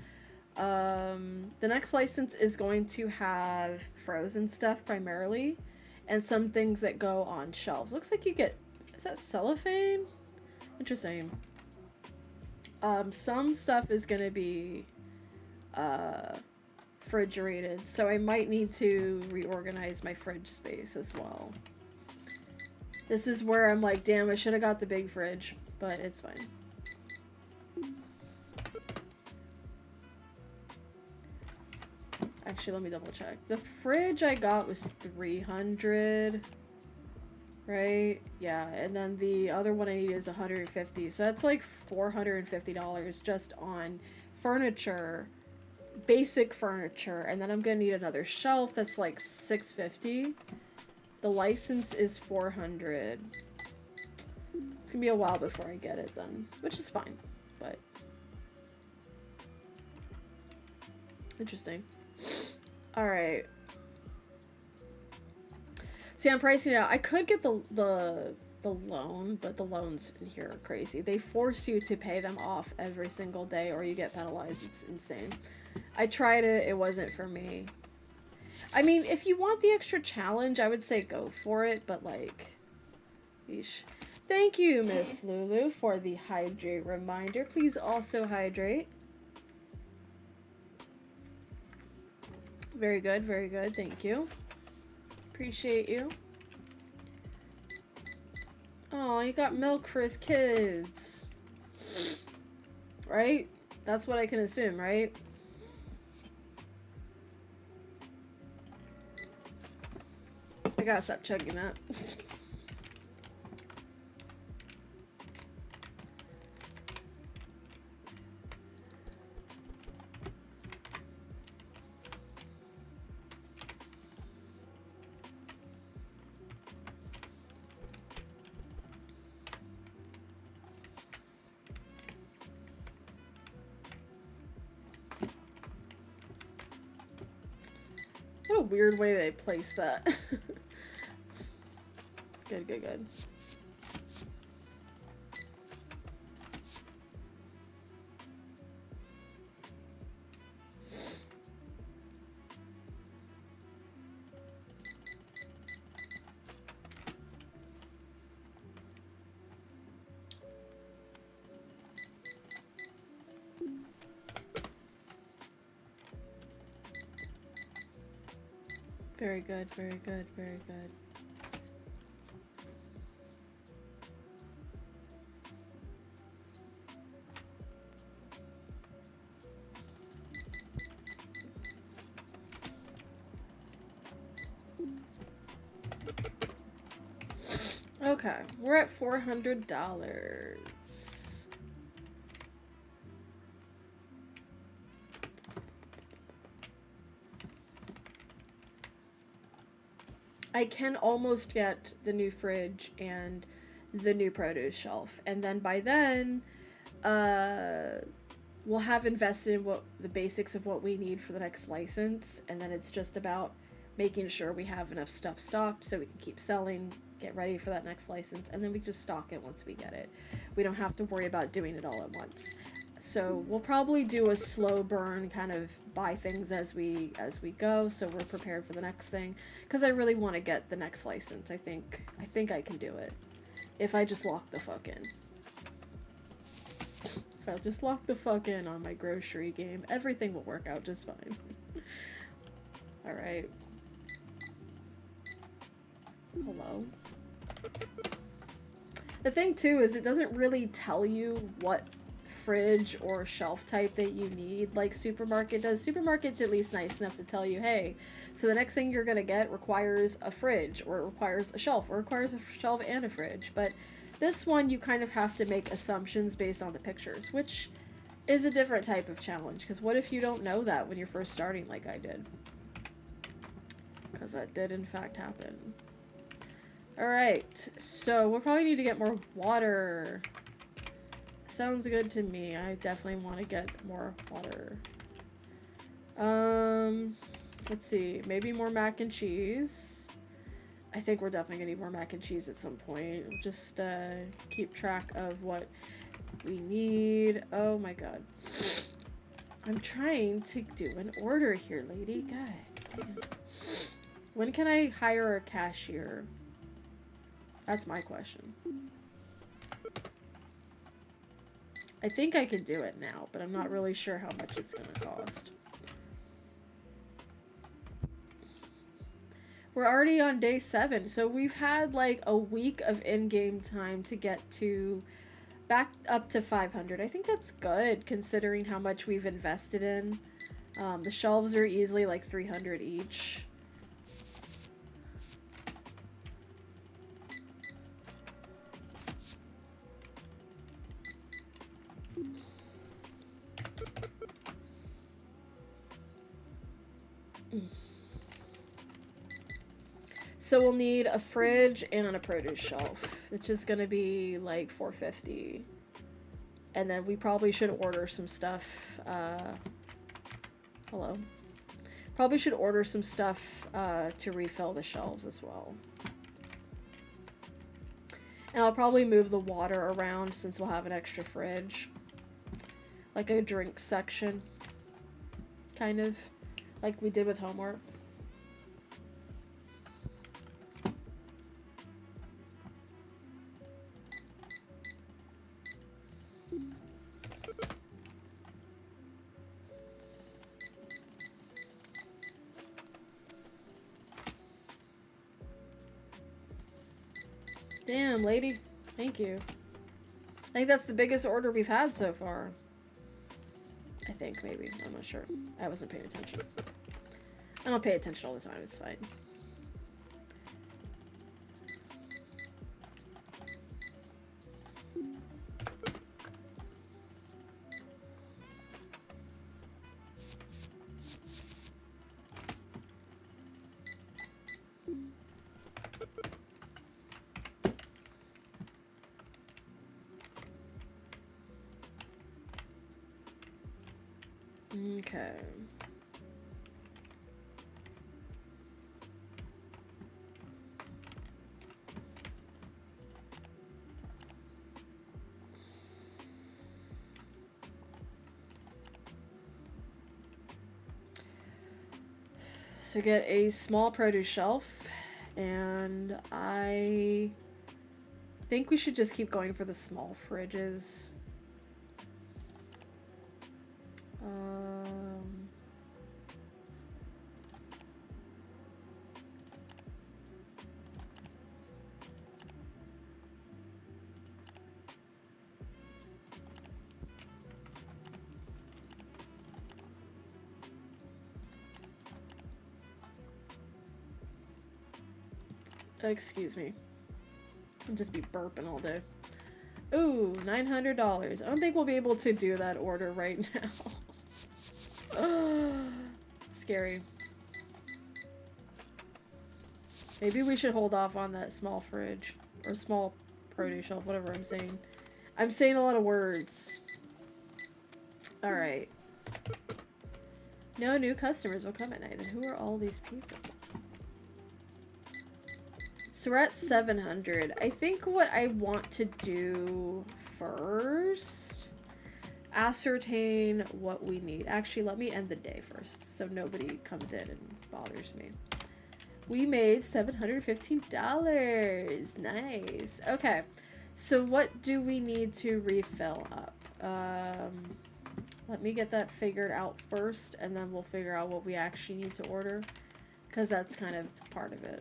The next license is going to have frozen stuff primarily, and some things that go on shelves. Looks like you get, is that cellophane? Interesting. Some stuff is gonna be refrigerated, so I might need to reorganize my fridge space as well. This is where I'm like, damn, I should have got the big fridge, but it's fine. Actually, let me double check. The fridge I got was $300, right? Yeah, and then the other one I need is $150, so that's like $450 just on furniture, basic furniture, and then I'm gonna need another shelf that's like $650. The license is $400. It's gonna be a while before I get it then, which is fine, but interesting. All right. See, I'm pricing it out. I could get the loan, but the loans in here are crazy. They force you to pay them off every single day, or you get penalized. It's insane. I tried it. It wasn't for me. I mean, if you want the extra challenge, I would say go for it, but like, yeesh. Thank you, Miss Lulu, for the hydrate reminder. Please also hydrate. Very good, very good. Thank you. Appreciate you. Oh, he got milk for his kids. Right? That's what I can assume, right? I gotta stop chugging that. What a weird way they place that. Good, good, good. Very good, very good, very good. Okay, we're at $400. I can almost get the new fridge and the new produce shelf, and then by then, we'll have invested in what the basics of what we need for the next license, and then it's just about making sure we have enough stuff stocked so we can keep selling, get ready for that next license, and then we just stock it once we get it. We don't have to worry about doing it all at once. So we'll probably do a slow burn, kind of buy things as we go, so we're prepared for the next thing. Because I really want to get the next license. I think I can do it if I just lock the fuck in. If I just lock the fuck in on my grocery game, everything will work out just fine. All right. Hello. The thing too is it doesn't really tell you what fridge or shelf type that you need like supermarket does. Supermarket's at least nice enough to tell you, hey, so the next thing you're gonna get requires a fridge, or it requires a shelf, or requires a shelf and a fridge. But this one, you kind of have to make assumptions based on the pictures, which is a different type of challenge. Because what if you don't know that when you're first starting like I did? Because that did, in fact, happen. Alright, so we'll probably need to get more water. Sounds good to me. I definitely want to get more water. Let's see. Maybe more mac and cheese. I think we're definitely going to need more mac and cheese at some point. Just keep track of what we need. Oh my god. I'm trying to do an order here, lady. God damn. When can I hire a cashier? That's my question. I think I can do it now, but I'm not really sure how much it's going to cost. We're already on day 7, so we've had like a week of in-game time to get to back up to 500. I think that's good considering how much we've invested in. The shelves are easily like 300 each. So we'll need a fridge and a produce shelf, which is going to be like $450. And then we probably should order some stuff. Hello. Probably should order some stuff to refill the shelves as well. And I'll probably move the water around since we'll have an extra fridge. Like a drink section. Kind of. Like we did with homework. Damn, lady. Thank you. I think that's the biggest order we've had so far. I think, maybe. I'm not sure. I wasn't paying attention. I don't pay attention all the time. It's fine. Okay. So get a small produce shelf, and I think we should just keep going for the small fridges. Excuse me. I'll just be burping all day. Ooh, $900. I don't think we'll be able to do that order right now. Scary. Maybe we should hold off on that small fridge. Or small produce shelf, whatever I'm saying. I'm saying a lot of words. Alright. No new customers will come at night. And who are all these people? So we're at 700. I think what I want to do first, ascertain what we need. Actually, let me end the day first so nobody comes in and bothers me. We made $715. Nice. Okay. So what do we need to refill up? Let me get that figured out first, and then we'll figure out what we actually need to order, because that's kind of part of it.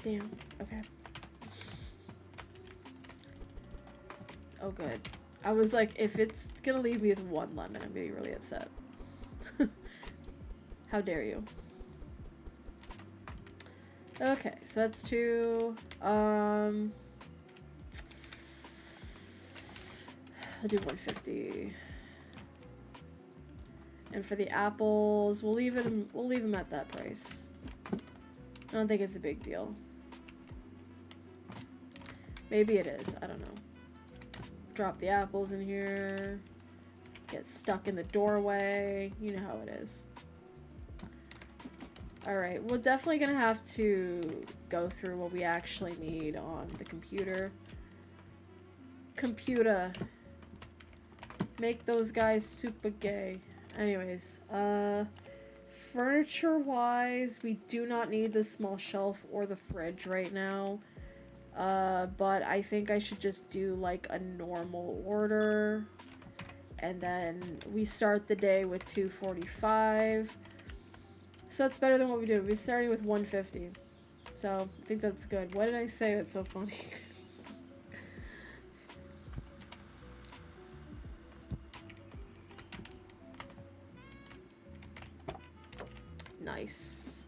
Damn. Okay. Oh, good. I was like, if it's gonna leave me with 1 lemon, I'm gonna be really upset. How dare you? Okay, so that's 2. I'll do 150. And for the apples, we'll leave them at that price. I don't think it's a big deal. Maybe it is. I don't know. Drop the apples in here. Get stuck in the doorway. You know how it is. Alright, we're definitely gonna have to go through what we actually need on the computer. Computer. Make those guys super gay. Anyways, furniture-wise, we do not need the small shelf or the fridge right now. But I think I should just do like a normal order. And then we start the day with 245. So it's better than what we did. We're starting with 150. So I think that's good. What did I say that's so funny? Nice.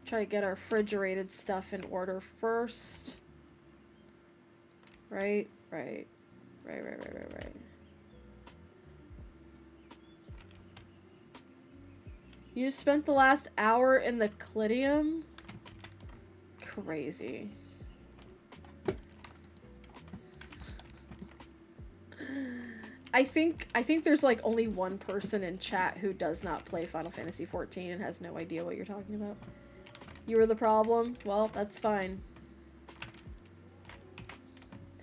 Try to get our refrigerated stuff in order first. Right. You just spent the last hour in the Clidium? Crazy. I think there's like only one person in chat who does not play Final Fantasy XIV and has no idea what you're talking about. You were the problem? Well, that's fine.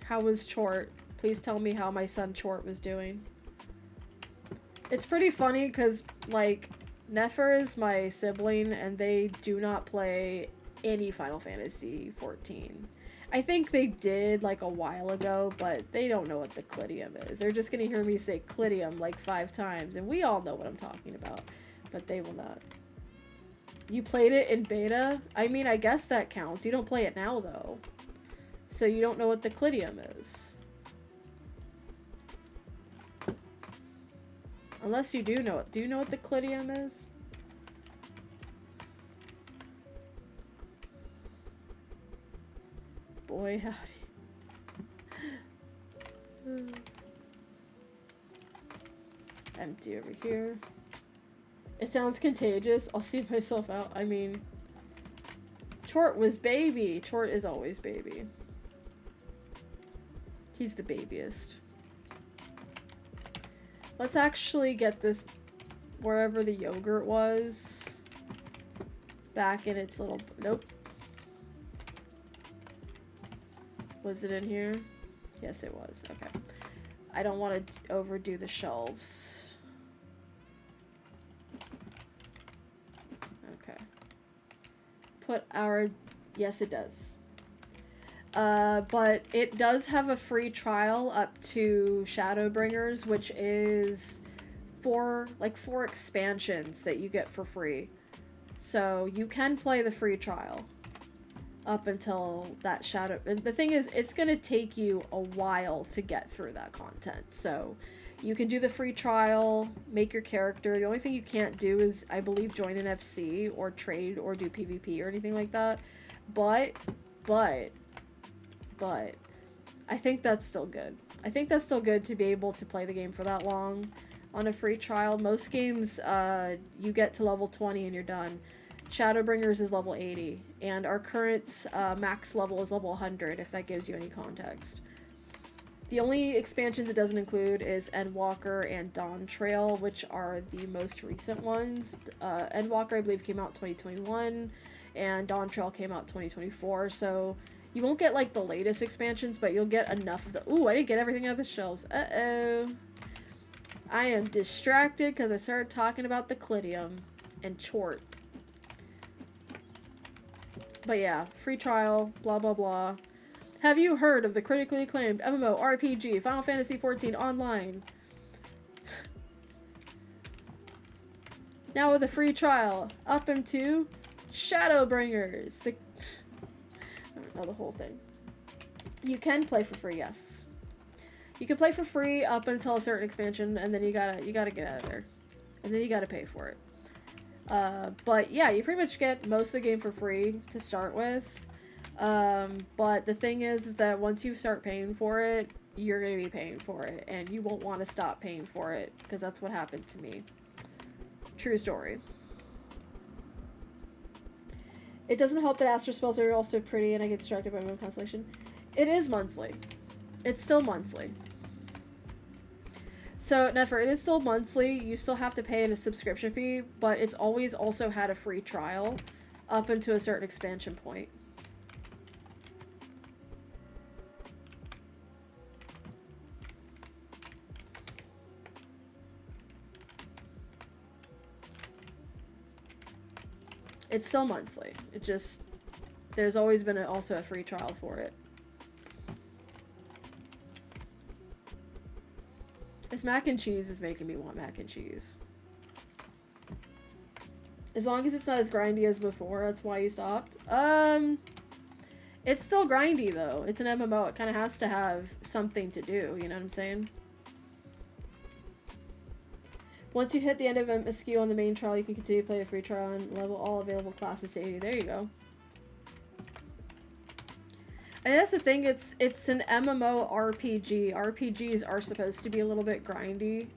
How was Chort? Please tell me how my son Chort was doing. It's pretty funny because, like, Nefer is my sibling and they do not play any Final Fantasy XIV. I think they did like a while ago, but they don't know what the Clidium is. They're just gonna hear me say Clidium like 5 times, and we all know what I'm talking about, but they will not. You played it in beta? I mean, I guess that counts. You don't play it now, though. So you don't know what the Clidium is. Unless you do know it. Do you know what the Clidium is? Boy, howdy. Empty over here. It sounds contagious. I'll see myself out. I mean, Chort was baby. Chort is always baby. He's the babiest. Let's actually get this wherever the yogurt was back in its little... Nope. Was it in here? Yes, it was. Okay. I don't want to overdo the shelves. Okay. Put our... Yes, it does. But it does have a free trial up to Shadowbringers, which is 4 expansions that you get for free. So you can play the free trial up until that Shadow... The thing is, it's going to take you a while to get through that content. So you can do the free trial, make your character. The only thing you can't do is, I believe, join an FC or trade or do PvP or anything like that. But I think that's still good. I think that's still good to be able to play the game for that long on a free trial. Most games, you get to level 20 and you're done. Shadowbringers is level 80, and our current max level is level 100, if that gives you any context. The only expansions it doesn't include is Endwalker and Dawn Trail, which are the most recent ones. Endwalker, I believe, came out 2021, and Dawn Trail came out 2024, so you won't get, like, the latest expansions, but you'll get enough of the... Ooh, I didn't get everything out of the shelves. Uh-oh. I am distracted because I started talking about the Clidium and Chort. But yeah, free trial, blah blah blah. Have you heard of the critically acclaimed MMORPG Final Fantasy XIV Online? Now with a free trial, up into Shadowbringers. know the whole thing. You can play for free, yes. You can play for free up until a certain expansion, and then you gotta get out of there. And then you gotta pay for it. But yeah, you pretty much get most of the game for free to start with. But the thing is that once you start paying for it, you're gonna be paying for it, and you won't want to stop paying for it, because that's what happened to me. True story. It doesn't help that Astro spells are also pretty, and I get distracted by Moon Constellation. It is monthly. It's still monthly. So, Nefer, it is still monthly. You still have to pay a subscription fee, but it's always also had a free trial up until a certain expansion point. It's still monthly. It just... There's always been also a free trial for it. This mac and cheese is making me want mac and cheese. As long as it's not as grindy as before, that's why you stopped. It's still grindy, though. It's an MMO. It kind of has to have something to do, you know what I'm saying? Once you hit the end of MSQ on the main trial, you can continue to play the free trial and level all available classes to 80. There you go. And that's the thing, it's an MMO RPG. RPGs are supposed to be a little bit grindy.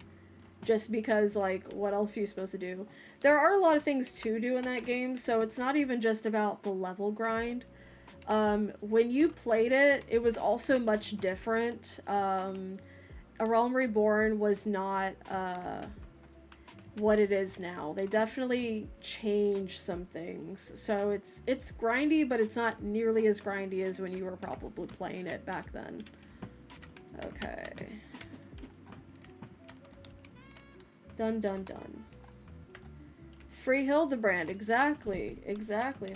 Just because, like, what else are you supposed to do? There are a lot of things to do in that game, so it's not even just about the level grind. When you played it, it was also much different. A Realm Reborn was not, what it is now. They definitely changed some things. So it's grindy, but it's not nearly as grindy as when you were probably playing it back then. Okay. Dun dun dun. Free Hildebrand, exactly. Exactly.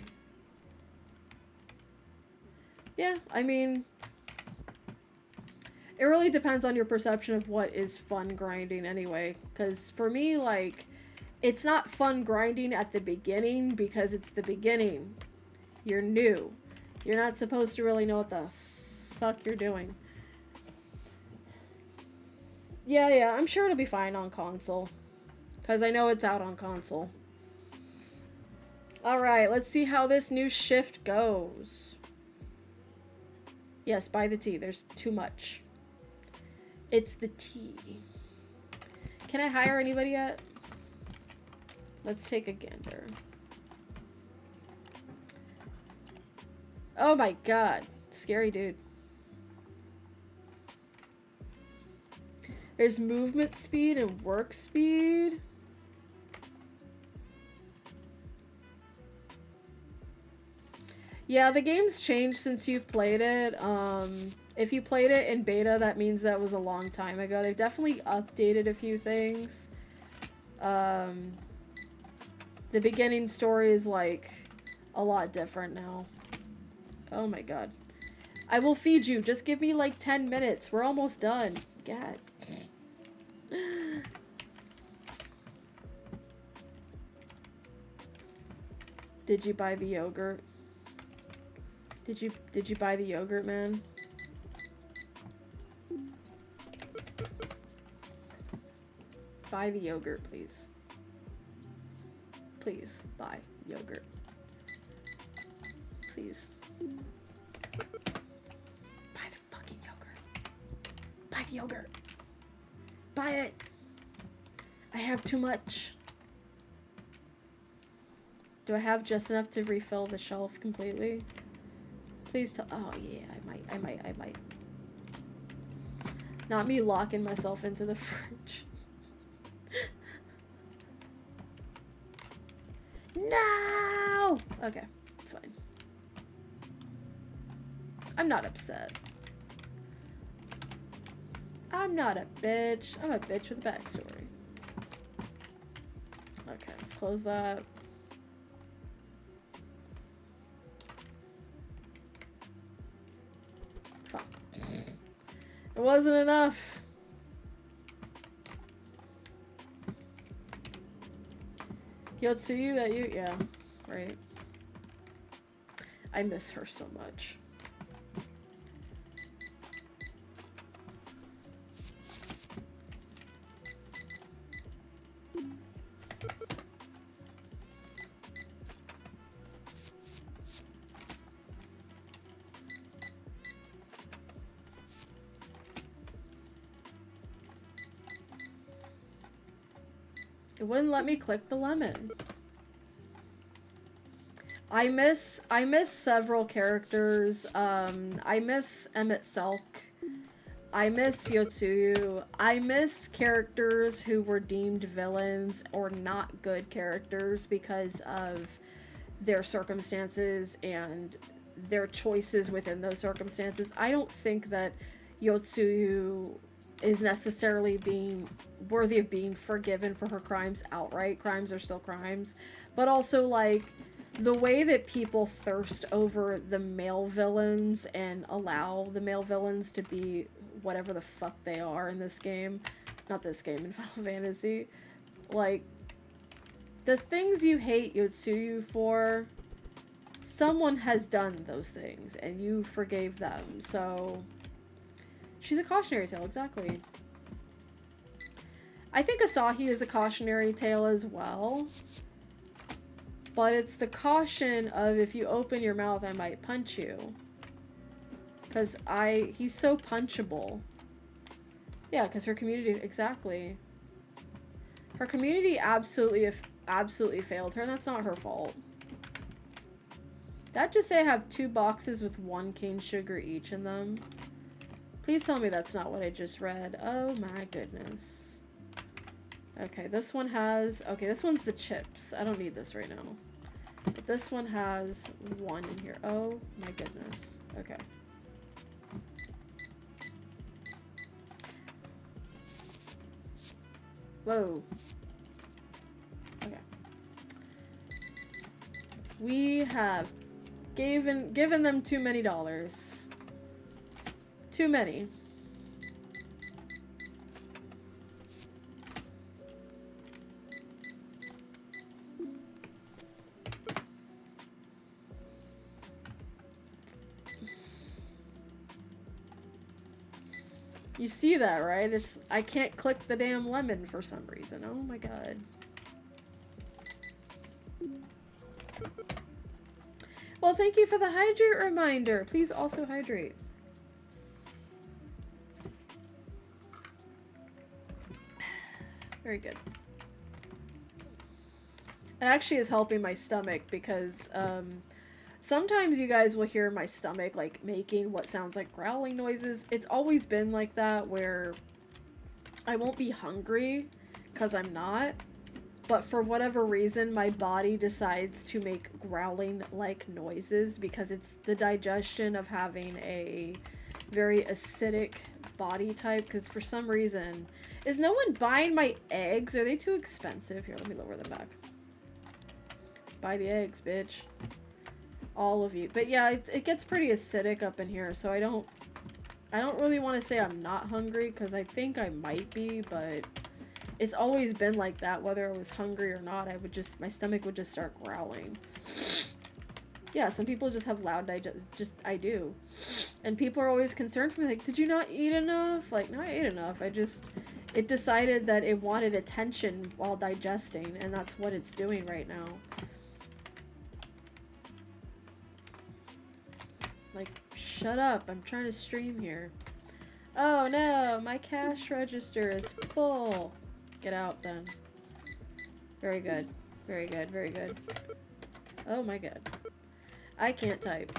Yeah, I mean, it really depends on your perception of what is fun grinding anyway. Because for me, like, it's not fun grinding at the beginning because it's the beginning. You're new. You're not supposed to really know what the fuck you're doing. Yeah, I'm sure it'll be fine on console. Because I know it's out on console. Alright, let's see how this new shift goes. Yes, buy the tea. There's too much. It's the tea. Can I hire anybody yet? Let's take a gander. Oh my god. Scary dude. There's movement speed and work speed. Yeah, the game's changed since you've played it. If you played it in beta, that means that was a long time ago. They've definitely updated a few things. The beginning story is, like, a lot different now. Oh my god. I will feed you. Just give me, like, 10 minutes. We're almost done. God. Did you buy the yogurt? Did you buy the yogurt, man? Buy the yogurt, please. Please, buy yogurt. Please. Buy the fucking yogurt. Buy the yogurt. Buy it. I have too much. Do I have just enough to refill the shelf completely? Please tell. Oh yeah, I might. Not me locking myself into the fridge. No! Okay, it's fine. I'm not upset. I'm not a bitch. I'm a bitch with a backstory. Okay, let's close that. Fuck. It wasn't enough. Yotsuyu, that you? Yeah, right. I miss her so much. It wouldn't let me click the lemon. I miss several characters. I miss Emmett Selk. I miss Yotsuyu. I miss characters who were deemed villains or not good characters because of their circumstances and their choices within those circumstances. I don't think that Yotsuyu is necessarily being worthy of being forgiven for her crimes outright. Crimes are still crimes. But also, like, the way that people thirst over the male villains and allow the male villains to be whatever the fuck they are in this game. Not this game, in Final Fantasy. Like, the things you hate Yotsuyu for, someone has done those things, and you forgave them, so... She's a cautionary tale, exactly. I think Asahi is a cautionary tale as well. But it's the caution of, if you open your mouth, I might punch you. Because he's so punchable. Yeah, because her community, exactly. Her community absolutely failed her, and that's not her fault. That just say I have 2 boxes with 1 cane sugar each in them. Please tell me that's not what I just read. Oh my goodness. Okay, this one has... Okay, this one's the chips. I don't need this right now. But this one has 1 in here. Oh my goodness. Okay. Whoa. Okay. We have given them too many dollars. Too many. You see that, right? I can't click the damn lemon for some reason. Oh my god. Well, thank you for the hydrate reminder. Please also hydrate. Very good. It actually is helping my stomach because sometimes you guys will hear my stomach like making what sounds like growling noises. It's always been like that where I won't be hungry because I'm not. But for whatever reason, my body decides to make growling-like noises because it's the digestion of having a very acidic body type. Because for some reason... Is no one buying my eggs? Are they too expensive? Here, let me lower them back. Buy the eggs, bitch. All of you. But yeah, it gets pretty acidic up in here, so I don't really want to say I'm not hungry, because I think I might be, but... It's always been like that, whether I was hungry or not. My stomach would just start growling. Yeah, some people just have loud I do. And people are always concerned for me, like, did you not eat enough? Like, no, I ate enough. It decided that it wanted attention while digesting, and that's what it's doing right now. Like, shut up, I'm trying to stream here. Oh no, my cash register is full. Get out then. Very good. Very good, very good. Oh my god. I can't type.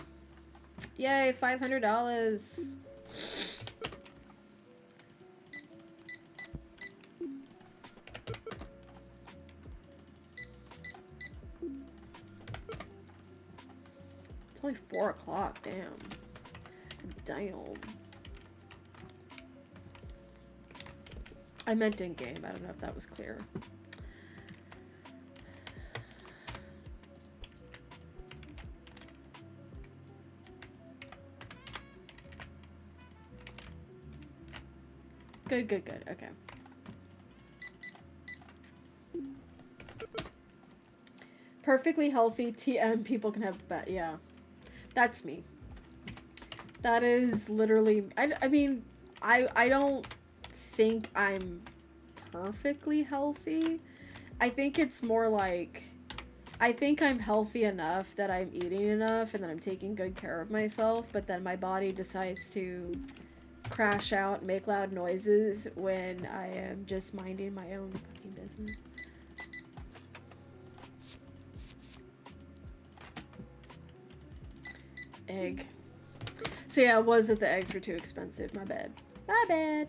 Yay, $500. It's only 4 o'clock, damn. Damn. I meant in-game. I don't know if that was clear. Good, good, good. Okay. Perfectly healthy TM people can have yeah. That's me. That is literally... I mean, I don't think I'm perfectly healthy. I think it's more like, I think I'm healthy enough that I'm eating enough and that I'm taking good care of myself, but then my body decides to crash out and make loud noises when I am just minding my own fucking business. Egg. So yeah, it was that the eggs were too expensive. My bad. My bad.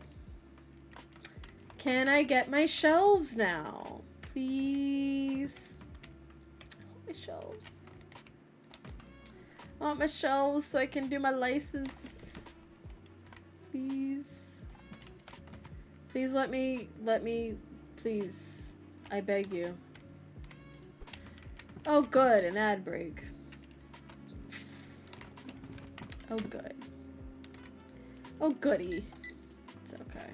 Can I get my shelves now? Please. I want my shelves. I want my shelves so I can do my license. Please. Please let me, please. I beg you. Oh good, an ad break. Oh good. Oh goody. It's okay.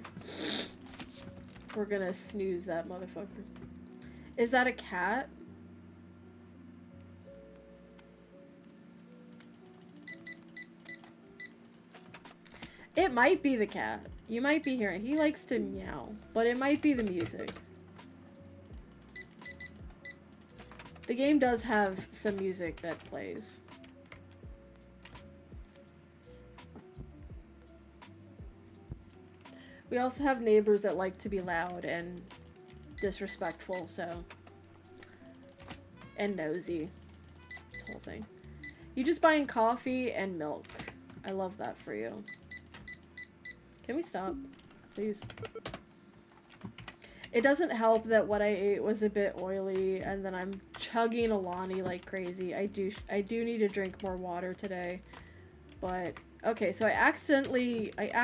We're gonna snooze that motherfucker. Is that a cat? It might be the cat. You might be hearing. He likes to meow, but it might be the music. The game does have some music that plays. We also have neighbors that like to be loud and disrespectful, so. And nosy. This whole thing. You just buying coffee and milk. I love that for you. Can we stop? Please. It doesn't help that what I ate was a bit oily and then I'm chugging Alani like crazy. I do need to drink more water today. But okay, so I accidentally the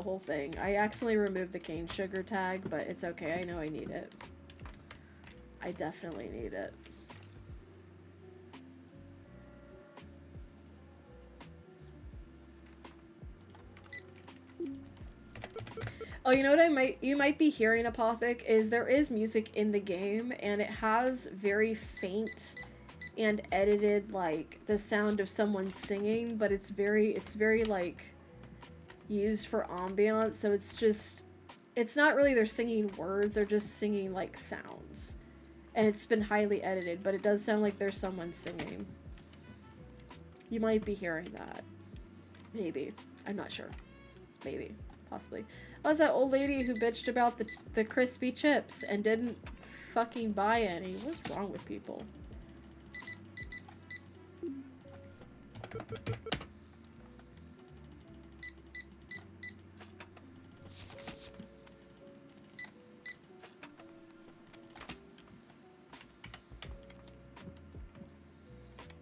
whole thing. I accidentally removed the cane sugar tag, but it's okay. I know I need it. I definitely need it. Oh, you know what you might be hearing, Apothic, is there is music in the game, and it has very faint and edited, like, the sound of someone singing, but it's very, like, used for ambiance, so it's not really they're singing words, they're just singing, like, sounds. And it's been highly edited, but it does sound like there's someone singing. You might be hearing that. Maybe. I'm not sure. Maybe. Possibly. Oh, it's that old lady who bitched about the crispy chips and didn't fucking buy any. What's wrong with people?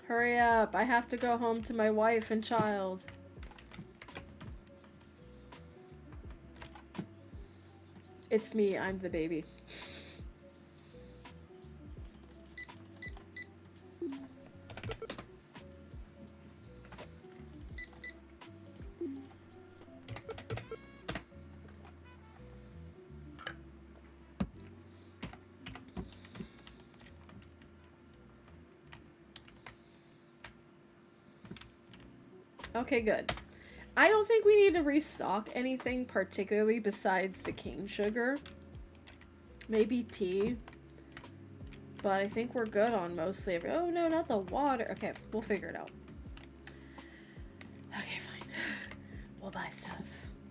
Hurry up. I have to go home to my wife and child. It's me. I'm the baby. Okay, good. I don't think we need to restock anything particularly besides the cane sugar. Maybe tea. But I think we're good on mostly every- Oh, no, not the water. Okay, we'll figure it out. Okay, fine. We'll buy stuff.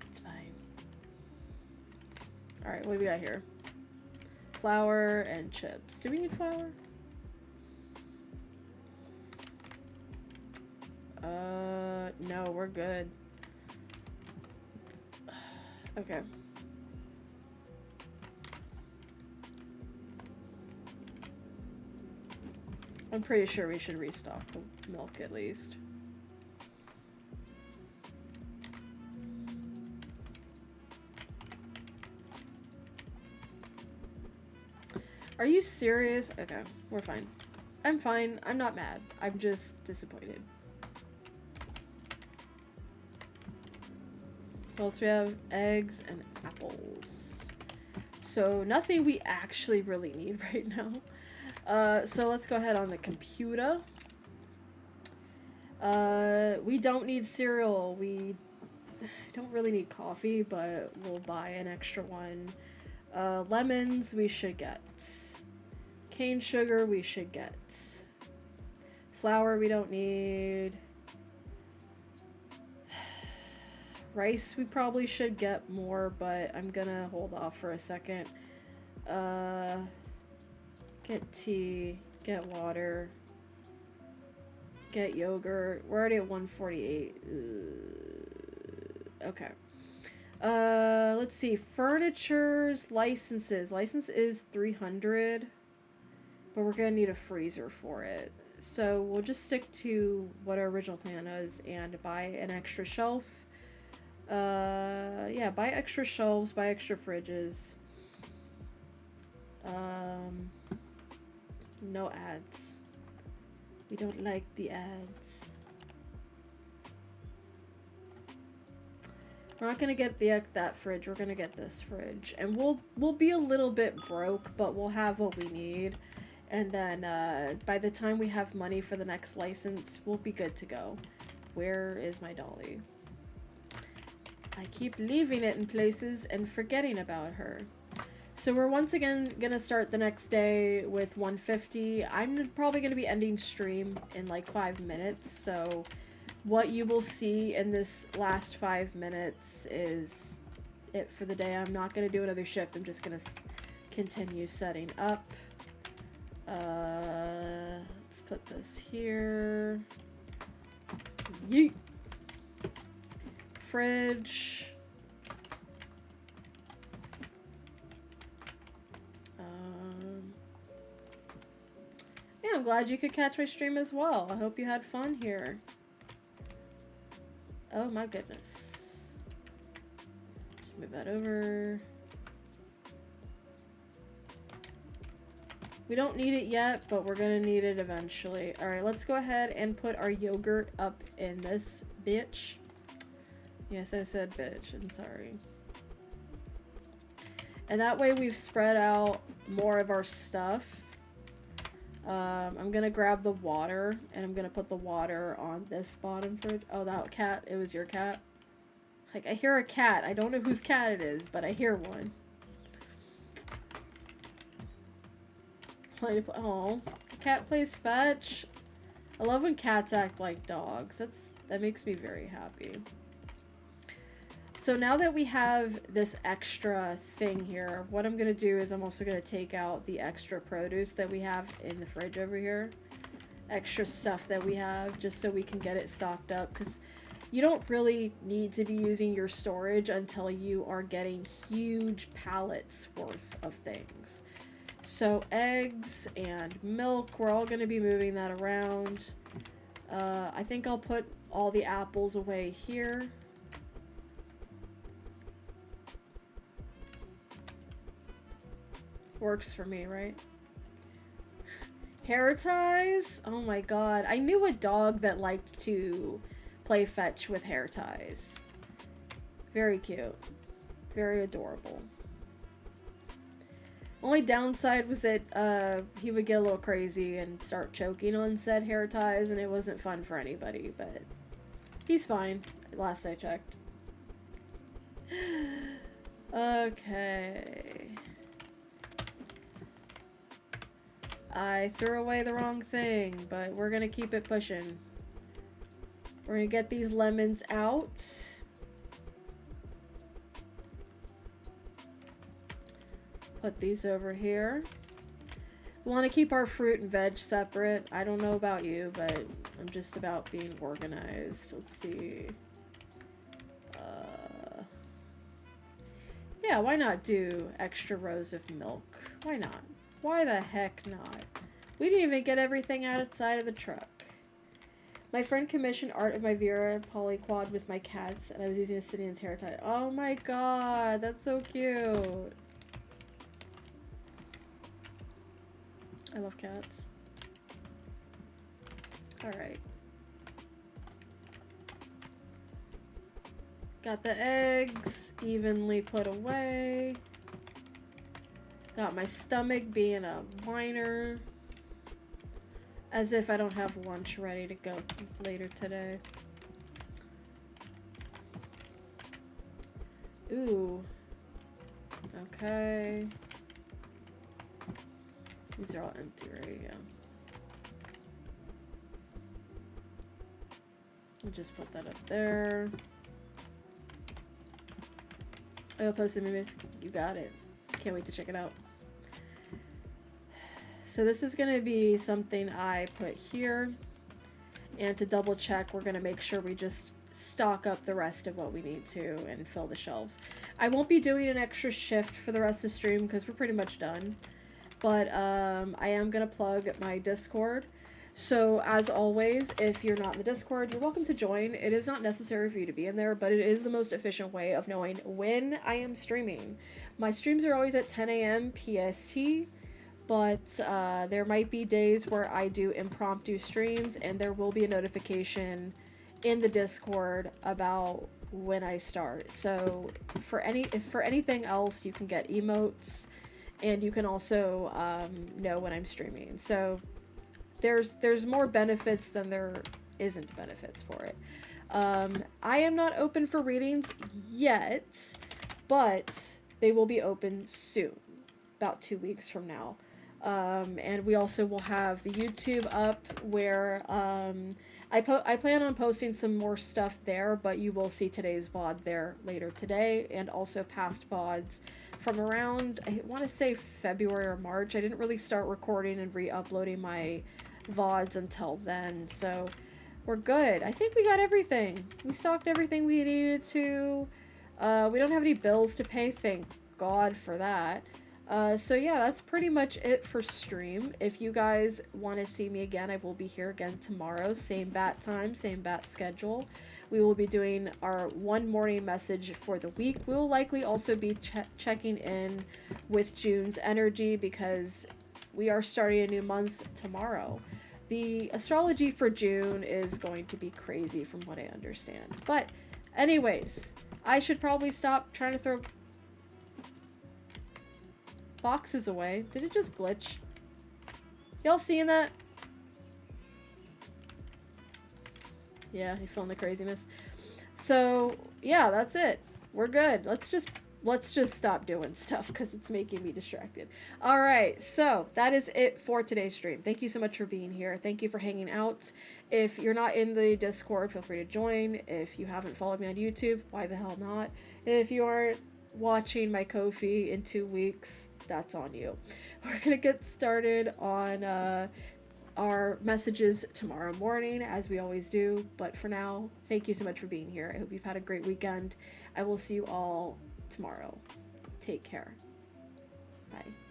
It's fine. Alright, what do we got here? Flour and chips. Do we need flour? No, we're good. Okay. I'm pretty sure we should restock the milk at least. Are you serious? Okay, we're fine. I'm fine. I'm not mad. I'm just disappointed. What else do we have? Eggs and apples. So nothing we actually really need right now. So let's go ahead on the computer. We don't need cereal. We don't really need coffee, but we'll buy an extra one. Lemons we should get. Cane sugar we should get. Flour we don't need. Rice we probably should get more, but I'm gonna hold off for a second. Get tea, get water, get yogurt. We're already at 148. Okay. Let's see. Furniture's licenses. License is 300, but we're gonna need a freezer for it. So we'll just stick to what our original plan is and buy an extra shelf. Yeah, buy extra shelves, buy extra fridges. No ads. We don't like the ads. We're not gonna get that fridge. We're gonna get this fridge, and we'll be a little bit broke, but we'll have what we need. And then by the time we have money for the next license, we'll be good to go. Where is my dolly? I keep leaving it in places and forgetting about her. So we're once again gonna start the next day with 150. I'm probably gonna be ending stream in like 5 minutes. So what you will see in this last 5 minutes is it for the day. I'm not gonna do another shift. I'm just gonna continue setting up. Let's put this here. Yeet. Fridge. Yeah, I'm glad you could catch my stream as well. I hope you had fun here. Oh my goodness. Just move that over. We don't need it yet, but we're gonna need it eventually. Alright, let's go ahead and put our yogurt up in this bitch. Yes, I said bitch. I'm sorry. And that way we've spread out more of our stuff. I'm gonna grab the water, and I'm gonna put the water on this bottom fridge. Oh, that cat. It was your cat? Like, I hear a cat. I don't know whose cat it is, but I hear one. Oh, cat plays fetch. I love when cats act like dogs. That makes me very happy. So now that we have this extra thing here, what I'm going to do is I'm also going to take out the extra produce that we have in the fridge over here. Extra stuff that we have, just so we can get it stocked up. Because you don't really need to be using your storage until you are getting huge pallets worth of things. So eggs and milk, we're all going to be moving that around. I think I'll put all the apples away here. Works for me, right? Hair ties? Oh my god. I knew a dog that liked to play fetch with hair ties. Very cute. Very adorable. Only downside was that he would get a little crazy and start choking on said hair ties, and it wasn't fun for anybody, but he's fine, last I checked. Okay. I threw away the wrong thing, but we're gonna keep it pushing. We're gonna get these lemons out. Put these over here. We want to keep our fruit and veg separate. I don't know about you, but I'm just about being organized. Let's see. Yeah, why not do extra rows of milk? Why not? Why the heck not? We didn't even get everything outside of the truck. My friend commissioned art of my Vera polyquad with my cats, and I was using Assyrian's hair tie. Oh my god, that's so cute. I love cats. Alright. Got the eggs evenly put away. Got my stomach being a whiner. As if I don't have lunch ready to go later today. Ooh. Okay. These are all empty, right? Yeah. We'll just put that up there. I'll post some images. You got it. Can't wait to check it out. So this is going to be something I put here. And to double check, we're going to make sure we just stock up the rest of what we need to and fill the shelves. I won't be doing an extra shift for the rest of the stream because we're pretty much done. But I am going to plug my Discord. So as always, if you're not in the Discord, you're welcome to join. It is not necessary for you to be in there, but it is the most efficient way of knowing when I am streaming. My streams are always at 10 a.m. PST, but there might be days where I do impromptu streams, and there will be a notification in the Discord about when I start. So for anything else, you can get emotes, and you can also know when I'm streaming. So there's more benefits than there isn't benefits for it. I am not open for readings yet, but they will be open soon, about 2 weeks from now. And we also will have the YouTube up where I plan on posting some more stuff there, but you will see today's VOD there later today, and also past VODs from around, I want to say February or March. I didn't really start recording and re-uploading my VODs until then, so we're good. I think we got everything. We stocked everything we needed to. We don't have any bills to pay, thank God for that. So yeah, that's pretty much it for stream. If you guys want to see me again, I will be here again tomorrow. Same bat time, same bat schedule. We will be doing our one morning message for the week. We will likely also be checking in with June's energy because we are starting a new month tomorrow. The astrology for June is going to be crazy from what I understand. But anyways, I should probably stop trying to throw boxes away. Did it just glitch? Y'all seeing that? Yeah, you feeling the craziness? So yeah, that's it. We're good. Let's just stop doing stuff because it's making me distracted. All right, so that is it for today's stream. Thank you so much for being here. Thank you for hanging out. If you're not in the Discord, feel free to join. If you haven't followed me on YouTube, why the hell not? If you aren't watching my Ko-fi in 2 weeks, that's on you. We're gonna get started on our messages tomorrow morning, as we always do. But for now, thank you so much for being here. I hope you've had a great weekend. I will see you all tomorrow. Take care. Bye.